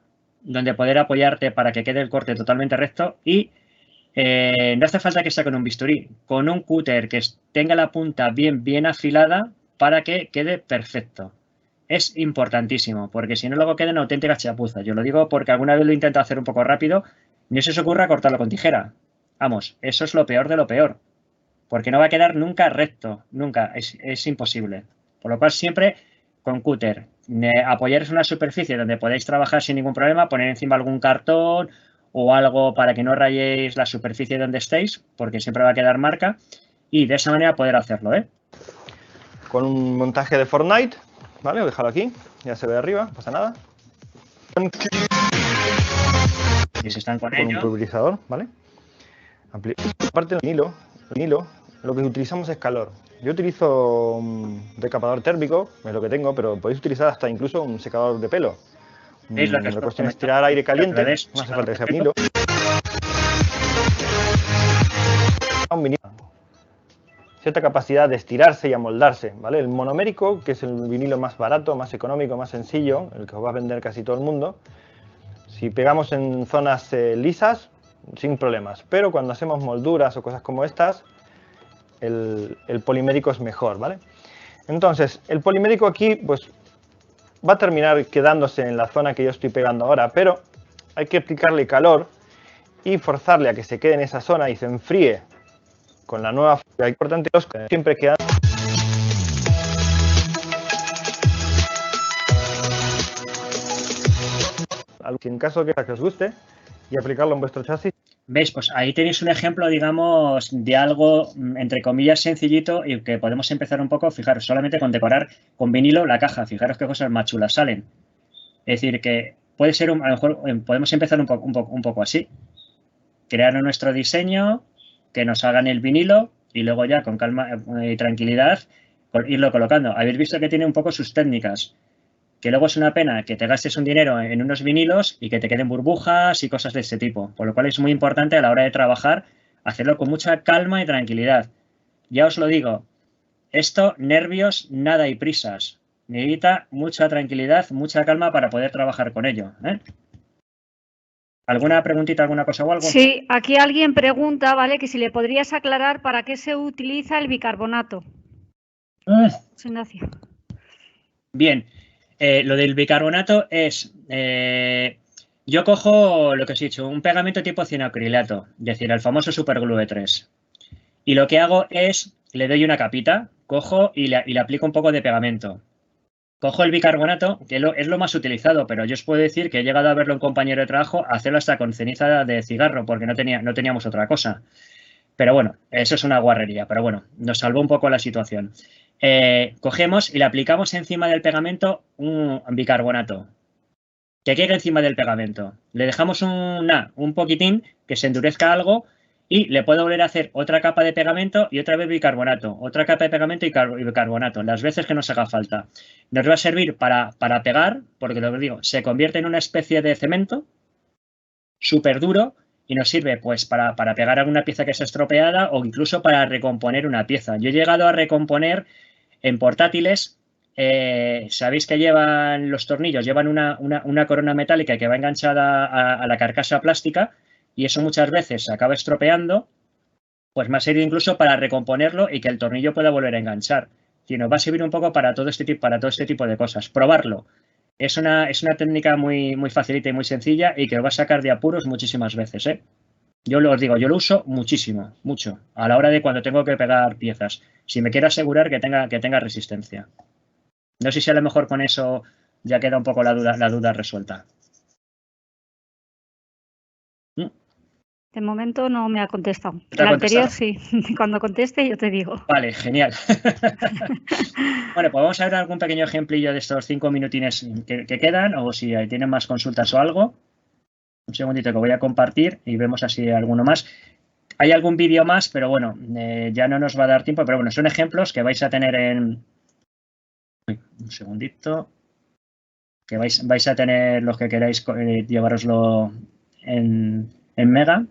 donde poder apoyarte para que quede el corte totalmente recto y no hace falta que sea con un bisturí, con un cúter que tenga la punta bien afilada para que quede perfecto. Es importantísimo, porque si no luego quedan auténticas chapuzas. Yo lo digo porque alguna vez lo he intentado hacer un poco rápido, ni se os ocurra cortarlo con tijera. Vamos, eso es lo peor de lo peor, porque no va a quedar nunca recto, nunca, es imposible. Por lo cual siempre con cúter. Apoyaros una superficie donde podáis trabajar sin ningún problema, poner encima algún cartón o algo para que no rayéis la superficie donde estéis, porque siempre va a quedar marca, y de esa manera poder hacerlo, ¿eh? Con un montaje de Fortnite, ¿vale? Lo he dejado aquí, ya se ve arriba, no pasa nada. Y se están con un pulverizador, ¿vale? Aparte del vinilo, lo que utilizamos es calor. Yo utilizo un decapador térmico, es lo que tengo, pero podéis utilizar hasta incluso un secador de pelo. La cuestión es tirar aire caliente, no hace falta que sea vinilo. Un vinilo. Cierta capacidad de estirarse y amoldarse, ¿vale? El monomérico, que es el vinilo más barato, más económico, más sencillo, el que os va a vender casi todo el mundo, si pegamos en zonas lisas, sin problemas. Pero cuando hacemos molduras o cosas como estas, el polimérico es mejor, ¿vale? Entonces, el polimérico aquí, pues, va a terminar quedándose en la zona que yo estoy pegando ahora, pero hay que aplicarle calor y forzarle a que se quede en esa zona y se enfríe con la nueva... Es importante que siempre quedan... Si en caso que os guste y aplicarlo en vuestro chasis. ¿Veis? Pues ahí tenéis un ejemplo, digamos, de algo, entre comillas, sencillito y que podemos empezar un poco, fijaros, solamente con decorar con vinilo la caja. Fijaros qué cosas más chulas salen. Es decir, que puede ser, a lo mejor, podemos empezar un poco así. Crear nuestro diseño, que nos hagan el vinilo y luego ya con calma y tranquilidad irlo colocando. Habéis visto que tiene un poco sus técnicas. Que luego es una pena que te gastes un dinero en unos vinilos y que te queden burbujas y cosas de este tipo. Por lo cual es muy importante a la hora de trabajar hacerlo con mucha calma y tranquilidad. Ya os lo digo, esto, nervios, nada y prisas. Necesita mucha tranquilidad, mucha calma para poder trabajar con ello. ¿Alguna preguntita, alguna cosa o algo? Sí, aquí alguien pregunta, ¿vale? Que si le podrías aclarar para qué se utiliza el bicarbonato. Ignacio. Bien. Lo del bicarbonato es, yo cojo lo que os he dicho, un pegamento tipo cianoacrilato, es decir, el famoso Superglue E3. Y lo que hago es, le doy una capita, cojo y le aplico un poco de pegamento. Cojo el bicarbonato, que es lo más utilizado, pero yo os puedo decir que he llegado a verlo en compañero de trabajo, a hacerlo hasta con ceniza de cigarro, porque no teníamos otra cosa. Pero bueno, eso es una guarrería, pero bueno, nos salvó un poco la situación. Cogemos y le aplicamos encima del pegamento un bicarbonato. Que quede encima del pegamento. Le dejamos un poquitín que se endurezca algo y le puedo volver a hacer otra capa de pegamento y otra vez bicarbonato. Otra capa de pegamento y bicarbonato, las veces que nos haga falta. Nos va a servir para pegar, porque lo que digo, se convierte en una especie de cemento súper duro y nos sirve pues para pegar alguna pieza que está estropeada o incluso para recomponer una pieza. Yo he llegado a recomponer en portátiles, sabéis que llevan los tornillos, llevan una corona metálica que va enganchada a la carcasa plástica y eso muchas veces se acaba estropeando, pues me ha servido incluso para recomponerlo y que el tornillo pueda volver a enganchar. Y nos va a servir un poco para todo este tipo de cosas. Probarlo. Es una técnica muy, muy facilita y muy sencilla y que os va a sacar de apuros muchísimas veces, ¿eh? Yo os digo, yo lo uso muchísimo, mucho, a la hora de cuando tengo que pegar piezas. Si me quiero asegurar que tenga resistencia. No sé si a lo mejor con eso ya queda un poco la duda resuelta. De momento no me ha contestado. El anterior sí. Cuando conteste yo te digo. Vale, genial. Bueno, pues vamos a ver algún pequeño ejemplillo de estos 5 minutines que quedan o si tienen más consultas o algo. Un segundito que voy a compartir y vemos así alguno más. Hay algún vídeo más, pero bueno, ya no nos va a dar tiempo. Pero bueno, son ejemplos que vais a tener en... Un segundito. Que vais a tener los que queráis llevaroslo en Mega.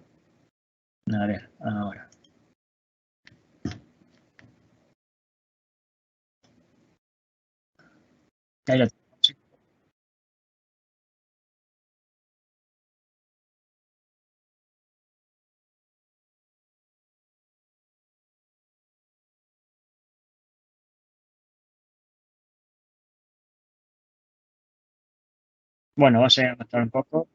A ver, ahora. Ahí lo tenemos. Bueno, vamos a avanzar un poco.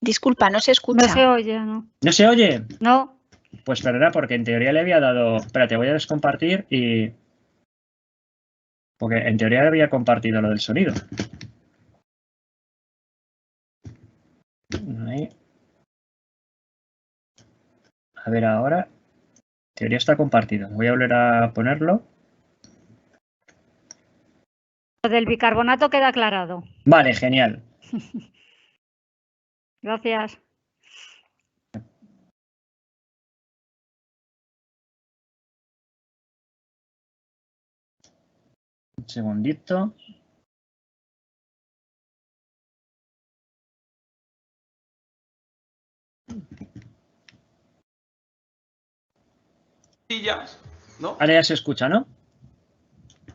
Disculpa, no se escucha. No se oye, ¿no? ¿No se oye? No. Pues perdona, porque en teoría le había dado... Espérate, voy a descompartir y... Porque en teoría le había compartido lo del sonido. Ahí. A ver ahora. En teoría está compartido. Voy a volver a ponerlo. Lo del bicarbonato queda aclarado. Vale, genial. Gracias. Un segundito. ¿No? Ahora ya se escucha, ¿no?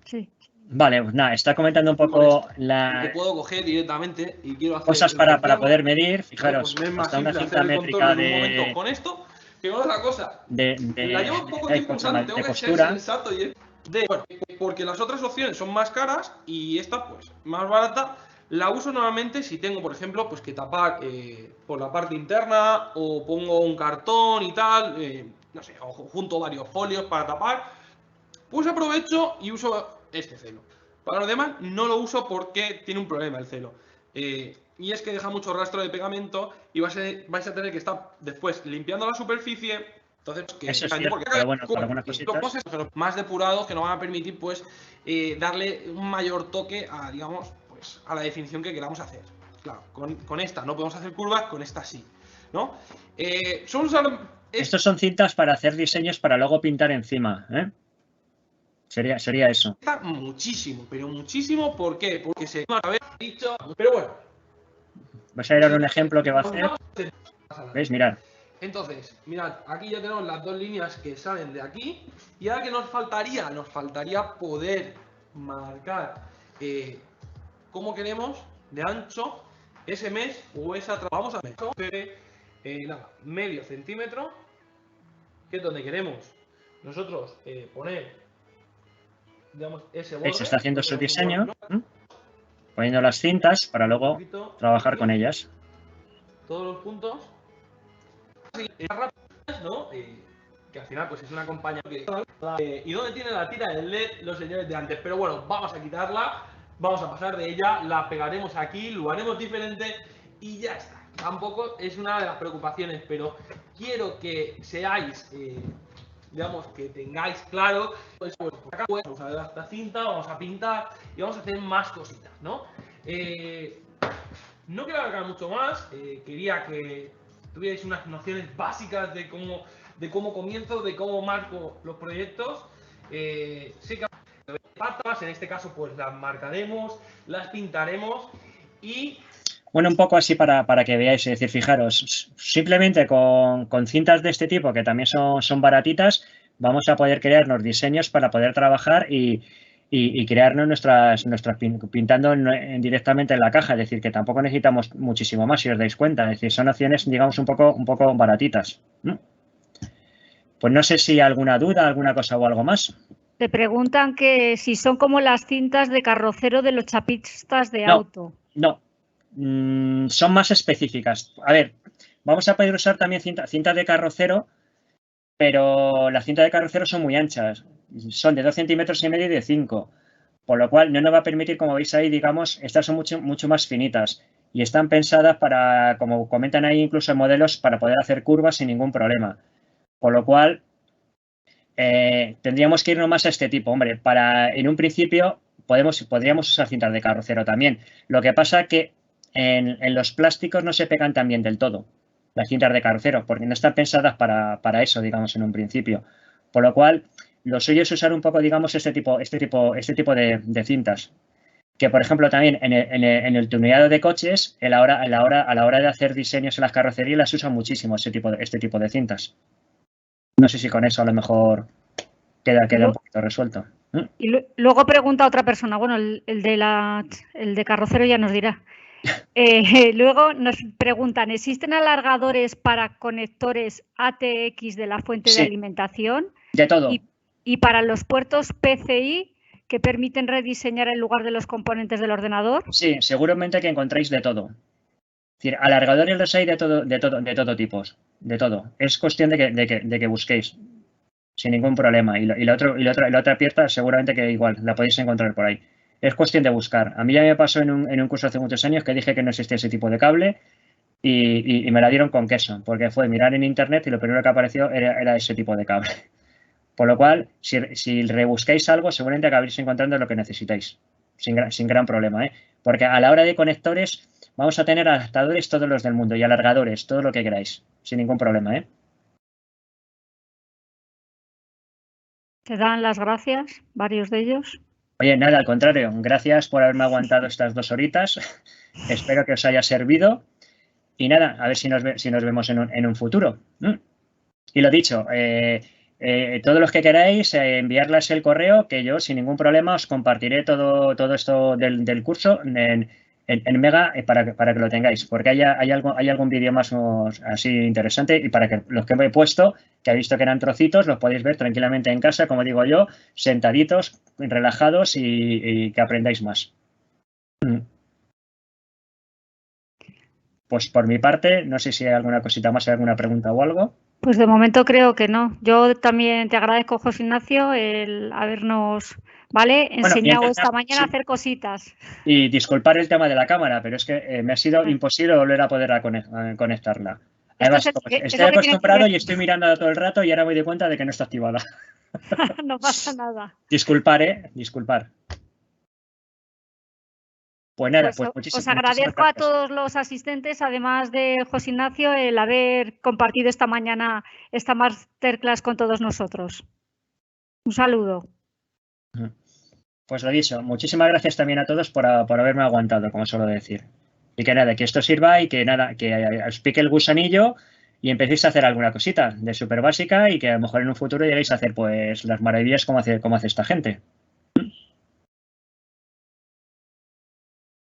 Sí. Vale, pues nada, está comentando un poco Que puedo coger directamente y quiero hacer cosas para poder medir. Fijaros, pues hasta una cinta métrica de... Con esto, que otra cosa. La llevo un poco tiempo usando, tengo que ser costura. sensato y bueno, porque las otras opciones son más caras y esta, pues, más barata. La uso normalmente si tengo, por ejemplo, pues que tapar por la parte interna o pongo un cartón y tal, no sé, o junto varios folios para tapar. Pues aprovecho y uso este celo. Para lo demás no lo uso porque tiene un problema el celo. y es que deja mucho rastro de pegamento y vais a tener que estar después limpiando la superficie. Entonces, que eso es cierto, pero bueno, con algunas cositas. Pero más depurados que nos van a permitir, pues, darle un mayor toque a, digamos, pues, a la definición que queramos hacer. Claro, con esta no podemos hacer curvas, con esta sí, ¿no? Estos son cintas para hacer diseños para luego pintar encima, ¿eh? Sería eso. Muchísimo, pero muchísimo. ¿Por qué? Porque se haber dicho. Pero bueno. Vas a ir a ver un ejemplo que va a hacer. ¿Veis? Mirad. Entonces, mirad, aquí ya tenemos las dos líneas que salen de aquí. Y ahora que nos faltaría poder marcar cómo queremos de ancho ese mesh o esa trama. Vamos a ver. Nada, medio centímetro, que es donde queremos nosotros poner, digamos, ese borde. Se está haciendo su diseño, poniendo las cintas para luego trabajar con ellas. Todos los puntos, ¿no? Que al final pues es una compañía que... ¿Y dónde tiene la tira del LED los señores de antes? Pero bueno, vamos a quitarla, vamos a pasar de ella, la pegaremos aquí, lo haremos diferente y ya está. Tampoco es una de las preocupaciones, pero quiero que seáis, digamos, que tengáis claro, pues acá vamos a usar esta cinta, vamos a pintar y vamos a hacer más cositas, ¿no? No quiero alargar mucho más, quería que tuvierais unas nociones básicas de cómo comienzo, de cómo marco los proyectos. Sé que patas, en este caso pues las marcaremos, las pintaremos y... Bueno, un poco así para que veáis, es decir, fijaros, simplemente con cintas de este tipo, que también son baratitas, vamos a poder crearnos diseños para poder trabajar y crearnos nuestras pintando directamente en la caja, es decir, que tampoco necesitamos muchísimo más, si os dais cuenta, es decir, son opciones, digamos, un poco baratitas. Pues no sé si alguna duda, alguna cosa o algo más. Te preguntan que si son como las cintas de carrocero de los chapistas de auto. No. Son más específicas. A ver, vamos a poder usar también cintas de carrocero, pero las cintas de carrocero son muy anchas. Son de 2,5 centímetros y de 5. Por lo cual no nos va a permitir, como veis ahí, digamos, estas son mucho más finitas. Y están pensadas para, como comentan ahí incluso en modelos, para poder hacer curvas sin ningún problema. Por lo cual, tendríamos que irnos más a este tipo. Hombre, en un principio podríamos usar cintas de carrocero también. Lo que pasa que en los plásticos no se pegan tan bien del todo las cintas de carrocero, porque no están pensadas para eso, digamos, en un principio. Por lo cual, lo suyo es usar un poco, digamos, este tipo de cintas. Que, por ejemplo, también en el tuneado de coches, a la hora de hacer diseños en las carrocerías, las usan muchísimo este tipo de cintas. No sé si con eso a lo mejor queda un poquito resuelto. Y luego pregunta otra persona, bueno, el de carrocero ya nos dirá. Luego nos preguntan, ¿existen alargadores para conectores ATX de la fuente de alimentación? De todo. Y para los puertos PCI que permiten rediseñar el lugar de los componentes del ordenador. Sí, seguramente que encontráis de todo. Es decir, alargadores los hay de todo tipos, de todo. Es cuestión de que busquéis sin ningún problema. Y la otra pieza seguramente que igual la podéis encontrar por ahí. Es cuestión de buscar. A mí ya me pasó en un curso hace muchos años que dije que no existía ese tipo de cable y me la dieron con queso, porque fue mirar en internet y lo primero que apareció era ese tipo de cable. Por lo cual, si rebuscáis algo, seguramente acabaréis encontrando lo que necesitáis, sin gran problema, ¿eh? Porque a la hora de conectores vamos a tener adaptadores todos los del mundo y alargadores, todo lo que queráis, sin ningún problema, ¿eh? Te dan las gracias, varios de ellos. Oye, nada, al contrario, gracias por haberme aguantado estas 2 horitas. Espero que os haya servido. Y nada, a ver si nos vemos en un futuro. Y lo dicho, todos los que queráis, enviarles el correo, que yo sin ningún problema os compartiré todo esto del curso en Mega para que lo tengáis, porque hay algún vídeo más así interesante y para que los que me he puesto, que he visto que eran trocitos, los podéis ver tranquilamente en casa, como digo yo, sentaditos, relajados y que aprendáis más. Pues por mi parte, no sé si hay alguna cosita más, alguna pregunta o algo. Pues de momento creo que no. Yo también te agradezco, José Ignacio, el habernos ¿vale? He Bueno, enseñado mientras- esta mañana a sí. hacer cositas. Y disculpar el tema de la cámara, pero es que me ha sido imposible volver a poder conectarla. Además, es lo como que- es estoy lo que tiene acostumbrado que- y estoy mirando todo el rato y ahora me doy cuenta de que no está activada. No pasa nada. Disculpar, disculpar. Pues nada, Pues pues os muchísimas agradezco a gracias. todos los asistentes, además de José Ignacio, el haber compartido esta mañana esta masterclass con todos nosotros. Un saludo. Pues lo dicho, muchísimas gracias también a todos por haberme aguantado, como suelo decir. Y que nada, que esto sirva y que nada, que os pique el gusanillo y empecéis a hacer alguna cosita de súper básica y que a lo mejor en un futuro lleguéis a hacer pues las maravillas como hace esta gente.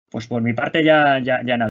Pues por mi parte ya nada.